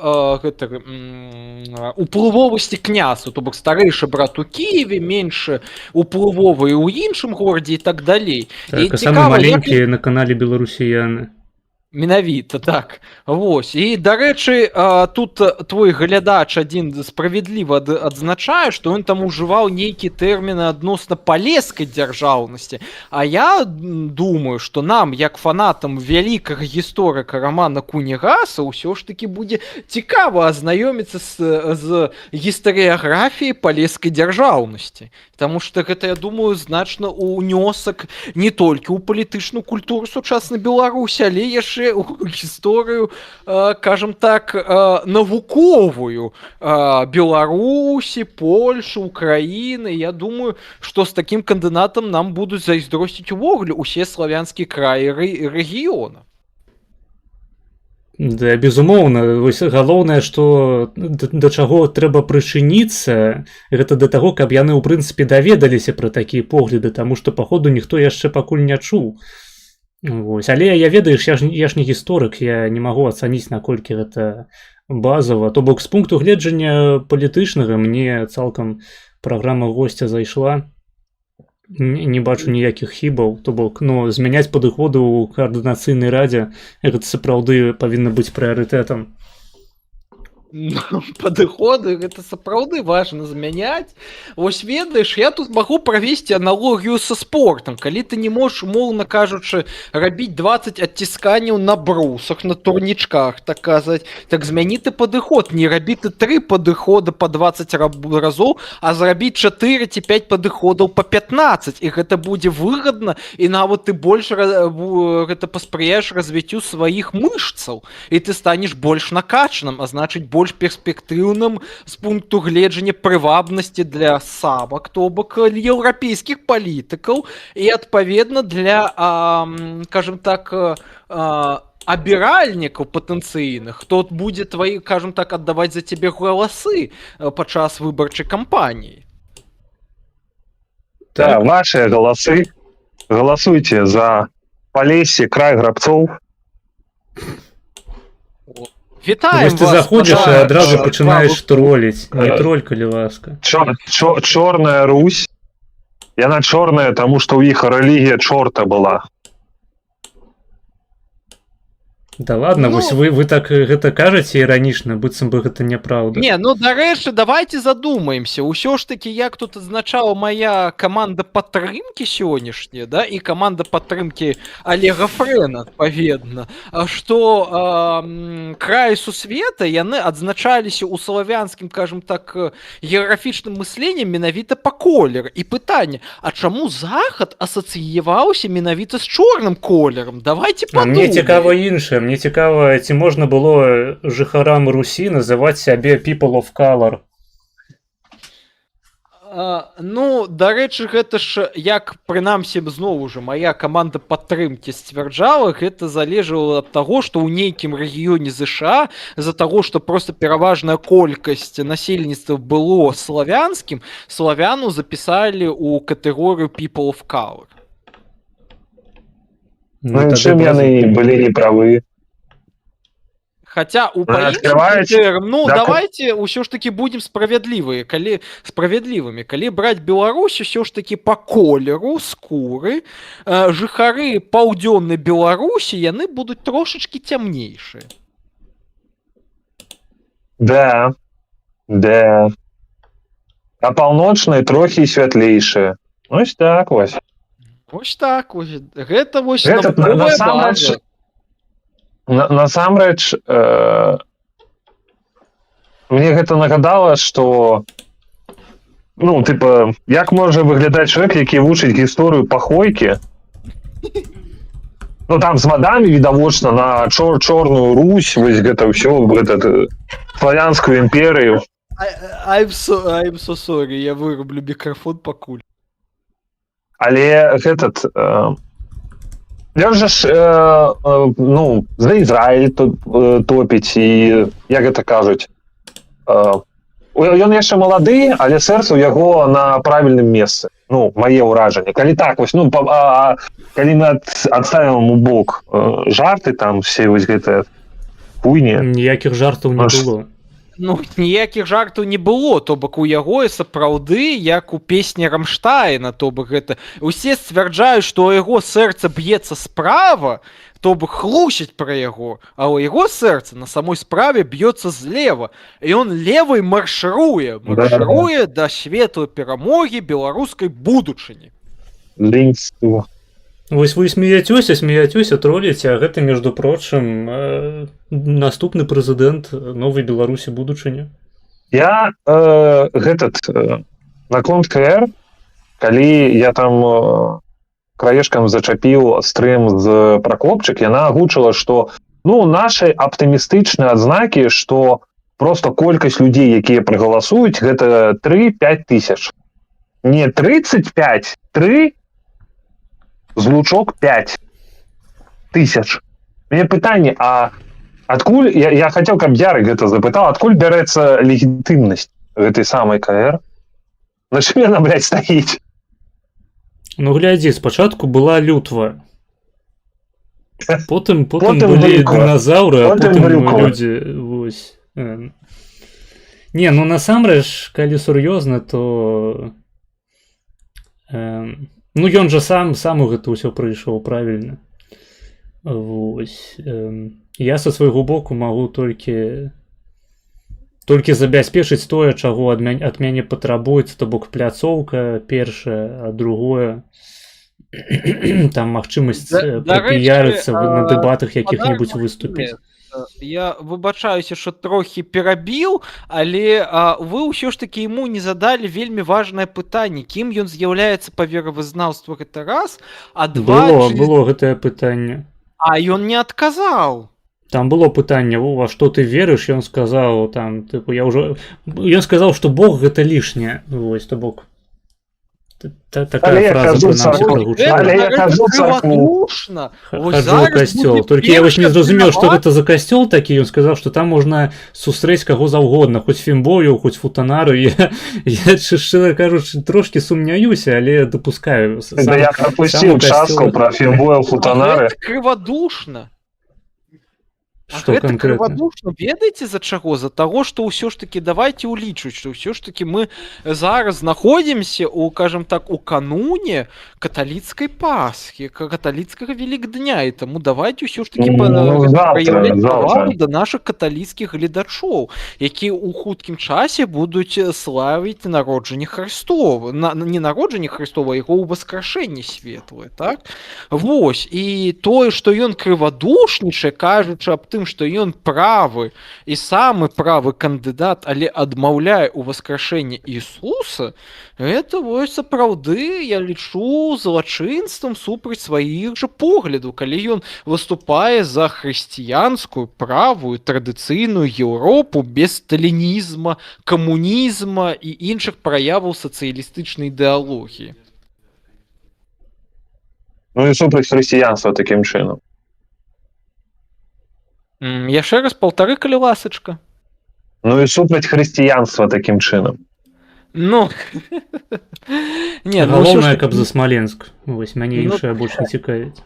уплывовасці княства, то бок старэйшы брат у Кіеве, меншы уплывовы ў іншым горадзе і так далей. Так, а самы маленькі на канале беларусіяны. Менавіта, так. Вось. І, дарэчы, тут твой глядач адзін справядліва адзначае, што ён там ужываў нейкі тэрміны адносна палескай дзяржаўнасці. А я думаю, што нам, як фанатам вялікага гісторыка Рамана Кунігаса, ўсё ж такі будзе цікава азнаёміцца з гістарыяграфіяй палескай дзяржаўнасці. Таму што гэта, я думаю, значна ўнёсак не толькі ў палітычную культуру сучаснай Беларусі, але яшчэ у гісторыю, кажам так, навуковую Беларусі, Польшы, Украіны. Я думаю, што з такім кандыдатам нам будуць зайздросціць увогуле усе славянскія краі рэгіёна. Да, безумоўна, вось галоўнае, што да чаго трэба прычыніцца, гэта да таго, каб яны ў прынцыпе даведаліся пра такія погляды, таму што паходу ніхто яшчэ пакуль не чуў. Вось. Але я ведаеш, я ж не гісторык, я не магу ацаніць, наколькі гэта базава. То бок з пункту гледжання палітычнага мне цалкам праграма госця зайшла. Не бачу ніякіх хібаў, то бок, ну, змяняць падыходы ў каардынацыйнай радзе, гэта сапраўды павінна быць прыярытэтам. Падыходы гэта сапраўды важна змяняць. Вось ведаеш, я тут магу правесці аналогію са спортам. Калі ты не можаш, умоўна кажучы, рабіць 20 адцісканняў на брусах, на турнічках, так казаць, так змяні ты падыход, не рабі ты 3 падыхода па 20 разоў, а зрабіць 4 ці 5 падыходаў па 15, і гэта будзе выгадна, і нават ты больш гэта паспрыяеш развіццю сваіх мышцаў, і ты станеш больш накачаным, а значыць больш перспектыўным з пункту гледжання прывабнасці для самак, то бок еўрапейскіх палітыкаў, і адпаведна для, скажем так, абіральнікаў патэнцыйных, хто будзе твои, скажем так, аддаваць за цябе галасы падчас выбарчай кампаніі. Да, ваши галасы, галасуйте за Полесье, край грабцоў. Вітаем Вось ты вас, заходзіш і спадар, адразу паводле- пачынаеш троліць. Не троль, калі ласка. Чорная Русь. Яна чорная, таму што ў іх рэлігія чорта была. Да ладно, Ну- вось вы так гэта кажаце іранічна, быццам бы гэта няпраўда. Не, ну дарэчы, давайте задумаемся. Усё ж таки, як тут адзначала моя каманда падтрымкі сённяшняя, да, і каманда падтрымкі Олега Фрэна, адпаведна, што краі сусвета яны адзначаліся ў славянскім, скажем так, геаграфічным мысленнем менавіта па колеру. І пытанне, а чаму захад асацыяваўся менавіта з чорным колерам? Давайте А мне подумаем. цікава іншае. Мне цікава, ці можна было жыхарам Русі называць сябе people of color. Ну, дарэчы, гэта ж, як прынамсі зноў жа моя каманда падтрымкі сцвярджала, гэта залежала ад таго, што ў нейкім рэгіёне ЗША з-за таго, што проста пераважная колькасць насельніцтва было славянскім, славяну запісалі ў катэгорыю people of color. Ну, тады чым яны былі неправы? Хаця у па іншым открываеце, крытэрыям, ну да, давайте ўсё ж таки будем справядлівыя, справядлівымі. Калі браць Беларусь, усё ж таки па колеру скуры жыхары паўдзённай Беларусі яны будуць трошачкі цямнейшыя. Да. А паўночныя трохі святлейшыя. Ось так вось. Вось так вось. Гэта вось Гэта навуковая насамрэч, база. насамрэч, мне гэта нагадала, што, ну, типа, як можа выглядаць чалавек, які вучыць гісторыю пахойкі, ну, там з вадамі відавочна на чорную Русь, вось гэта ўсё, гэта славянскую імперыю. I'm so sorry, я вырублю мікрафон пакуль. Але гэтат, ён жа ж, ну, за Ізраіль топіць, і, як гэта кажуць, ён яшчэ малады, але сэрца ў яго на правільным месцы. Ну, мае ўражанне. Калі так, вось, ну, калі мы адставім у бок жарты, там, все вось гэтыя хуйні. Ніякіх жартаў не было. Ну, ніякіх жартаў не было, то бок у яго і сапраўды, як у песні Рамштайна, то бок гэта... Усе сцвярджаюць, што ў яго сэрца б'ецца справа, то бок хлусіць пра яго, а ў яго сэрца на самой справе б'ецца злева. І ён левай маршыруе да светлай перамогі беларускай будучыні. Ліньство. Вось вы смеяцёся, троліце, а гэта, между прочым, наступны прэзідэнт новай Беларусі будучыні. Я наконт КР, калі я там краешкам зачапіў стрым з Пракопчык, яна агучыла, што, ну, нашы аптымістычныя адзнакі, што просто колькасць людзей, якія прагаласуюць, гэта 3-5 тысяч. Не 35, 3 злучок 5 тысяч. Мне пытанне, а Адкуль я хацеў, каб Ярык гэта запытаў, адкуль бярэцца легітымнасць гэтай самай КР? На чым яна, блядь, стаіць? Ну глядзі, спачатку была лютва. Потым Потым былі Брюква. дыназаўры, а Потым потым Брюква. людзі. Вось. Не, ну насамрэч, калі сур'ёзна, то ну ён жа сам у гэта ўсё прыйшоў, правільна. Вось. Я са свайго боку магу толькі забяспечыць тое, чаго ад мяне патрабуецца, то бок пляцоўка першае, а другое там магчымасць прапіярыцца на дэбатах якіх-небудзь выступіць. Я выбачаюся, що трохі перабіў, але вы ўсё ж такі яму не задалі вельмі важнае пытанне, кім ён з'яўляецца па веравызнаўству, гэта раз, а два... Было гэтае пытанне. А ён не адказаў. Там было пытанне, во што ты верыш, ён сказаў, там, тыпу, ён сказаў, што Бог гэта лішняе, вось, то бок. Такая фраза прынамсі прагучала. Хаджу ў касцёл. Толькі я вось не зразумеў, што гэта за касцёл такі, ён сказаў, што там можна сустрэць каго заўгодна, хоць фімбою, хоць футанару. Я шчыра кажучы, трошкі сумняюся, але дапускаю. Я прапусціў частку пра фімбою, футанары. Крывадушна. Што гэта канкрэтна? крывадушна, ведаеце за чаго? За таго, што ўсё ж такі давайте ўлічваць, што ўсё ж такі мы зараз знаходзімся у, кажам так, у кануне каталіцкай Пасхі, каталіцкага Велікдня, і таму давайте ўсё ж такі праяўляць павагу да нашых каталіцкіх гледачоў, якія ў хуткім часе будуць славіць народжанне Хрыстова, не народжанне Хрыстова, а яго ўваскрашэнне светлае, так? Вось, і тое, што ён крывадушнічае, кажучы аб тым, што ён правы і самы правы кандыдат, але адмаўляе ў васкрашэнні Ісуса, гэта вось сапраўды, я лічу, злачынствам супраць сваіх жа поглядаў, калі ён выступае за хрысціянскую, правую, традыцыйную Еўропу без сталінізма, камунізма і іншых праяваў сацыялістычнай ідэалогіі. Ну і супраць хрысціянства такім чынам. Яшчэ раз паўтары, калі ласачка. Ну і супраць хрысціянства такім чынам. Ну, галоўнае, каб за Смаленск. Вось мяне іншае больш не цікавіць.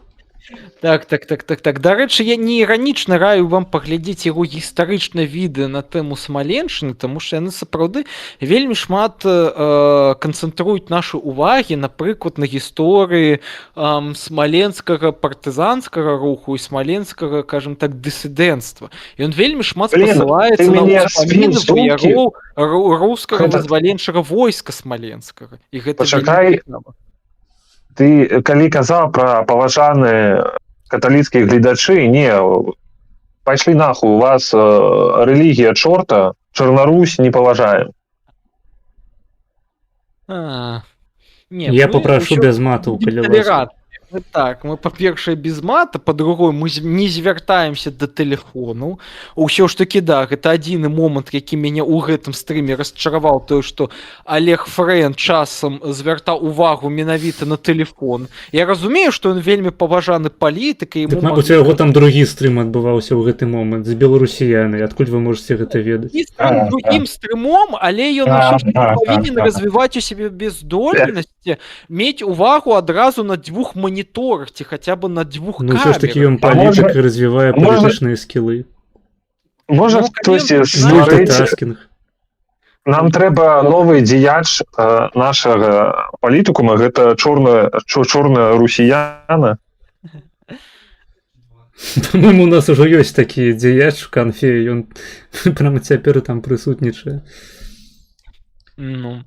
Так. Дарэчы, я не іранічна раю вам паглядзець яго гістарычнае відэа на тэму Смаленшчыны, таму што яны сапраўды вельмі шмат канцэнтруюць нашы ўвагі, напрыклад, на гісторыі смаленскага партызанскага руху і смаленскага, кажам так, дысідэнцтва. Ён вельмі шмат спасылаецца на ўспаміны баяроў рускага вызваленчага войска смаленскага. І гэта вельмі цікава. Ты, калі казаў пра паважаныя каталіцкія гледачы, не, пайшлі нахуй, у вас рэлігія чорта, Чорнарусь не паважаем. Я папрашу без матаў, калі ласка. Так, мы, па-першае, без мата, па-другое, мы не звяртаемся да тэлефону. Усё ж такі, да, гэта адзіны момант, які мяне ў гэтым стрыме расчараваў, тое, што Олег Фрэн часам звяртаў увагу менавіта на тэлефон. Я разумею, што ён вельмі паважаны палітык. Так, мабыць, у яго там другі стрым адбываўся ў гэты момант, з беларусіянай. Адкуль вы можаце гэта ведаць? Другім стрымом, але ён усё ж такі павінен развіваць у сябе бездольнасці, мець увагу адразу на двух моніторах, ці хаця бы на двух камерах. Ну, ўсё ж такі ён палітык і развівае палітычныя скілы. Можа, хтосьці стварыць... Нам трэба новы дзеяч нашага палітыкума, гэта чорная русіяна. Па-мойму, у нас ужо ёсць такі дзеяч у канфе, ён прямо цяпер там прысутнічае. Ну...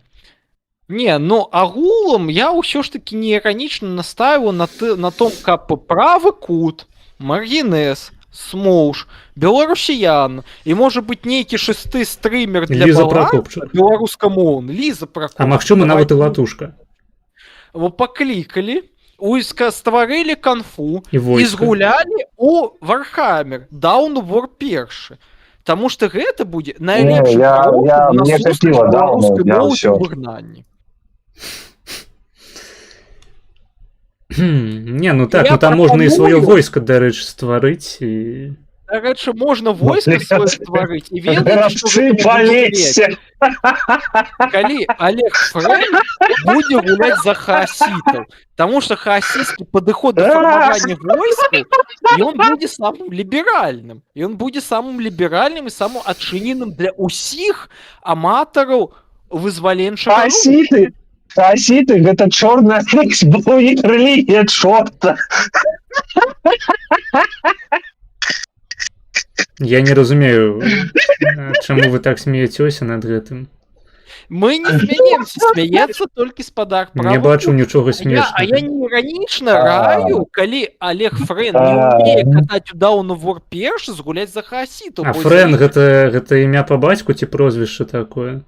Не, ну агулам я ўсё ж такі не іранічна настаиваю на том, каб правы кут, маргінез, смоўж, беларусіян і можа быць нейкі шесты стрымер для баланса беларускамоўны, Ліза Пракопчук. А магчыма нават і латушка. Во паклікалі, стварылі канфу і войска. Згулялі у Вархаммер, Dawn of War 1. Таму што гэта будзе найлепшы крок на сустрэч беларускай мовы ў выгнанні. Не, ну так, ну там можна і сваё войска, дарэчы, стварыць і... Дарэчы, можна войска Блядь. свое стварыць і ведаеце, Грабцы палезьте! калі Олег Фрэнк будзе гуляць за хаасітаў, таму што хаасійскі падыход да фармавання войскаў, ён будзе самым ліберальным. Ён будзе самым ліберальным і самым адчыненым для ўсіх аматараў вызваленчага руху. Хаасіты гэта чорная фікс, бо іх рэлігія чорта. Я не разумею, чаму вы так смеецеся над гэтым. Мы не смяемся, смяецца толькі спадар Не бачу нічога А я смешнага. не іранічна раю, калі Олег Фрэн не ўмее катаць у Down of War першы, згуляць за хаасітаў. А Фрэн гэта імя па бацьку ці прозвішча такое?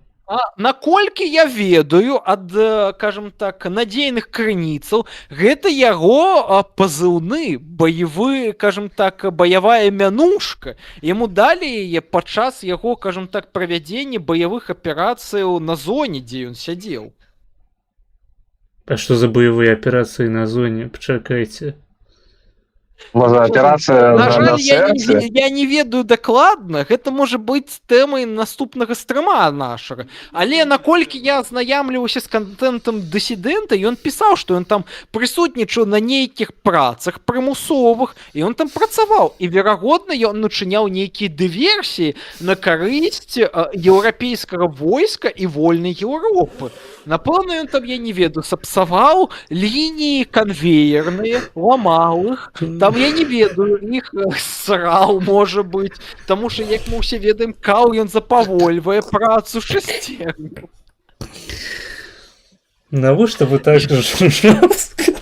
Наколькі я ведаю ад, кажам так, надзейных крыніцаў, гэта яго пазыўны, баявы, кажам так, баявая мянушка. Яму далі яе падчас яго, кажам так, правядзення баявых аперацыяў на зоне, дзе ён сядзеў. А што за баявыя аперацыі на зоне? Пачакайце. Можа, аперацыя На на жаль, сэрцы? я не ведаю дакладна, гэта можа быць тэмай наступнага стрыма нашага. Але наколькі я азнайомліваўся з кантэнтам дысідэнта, ён пісаў, што ён там прысутнічаў на нейкіх працах прымусовых, і ён там працаваў. І, верагодна, ён начыняў нейкія дыверсіі на карысць еўрапейскага войска і вольнай Еўропы. Напэўна, ён там, я не ведаю, сапсаваў лініі канвеерныя, ламаў іх, там я не ведаю, іх сраў, можа быць, таму што, як мы ўсе ведаем, каў ён запавольвае працу шасцернікаў. Навошта вы так жорстка?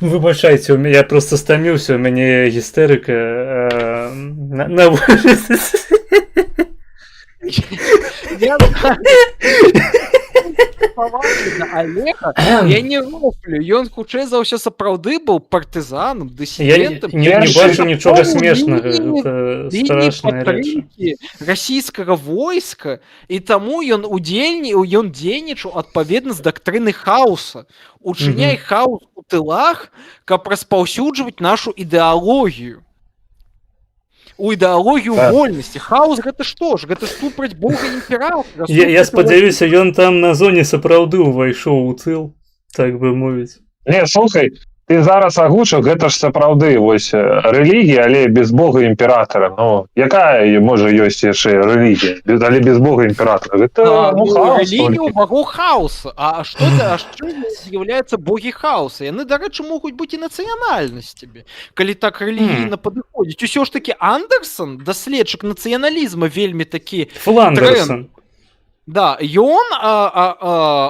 Выбачайце, я просто стаміўся, у мяне гістэрыка на Олега, я не рофлю, ён хутчэй за ўсё сапраўды быў партызанам, Я дысідэнтам. не бачу нічога смешнага, гэта страшная рэч. Расійскага войска, і таму ён дзейнічаў адпаведна з дактрыны хаоса. Учыняй хаос у тылах, каб распаўсюджваць нашу ідэалогію. У ідэалогію вольнасці. Хаос гэта што ж? Гэта супраць Бога імператора. Я спадзяюся, ён там на зоне сапраўды ўвайшоў у тыл, так бы мовіць. Не, слухай, ты зараз агучыў, гэта ж сапраўды вось рэлігія, але без Бога імператора. Ну, якая можа ёсць яшчэ рэлігія, але без Бога імператора? Гэта хаос. Рэлігію богоў хаоса. А што з'яўляецца богі хаоса? Яны, дарэчы, могуць быць і нацыянальнасцямі, калі так рэлігійна падыходзіць. Усё ж такі Андерсон, даследчык нацыяналізма, вельмі такі Фландерсон. Да, ён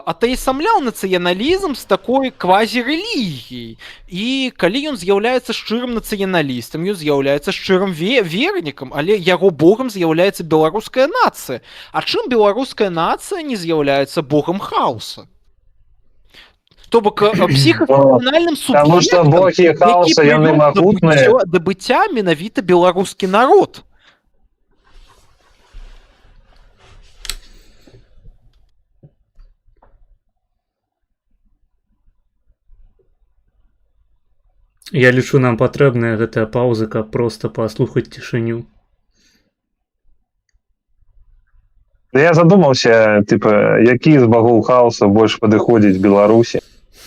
атаясамляў нацыяналізм з такой квазірэлігіяй. І калі ён з'яўляецца шчырым нацыяналістам, ён з'яўляецца шчырым вернікам, але яго богам з'яўляецца беларуская нацыя. А чым беларуская нацыя не з'яўляецца богам хаоса? То бок псіхафункцыянальным Таму што богі хаоса, яны магутныя. Да быцця менавіта беларускі народ. Я лічу, нам патрэбная гэтая паўза, каб проста паслухаць цішыню. Я задумаўся, типа, які з багоў хаоса больш падыходзіць Беларусі.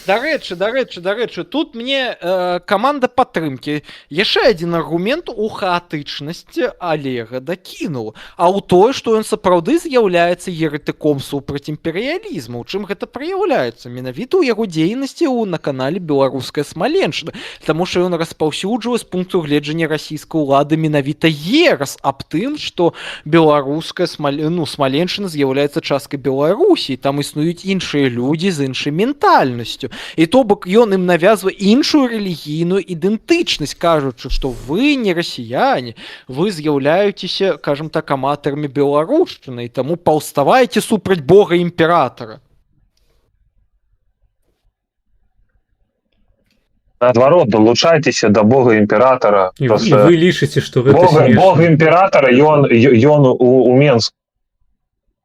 Дарэчы, тут мне каманда падтрымкі яшчэ адзін аргумент у хаатычнасці Олега дакінуў, а ў той, што ён сапраўды з'яўляецца еретыком супраць імперыялізму. У чым гэта праяўляецца? Менавіта ў яго дзейнасці на канале «Беларуская Смаленшчына», таму што ён распаўсюджвае з пункту гледжання расійскай улады менавіта ерас аб тым, што беларуская Смаленшчына з'яўляецца часткай Беларусі, там існуюць іншыя людзі з іншай ментальнасцю. І то бок ён ім навязвае іншую рэлігійную ідэнтычнасць, кажучы, што вы не расіяне, вы з'яўляецеся, кажам так, аматарамі беларушчыны, і таму паўставаеце супраць Бога імператара. Наадварот, далучайцеся да Бога імператара. І вы лічыце, што гэта Бог смешна. імператара, ён у Менску.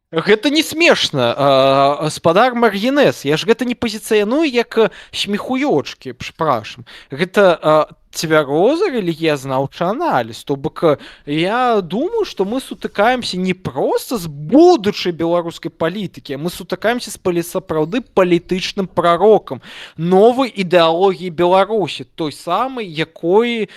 Гэта не смешна, спадар Маргінес, я ж гэта не пазіцыяную як смехуёчкі, прашам. Гэта цвярозы рэлігіязнаўчы аналіз. То бок я думаю, што мы сутыкаемся не проста з будучай беларускай палітыкі, а мы сутыкаемся з сапраўды палітычным прарокам новай ідэалогіі Беларусі, той самай, якую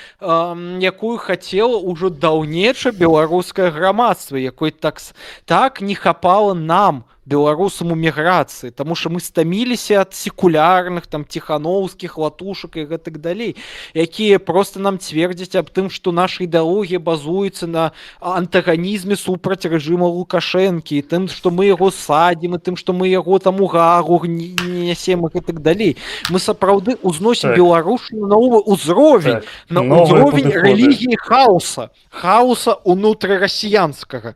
хацела ўжо даўнейшае беларускае грамадства, якой так не хапала нам, беларусам у міграцыі, таму што мы стаміліся ад секулярных там ціхановскіх латушак і гэтак далей, якія просто нам цвердзяць аб тым, што наша ідэалогія базуецца на антаганізме супраць рэжыма Лукашэнкі, і тым, што мы яго садзім, і тым, што мы яго там у Гаагу нясем і гэтак далей. Мы сапраўды узносім беларушчыну на новы ўзровень, на ўзровень рэлігіі хаоса унутрырасіянскага.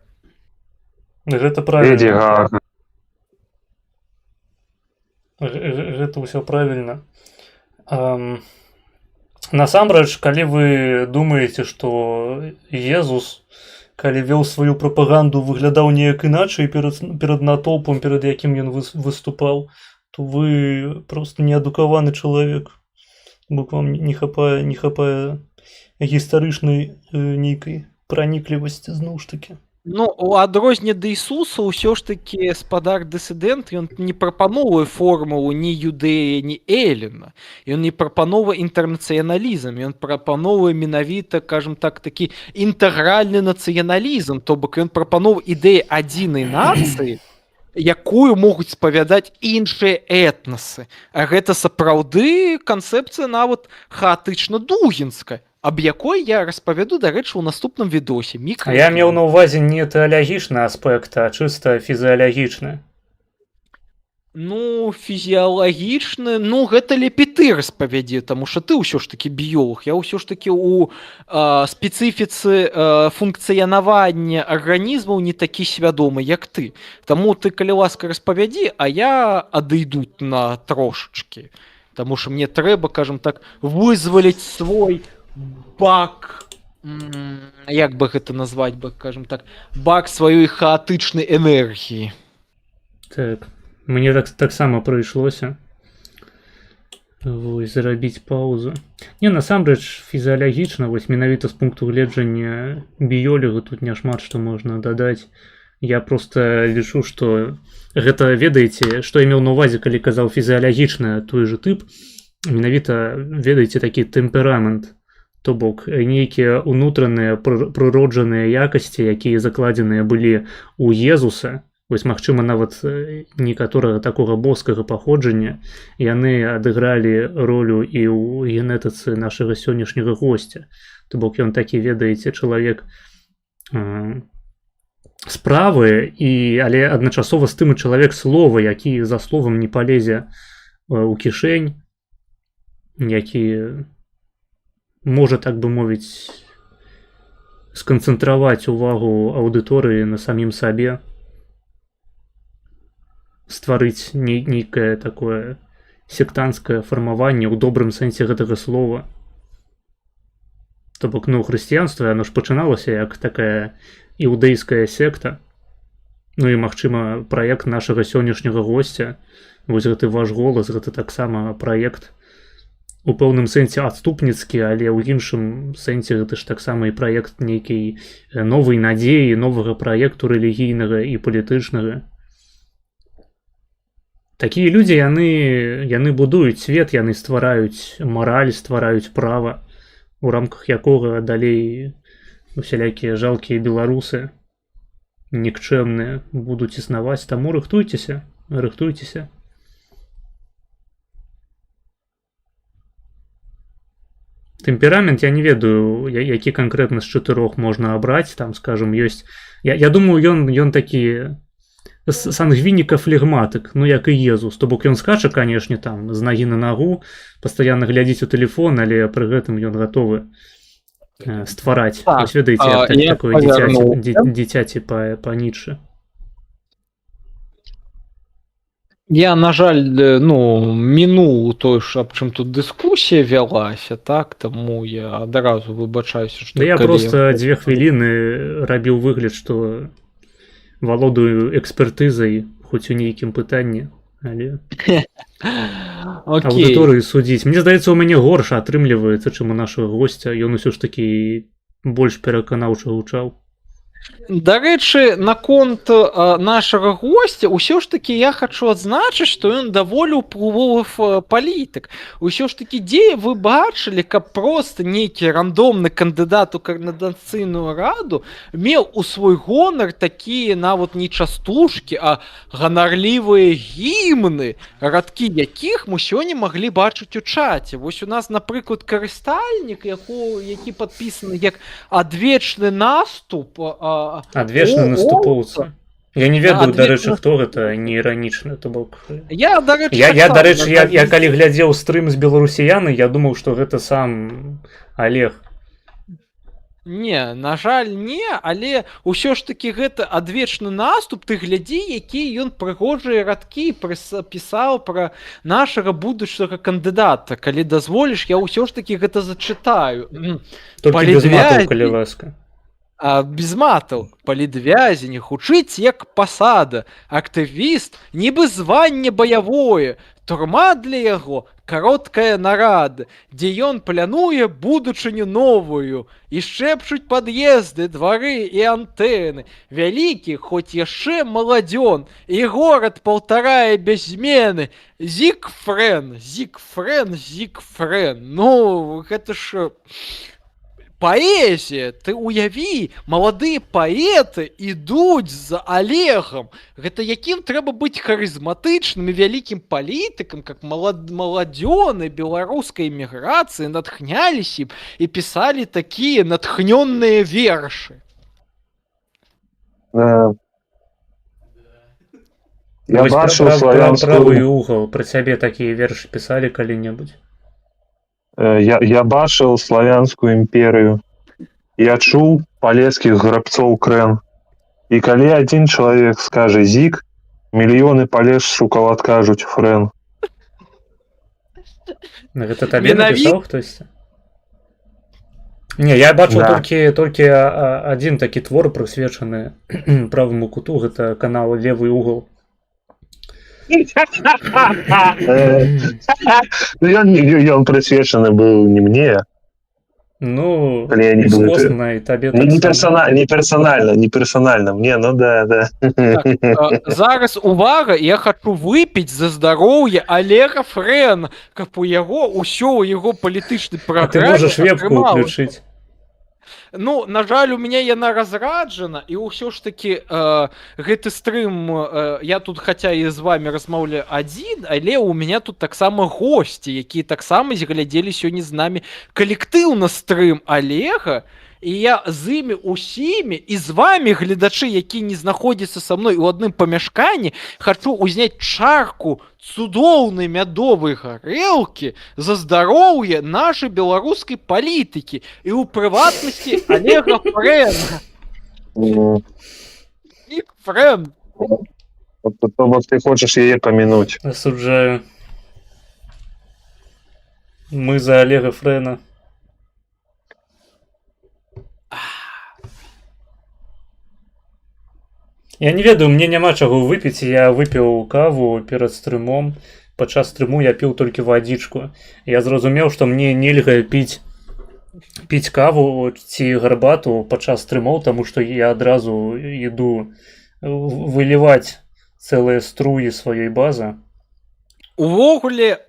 Гэта правильно. Гэта ўсё правильно. Насамрэч, калі вы думаеце, што Езус, калі вёў сваю прапаганду, выглядаў неяк іначай перад натоўпам, перад якім ён выступаў, то вы просто неадукаваны чалавек, бо вам не хапае гістарычнай нейкай праніклівасці, зноў ж такі. Ну, у адрозненне да Ісуса ўсё ж такі спадар дысідэнт, ён не прапановвае формулу ні Юдэя, ні Элліна. Ён не прапановвае інтэрнацыяналізм, ён прапановвае менавіта, кажам так, такі інтэгральны нацыяналізм, то бок ён прапановвае ідэю адзінай нацыі, якую могуць спавядаць іншыя этнасы. А гэта сапраўды канцэпцыя нават хаатычна-дугінская, аб якой я распавяду, дарэчы, у наступным відосе. Я меў на ўвазе не тэалагічны аспект, а чыста фізіялагічны. Ну, фізіялагічны, ну, гэта лепей ты распавядзе, таму што ты ўсё ж такі біёлог. Я ўсё ж такі у спецыфіцы функцыянавання арганізмаў не такі свядомы, як ты. Таму ты, калі ласка, распавядзі, а я адыйду на трошачкі. Таму што мне трэба, кажам так, вызваліць свой бак, як бы гэта назваць бы, кажам так, бак сваёй хаатычнай энергіі. Так, мне таксама прыйшлося зрабіць паузу. Не, насамрэч, фізіялагічна, вось менавіта з пункту гледжання біёлога тут няшмат што можна дадаць. Я просто лічу, што гэта, ведаеце, што я меў на ўвазе, калі казаў фізіялагічна той же тып, менавіта, ведаеце, такі тэмперамент. То бок, нейкія ўнутраныя прыроджаныя якасці, якія закладзеныя былі ў Езуса, вось, магчыма, нават некаторага такога боскага паходжання, яны адыгралі ролю і ў генетыцы нашага сённяшняга госця. То бок, ён такі, ведаеце, чалавек справы, але адначасова з тым і чалавек слова, які за словам не палезе ў кішэнь, які можа, так бы мовіць, сканцэнтраваць увагу аўдыторыі на самім сабе, стварыць нейкае такое сектанцкае фармаванне ў добрым сэнсе гэтага слова. То бок, ну, хрысціянства, яно ж пачыналася як такая іўдэйская секта, ну і, магчыма, праект нашага сённяшняга госця, вось гэты ваш голас, гэта таксама праект у пэўным сэнсе адступніцкі, але ў іншым сэнсе гэта ж таксама і праект нейкай новай надзеі, новага праекту рэлігійнага і палітычнага. Такія людзі, яны будуюць свет, яны ствараюць мараль, ствараюць права, у рамках якога далей усялякія жалкія беларусы нікчэмныя будуць існаваць. Таму рыхтуйцеся. Тэмперамент, я не ведаю, які канкрэтна з 4 можна абраць, там, скажем, ёсць... Я думаю, ён такі сангвініка-флегматык, ну, як і Езус. То бок ён скача, канешне, там, з нагі на нагу, пастаянна глядзіць у тэлефон, але пры гэтым ён гатовы ствараць. Вось, ведаеце, такое дзіцяці па Ніцшэ. Я, на жаль, ну, мінуў той ж, аб чым тут дыскусія вялася, так, таму я адразу выбачаюся, што... Да я просто 2 хвіліны рабіў выгляд, што валодаю экспертызай хоць у нейкім пытанні, але Окей. аўдыторыі судзіць. Мне здаецца, у мяне горш атрымліваецца, чым у нашага госця. Ён усё ж такі больш пераканаўча гучаў. Дарэчы, наконт нашага госця ўсё ж такі я хачу адзначыць, што ён даволі ўплывовы палітык. Усё ж такі дзе вы бачылі, каб проста нейкі рандомны кандыдат у каардынацыйную раду меў у свой гонар такія нават не частушкі, а ганарлівыя гімны, радкі якіх мы сёння маглі бачыць у чаце. Вось у нас, напрыклад, карыстальнік, які падпісаны як адвечны наступ, Адвечны О, наступоўца. Я не ведаю, адвечны- дарэчы, хто гэта, не іранічна, то бок. Я, дарэчы, Я таксама дарэчы, я на- калі глядзеў стрым з беларусіяны, я думаў, што гэта сам Олег. Не, на жаль, не, але ўсё ж такі гэта адвечны наступ, ты глядзі, якія ён прыгожыя радкі пісаў пра нашага будучага кандыдата. Калі дазволіш, я ўсё ж такі гэта зачытаю. Толькі без матаў, Палітвязні. калі ласка. Без матаў, палітвязень гучыць як пасада, актывіст нібы званне баявое, турма для яго кароткая нарада, дзе ён плануе будучыню новую, і шэпчуць пад'езды, двары і антэны, вялікі, хоць яшчэ маладзён, і горад паўтарае без змены, Зігфрен, Зігфрен, Зігфрен. Ну, гэта ж паэзія, ты уяві, маладыя паэты ідуць за Олегам. Гэта якім трэба быць харызматычным і вялікім палітыкам, как маладзёны беларускай эміграцыі натхняліся і пісалі такія натхнённыя вершы. Я Вось бачыў правы славянскую... угол. Пра цябе такія вершы пісалі калі-небудзь. Я бачыў славянскую імперыю. Я чуў палескіх грабцоў крэн. І калі адзін чалавек скажа зік, мільёны палесчукаў адкажуць фрэн. Гэта табе Менавіта- напісаў хтосьці? Не, я бачыў Да. толькі адзін такі твор прысвечаны праваму куту, гэта канал левый угол. Ён прысвечаны быў не мне. Ну, Калі я не буду- ускосна, і табе Не таксама. персанальна. Мне, ну да. Зараз увага, я хачу выпіць за здароўе Олега Фрэна, каб у яго ўсё ў яго палітычнай А ты праграме можаш вебку атрымалася. ўключыць. Ну, на жаль, у меня яна разраджана, і ўсё ж таки гэты стрым, я тут хаця і з вами размаўляю адзін, але у меня тут таксама госці, якія таксама зглядзелі сёння з намі калектыўна стрым Олега, і я з імі усімі і з вами, гледачы, які не знаходзяцца са мной у адным памяшканні, хачу ўзняць чарку цудоўнай мядовай гарэлкі за здароўе нашай беларускай палітыкі і ў прыватнасці Олега Фрэна. І Фрэн. То бок ты хочаш яе памінуць. Асуджаю. Мы за Олега Фрэна. Я не ведаю, мне няма чаго выпіць, я выпіў каву перад стрымом. Падчас стрыму я піў толькі вадзічку. Я зразумеў, што мне нельга піць каву ці гарбату падчас стрымоў, таму што я адразу іду выліваць цэлыя струі сваёй базы. Увогуле,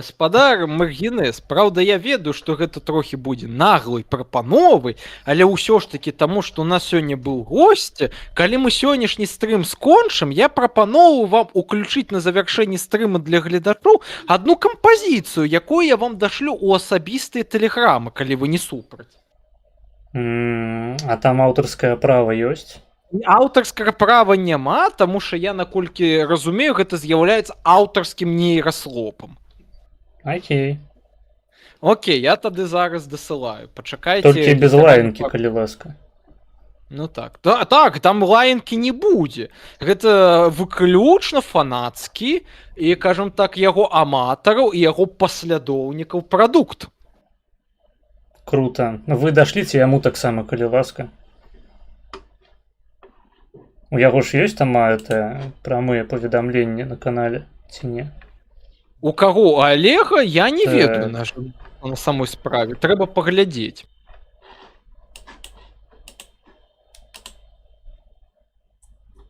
спадар Маргінес, праўда, я ведаю, што гэта трохі будзе наглай прапановай, але ўсё ж такі таму, што у нас сёння быў госць, калі мы сённяшні стрым скончым, я прапаноўваю вам уключыць на завяршэнні стрыма для гледачоў адну кампазіцыю, якую я вам дашлю ў асабістыя тэлеграмы, калі вы не супраць. А там аўтарскае права ёсць? Аўтарскага права няма, таму што я, наколькі разумею, гэта з'яўляецца аўтарскім нейраслопам. Окей. Окей, я тады зараз дасылаю. Пачакайце. Толькі без лаянкі, калі ласка. Ну так. Так, там лаянкі не будзе. Гэта выключна фанацкі і, кажам так, яго аматараў і яго паслядоўнікаў прадукт. Круто. Вы дашліце яму таксама, калі ласка. У яго ж ёсць там это прамыя паведамленні на канале ці не? У каго? У Олега? Я не Так. ведаю на самой справе. Трэба паглядзець.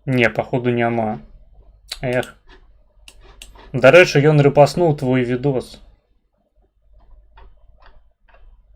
Не, походу няма. Эх. Дарэчы, ён рэпаснуў твой відос.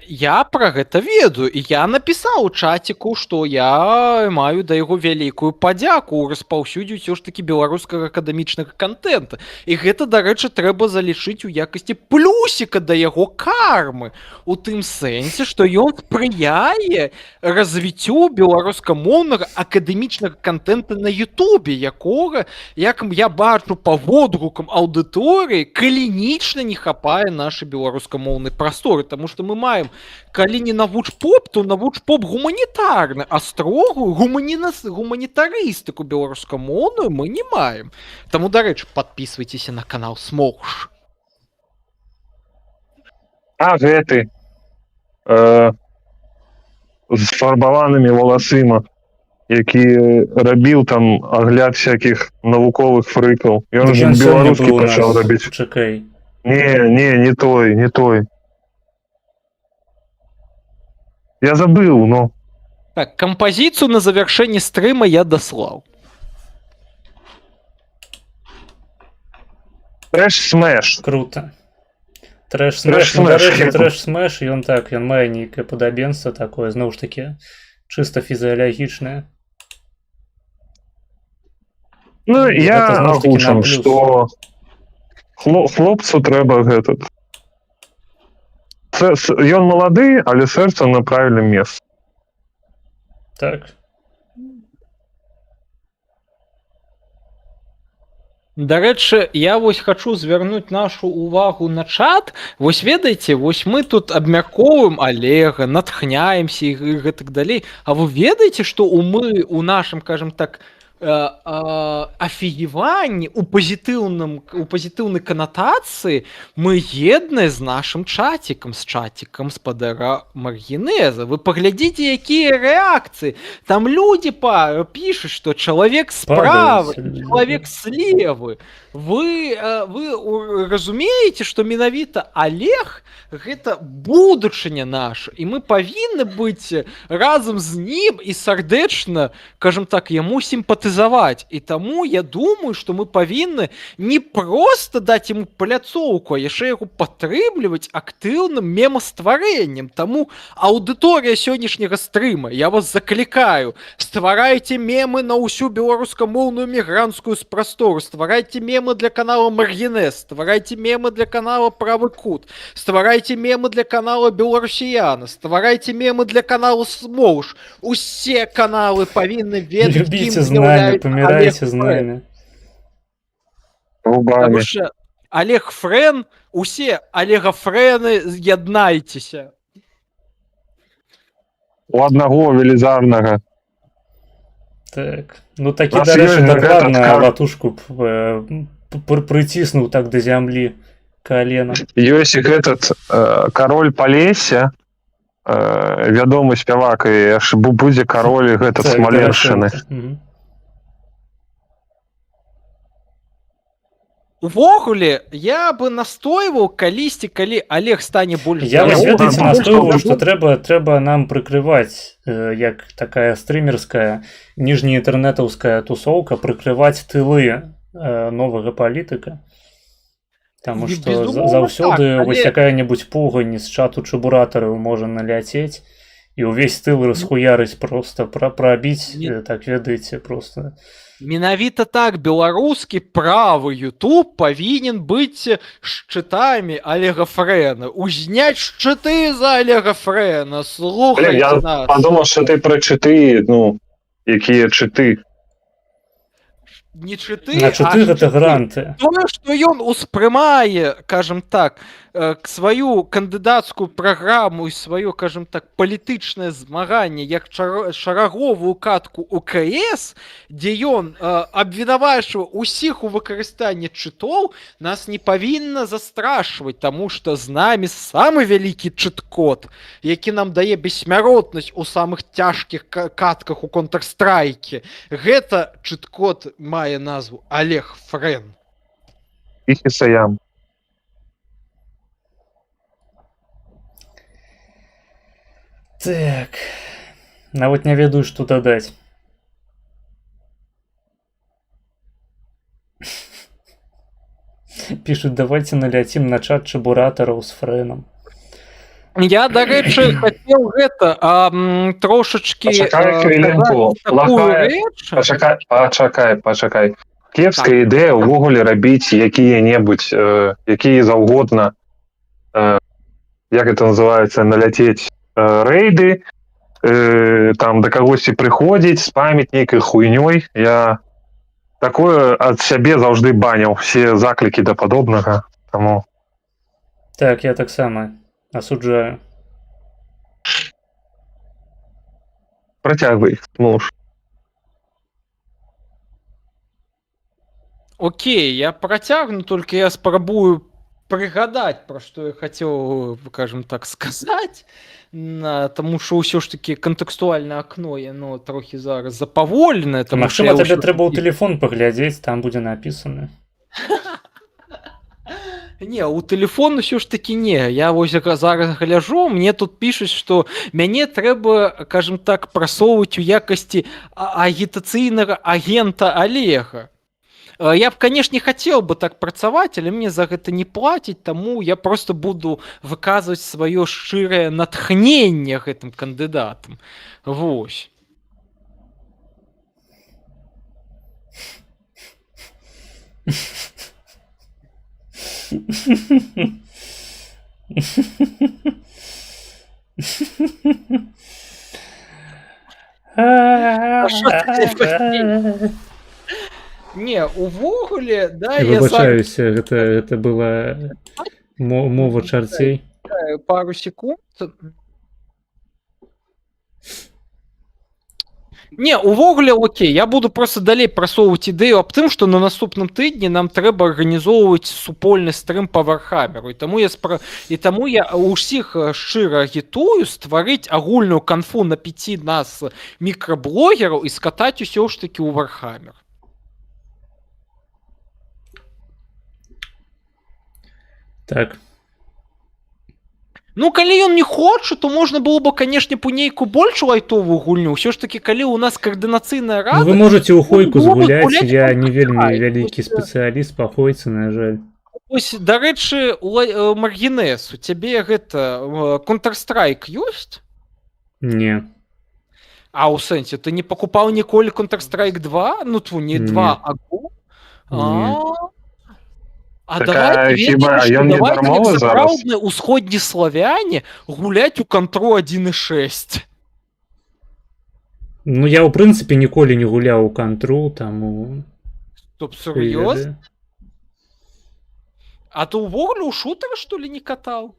Я пра гэта ведаю, і я напісаў у чаціку, што я маю да яго вялікую падзяку ў распаўсюдзе ўсё ж такі беларускага акадэмічнага кантэнта. І гэта, дарэчы, трэба залічыць у якасці плюсіка да яго кармы. У тым сэнсе, што ён спрыяе развіццю беларускамоўнага акадэмічнага кантэнта на Ютубе, якога, як я бачу па водгукам аўдыторыі, клінічна не хапае нашай беларускамоўнай прасторы, таму што мы маем калі не навуч-поп, то навуч-поп гуманітарны, а строгую гуманітарыстыку беларускамоўную мы не маем. Таму, дарэчы, падпісвайцеся на канал Смоуш. А гэты з фарбаванымі валасыма, які рабіў там агляд всякіх навуковых фрыкаў. Ён же беларускі пачаў рабіць. Чакай. Не той. Я забыл, но... Так, кампазіцыю на завяршэнне стрыма я даслаў. Трэш-смэш. Круто. Трэш-смэш. Трэш-смэш, ён мае нейкае падабенства такое, зноў ж такі, чыста фізіялагічнае. Ну, я агучам, што хлопцу трэба гэтак. Ён малады, але сэрца на правільным месцы. Так. Дарэчы, я вось хачу звярнуць нашу увагу на чат. Вось ведаеце, вось мы тут абмяркоўваем Олега, натхняемся і гэтак далей. А вы ведаеце, што мы у нашым, кажам так, афігеванні, у пазітыўнай канатацыі мы едныя з нашым чацікам, з чацікам спадара Маргінеза. Вы паглядзіце, якія рэакцыі. Там людзі пішуць, што чалавек справа, чалавек слевы. Вы разумееце, што менавіта Олег гэта будучыня наша, і мы павінны быць разам з ім і сардэчна, кажам так, яму сімпатызаваць. І таму я думаю, што мы павінны не проста даць яму пляцоўку, а яшчэ яго падтрымліваць актыўным мемастварэннем. Таму аўдыторыя сённяшняга стрыма, я вас заклікаю, стварайце мемы на ўсю беларускамоўную мігрантскую прастору, стварайце мемы для канала Маргінез, стварайце мемы для канала Правы Кут, стварайце мемы для канала Беларусіяна, стварайце мемы для канала Смоуш. Усе каналы павінны ведаць, Любіце з намі, памірайце з намі. Таму што Олег Френ, усе Олегафрэны, з'яднайцеся. У аднаго велізарнага. Так. Ну такі, дарэчы, дакладна латушку прыціснуў так да зямлі калена. Ёсць этот кароль Палесся, вядомы спявак, і аж будзе кароль гэта Смаленшчыны. Увогуле, я бы настойваў калісьці, калі Олег стане больш... Я вось, ведаеце, настойваю, што трэба нам прыкрываць, як такая стрымерская, ніжнеінтэрнетаўская тусоўка, прыкрываць тылы новага палітыка. Таму што заўсёды вось якая-небудзь пугань з чату чабуратараў можа наляцець і ўвесь тыл расхуярыць проста, прабіць, так ведаеце, проста... Менавіта так, беларускі правы YouTube павінен быць шчытамі Олегафрэна. Узняць шчыты за Олегафрэна, слухайце нас. Я падумаў, што ты пра чыты, ну, якія чыты. Не чыты, а чыты гэта гранты. Тое, што ён успрымае, кажам так, сваю кандыдацкую праграму і сваё, кажам так, палітычнае змаганне як шараговую катку УКС, дзе ён абвінавачваў усіх у выкарыстанні чытоў, нас не павінна застрашваць, таму што з намі самы вялікі чыт-код, які нам дае бессмяротнасць у самых цяжкіх катках у Counter-Strike. Гэта чыт-код мае назву Олег Френ. Іхісаям. Так. Нават не ведаю, што дадаць. Пишут, давайте наляцім на чат чабуратараў з Фрэнам. Я, дарэчы, хацеў гэта трошачкі Пачакай хвілінку. Пачакай. Кепская ідэя ўвогуле рабіць якія-небудзь, якія заўгодна, як это называецца, наляцець рэйды, там да кагосьці прыходзіць, спаміць нейкай хуйнёй. Я такое ад сябе заўжды баніў, все заклікі да падобнага. Таму... Так, я таксама асуджаю. Працягвай, муж. Окей, я працягну, толькі я спрабую прыгадаць, пра што я хацеў, кажам так, сказаць, таму што ўсё ж такі кантэкстуальнае акно, яно трохі зараз запаволенае. Магчыма, табе трэба ў тэлефон паглядзець, там будзе напісана. Не, у тэлефон ўсё ж такі не. Я вось зараз гляжу, мне тут пішуць, што мяне трэба, кажам так, прасоўваць у якасці агітацыйнага агента Олега. Я б, канешне, хацеў бы так працаваць, але мне за гэта не плаціць, таму я просто буду выказваць сваё шчырае натхненне гэтым кандыдатам. Вось. Не, увогуле, да, я выбачаюся, гэта была мова чарцей. Пару секунд. Не, увогуле, окей, я буду просто далей прасоўваць ідэю аб тым, што на наступным тыдні нам трэба арганізоўваць супольны стрым па Вархамеру. І таму я ўсіх шчыра агітую стварыць агульную канфу на 5 нас мікраблогераў і скатаць усё ж такі ў Вархамер. Так. Ну, калі ён не хоча, то можна было бы, канешне, по нейку больш лайтовую гульню. Ўсё ж такі, калі ў нас каардынацыйная рада... Вы можете ў хойку згуляць, я не вельмі вялікі спецыяліст па хойцы, на жаль. Ось, дарэчы, Маргінес, у цябе гэта Counter-Strike ёсць? Не. А ў сэнсе, ты не пакупаў ніколі Counter-Strike 2? Ну, не 2, а Go? А давайте сапраўдныя ўсходні славяне гуляць у Контру 1.6. Ну, я, ў прынцыпе, ніколі не гуляў у Контру, таму... Стоп, сур'ёз? А ты ўвогуле ў шутары, што ли, не катаў?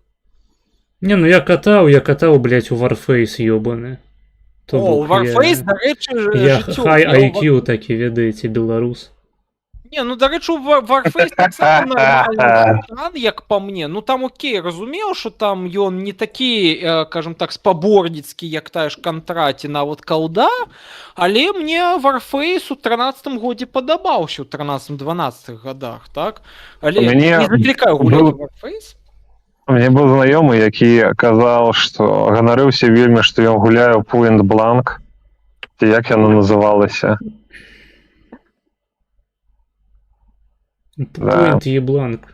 Не, ну я катаў, блядь, у Warface, ёбаны. О, у Warface, дарэчы, я хай IQ такі, ведаеце, беларус. Не, ну, дарэчы, у Warface так само нормальны, як па мне. Ну, там окей, разумеў, што там ён не такі, кажам так, спаборніцкі, як тая ж Контраці, нават калда, але мне Warface у 13-м годзе падабаўся, у 13-12 годах, так? Але не заклікаю гуляць у Warface. У мяне быў знаёмы, які казаў, што ганарыўся вельмі, што ён гуляе ў Point Blank, ці як яно называлася. Point Ебланк.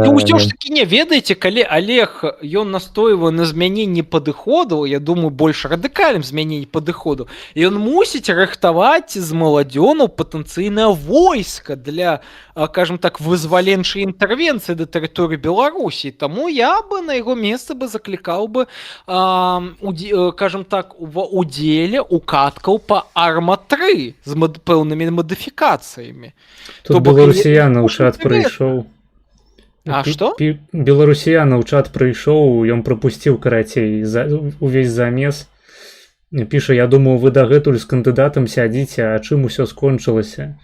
Ну, ўсё ж таки не ведаеце, калі Олег ён настойвае на змяненні падыходу, я думаю, больш радыкальным змяненні падыходу, ён мусіць рыхтаваць з маладзёнаў патэнцыйнае войска для, кажам так, вызваленчай інтэрвенцыі да тэрыторыі Беларусі. Таму я бы на яго месцы бы заклікаў бы, кажам так, ва удзеле укаткаў па Арма-3 з пэўнымі мадыфікацыямі. Тут беларусіяна ў чат прыйшоў. А што? Беларусіяна ў чат прыйшоў, ён прапусціў карацей увесь замес. Піша, я думаю, вы дагэтуль з кандыдатам сядзіце, а чым усё скончылася?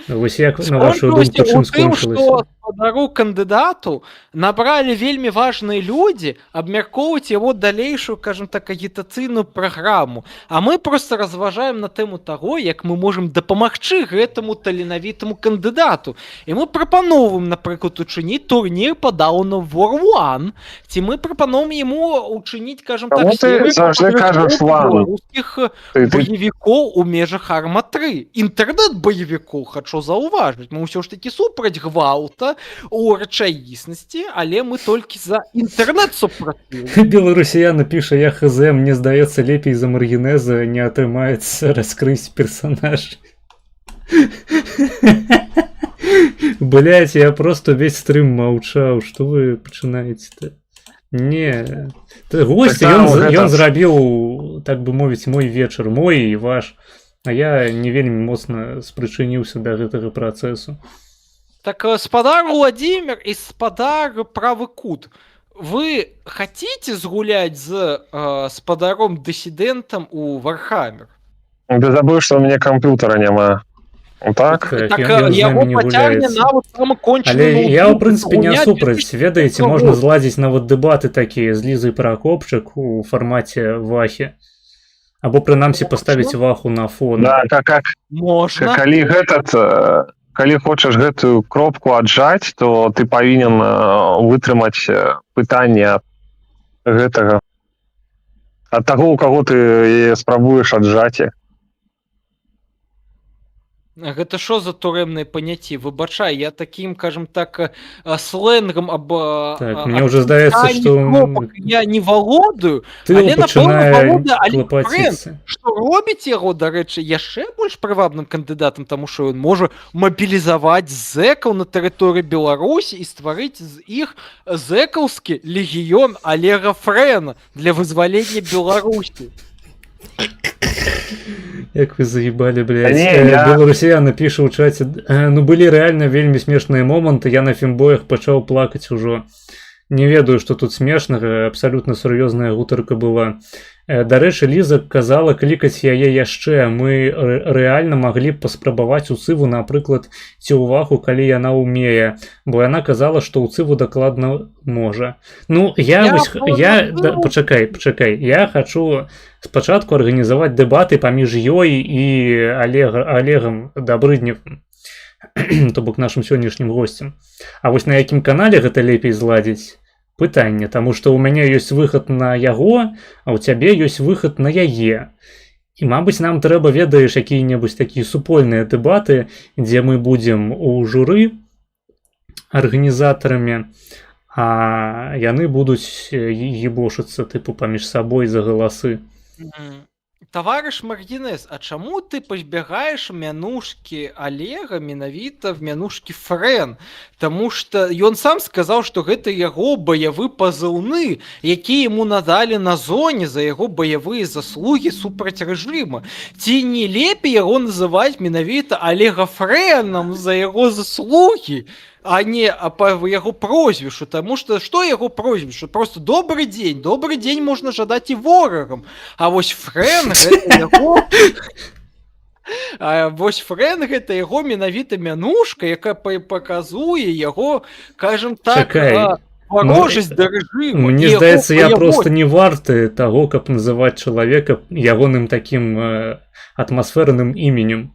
Вось як на вашу думку, чым скончылася? Спадару кандыдату набралі вельмі важныя людзі абмяркоўваць яго далейшую, кажам так, агітацыйную праграму. А мы просто разважаем на тэму таго, як мы можам дапамагчы гэтаму таленавітаму кандыдату. І мы прапановваем, напрыклад, учыніць турнір па Dawn of War 1, ці мы прапановваем яму учыніць, кажам так, беларускіх баевікоў у межах Арма-3. Інтэрнэт-баевікоў, хачу заўважыць. Мы ўсё ж такі супраць гвалта, у рэчаіснасці, але мы толькі за інтэрнэт супраціў. Беларусіяна піша, я хз, мне здаецца, лепей за маргінеза не атрымаецца раскрыць персанаж. Блять, я просто весь стрым маўчаў, што вы пачынаеце-то? Не, госці, ён зрабіў, так бы мовіць, мой вечар, мой і ваш, а я не вельмі моцна спрычыніўся да гэтага працэсу. Так, спадар Владимир и спадар Правы Кут, вы хотите згуляць з спадаром-дысідэнтам у Вархаммер? Ты забыл, что у меня компьютера няма. Так? Так яго пацягне нават самы кончаны. Але я, ў прынцыпе, не супраць. Ведаеце, можна зладзіць нават дэбаты такія з Лізай Пракопчык у фармаце Вахі. Або, прынамсі, паставіць Ваху на фон. Да, как можна. Калі хочаш гэтую кропку аджаць, то ты павінен вытрымаць пытанне гэтага ад таго, у каго ты спрабуеш аджаць. Гэта што за турэмныя паняцці? Выбачай, я такім, кажам так, сленгам Так, мне ўжо здаецца, што я не валодаю, але напэўна валодае, што робіць яго, дарэчы, яшчэ больш прывабным кандыдатам, таму што ён можа мабілізаваць зэкаў на тэрыторыі Беларусі і стварыць з іх зэкаўскі легіён Олега Фрэна для вызвалення Беларусі. Як вы заебали, блядь. Беларусіяна піша ў чаце, ну былі рэальна вельмі смешныя моманты, я на фімбоях пачаў плакаць ужо. Не ведаю, што тут смешнага, абсалютна сур'ёзная гутарка была. Дарэчы, Ліза казала клікаць яе яшчэ. Мы рэальна маглі б паспрабаваць у цыву, напрыклад, ці ўвагу, калі яна ўмее. Бо яна казала, што ў цыву дакладна можа. Ну, пачакай. Я хачу спачатку арганізаваць дэбаты паміж ёй і Олегам Дабрыдневым, то бок нашым сённяшнім госцем. А вось на якім канале гэта лепей зладзіць? Пытанне, таму што ў мяне ёсць выхад на яго, а ў цябе ёсць выхад на яе. І, мабыць, нам трэба, ведаеш, якія-небудзь такія супольныя дэбаты, дзе мы будзем у журы арганізатарамі, а яны будуць ебошыцца, тыпу, паміж сабой за галасы. Таварыш Маргінез, а чаму ты пазбягаеш мянушкі Олега менавіта в мянушкі Фрэн? Таму што ён сам сказаў, што гэта яго баявы пазыўны, які яму надалі на зоне за яго баявыя заслугі супраць рэжыма. Ці не лепей яго называць менавіта Олега Фрэнам за яго заслугі, а не па яго прозвішу, таму што яго прозвішу? Просто добрый дзень можна жадаць і ворагам. А вось Фрэн гэта яго... Вось Фрэн гэта яго менавіта мянушка, якая паказуе яго, кажам так, варожасць да рэжыму. Мне здаецца, я проста не варты таго, каб называць чалавека ягоным такім атмасферным іменем.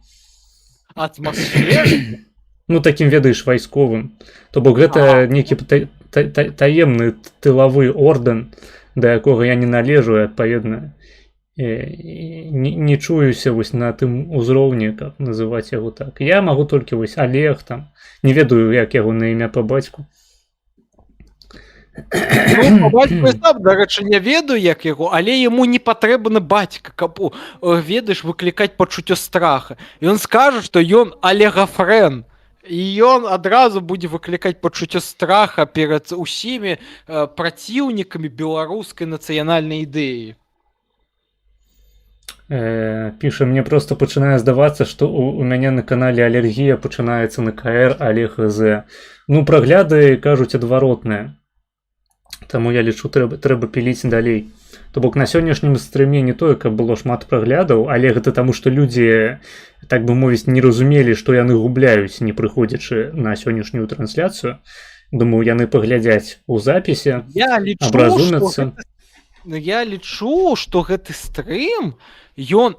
Атмасферным? Ну, такім, ведаеш, вайсковым. То бок гэта нейкі таемны тылавы ордэн, да якога я не належу, адпаведна. Не чуюся вось на тым узроўні, каб называць яго так. Я магу толькі вось Олег там, не ведаю, як яго на імя па бацьку. Ну, бацьку сам, дарэчы, не ведаю, як яго, але яму не патрэбны бацька, каб ведаеш выклікаць пачуццё страха. І ён скажа, што ён алегафрэн. І ён адразу будзе выклікаць пачуццё страха перад усімі праціўнікамі беларускай нацыянальнай ідэі. Піша, мне просто пачынае здавацца, што у мяне на канале алергія пачынаецца на КР, але ХЗ. Ну, прагляды кажуць адваротнае. Таму я лічу, трэба піліць далей. То бок на сённяшнім стрыме не тое, каб было шмат праглядаў, але гэта таму, што людзі, так бы мовіць, не разумелі, што яны губляюць, не прыходзячы на сённяшнюю трансляцыю. Думаю, яны паглядзяць у запісе, абразумяцца. Я лічу, што гэты стрым, ён,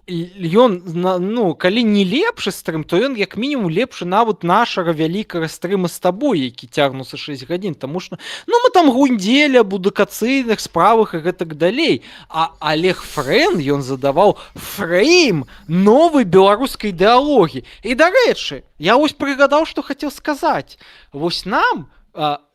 ну, калі не лепшы стрым, то ён як мінімум лепшы нават нашага вялікага стрыма з табой, які цягнуцца 6 гадзін, таму што, ну, мы там гундзелі аб адукацыйных справах і гэтак далей, а Олег Фрэн, ён задаваў фрэйм новай беларускай ідэалогіі. І, дарэчы, я вось прыгадаў, што хацеў сказаць. Вось нам,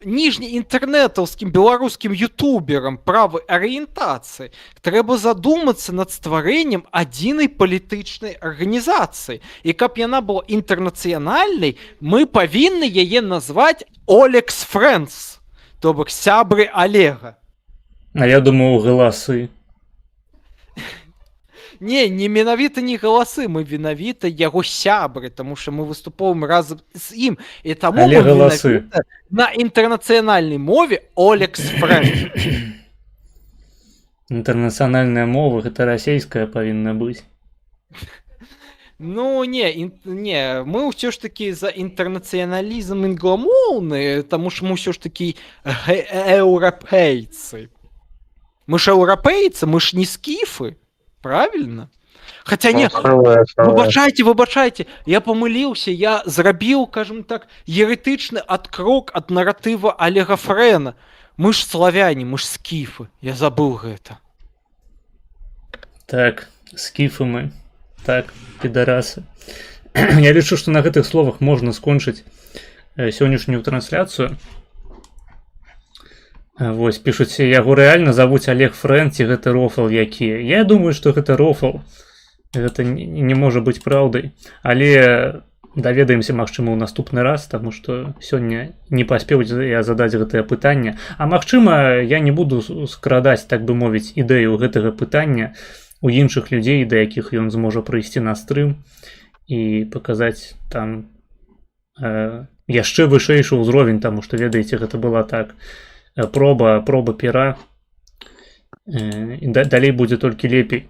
ніжнеінтэрнетаўскім беларускім ютуберам правай арыентацыі трэба задумацца над стварэннем адзінай палітычнай арганізацыі. І каб яна была інтэрнацыянальнай, мы павінны яе назваць Олекс Фрэнс, то бок сябры Олега. А я думаю, галасы. Не менавіта не галасы, мы менавіта яго сябры, таму што мы выступаем разам з ім. І таму Але мы галасы. менавіта на інтэрнацыянальнай мове Олекс Фрэнс. Інтэрнацыянальная мова, гэта расійская павінна быць. Ну, не, мы ўсё ж такі за інтэрнацыяналізм англамоўны, таму што мы ўсё ж такі еўрапейцы. Мы ж еўрапейцы, мы ж не скіфы. Правильно? Хотя не, выбачайце, я памыліўся, я зрабіў, скажем так, еретычны адкрок ад наратыва Олега Фрэна. Мы ж славяне, мы ж скіфы, я забыл гэта. Так, скіфы мы, так, підарасы. Я лічу, што на гэтых словах можна скончыць сённяшнюю трансляцыю. Вось, пішуць, яго рэальна завуць Олег Фрэн, ці гэта рофл які. Я думаю, што гэта рофл. Гэта не можа быць праўдай. Але даведаемся, магчыма, ў наступны раз, таму што сёння не паспеў я задаць гэтае пытанне. А магчыма, я не буду скрадаць, так бы мовіць, ідэю гэтага пытання у іншых людзей, да якіх ён зможа прыйсці на стрым і паказаць там яшчэ вышэйшы ўзровень, таму што, ведаеце, гэта была так проба пера, і далей будзе толькі лепей.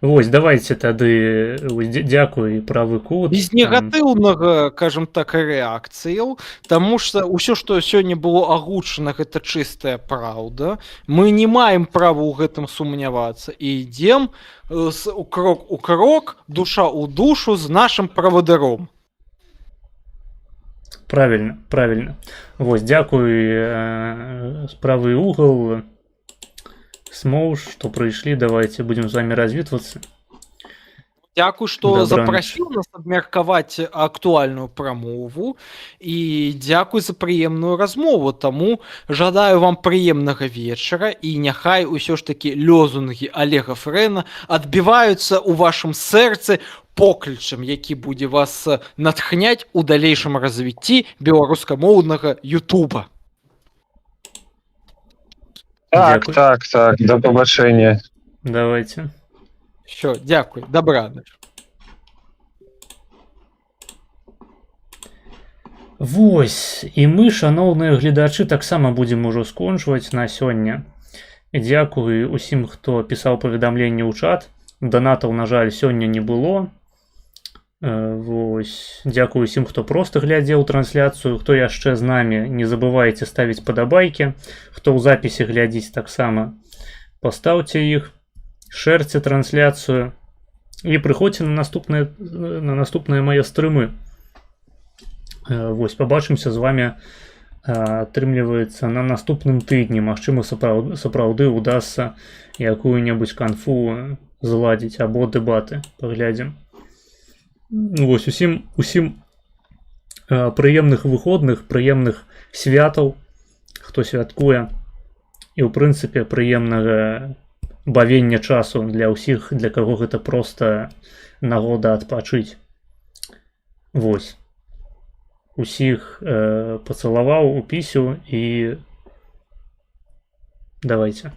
Вось, давайте тады, дзякуй, правы кут. Без негатыўнага, кажам так, рэакцыяў, таму што ўсё, што сёння было агучана, гэта чыстая праўда. Мы не маем права ў гэтым сумнявацца і ідзем крок у крок, душа ў душу з нашым правадыром. Правильно. Вось, дзякуй, справы угол, Смоуш, што прыйшлі, давайте будем з вами развітвацца. Дзякуй, што запрасіў нас абмеркаваць актуальную прамову, і дзякуй за прыемную размову, таму жадаю вам прыемнага вечара, і няхай усё ж такі лёзунгі Олега Фрэна адбіваюцца ў вашым сэрцы поклічам, які будзе вас натхняць у далейшым развіцці беларускамоўнага Ютуба. Так, до побачення. Давайте. Все, дзякуй, добраніч. Вось, і мы, шаноўныя гледачы, таксама будзем ужо скончваць на сёння. Дзякуй усім, хто пісаў паведамленні ў чат. Донатаў, на жаль, сёння не было. Вось, дзякуй усім, хто проста глядзеў трансляцыю, хто яшчэ з намі, не забывайце ставіць падабайкі, хто ў запісе глядзіць таксама, пастаўце іх, шэрце трансляцыю і прыходзьце на наступныя мае стрымы. Вось, пабачымся з вами, атрымліваецца, на наступным тыдні. Магчыма, сапраўды удасца якую-небудзь канфу зладзіць або дэбаты, паглядзім. Вось, усім прыемных выходных, прыемных святаў, хто святкуе. І ў прынцыпе прыемнага бавення часу для ўсіх, для каго гэта проста нагода адпачыць. Вось. Усіх пацалаваў у пісю і давайте.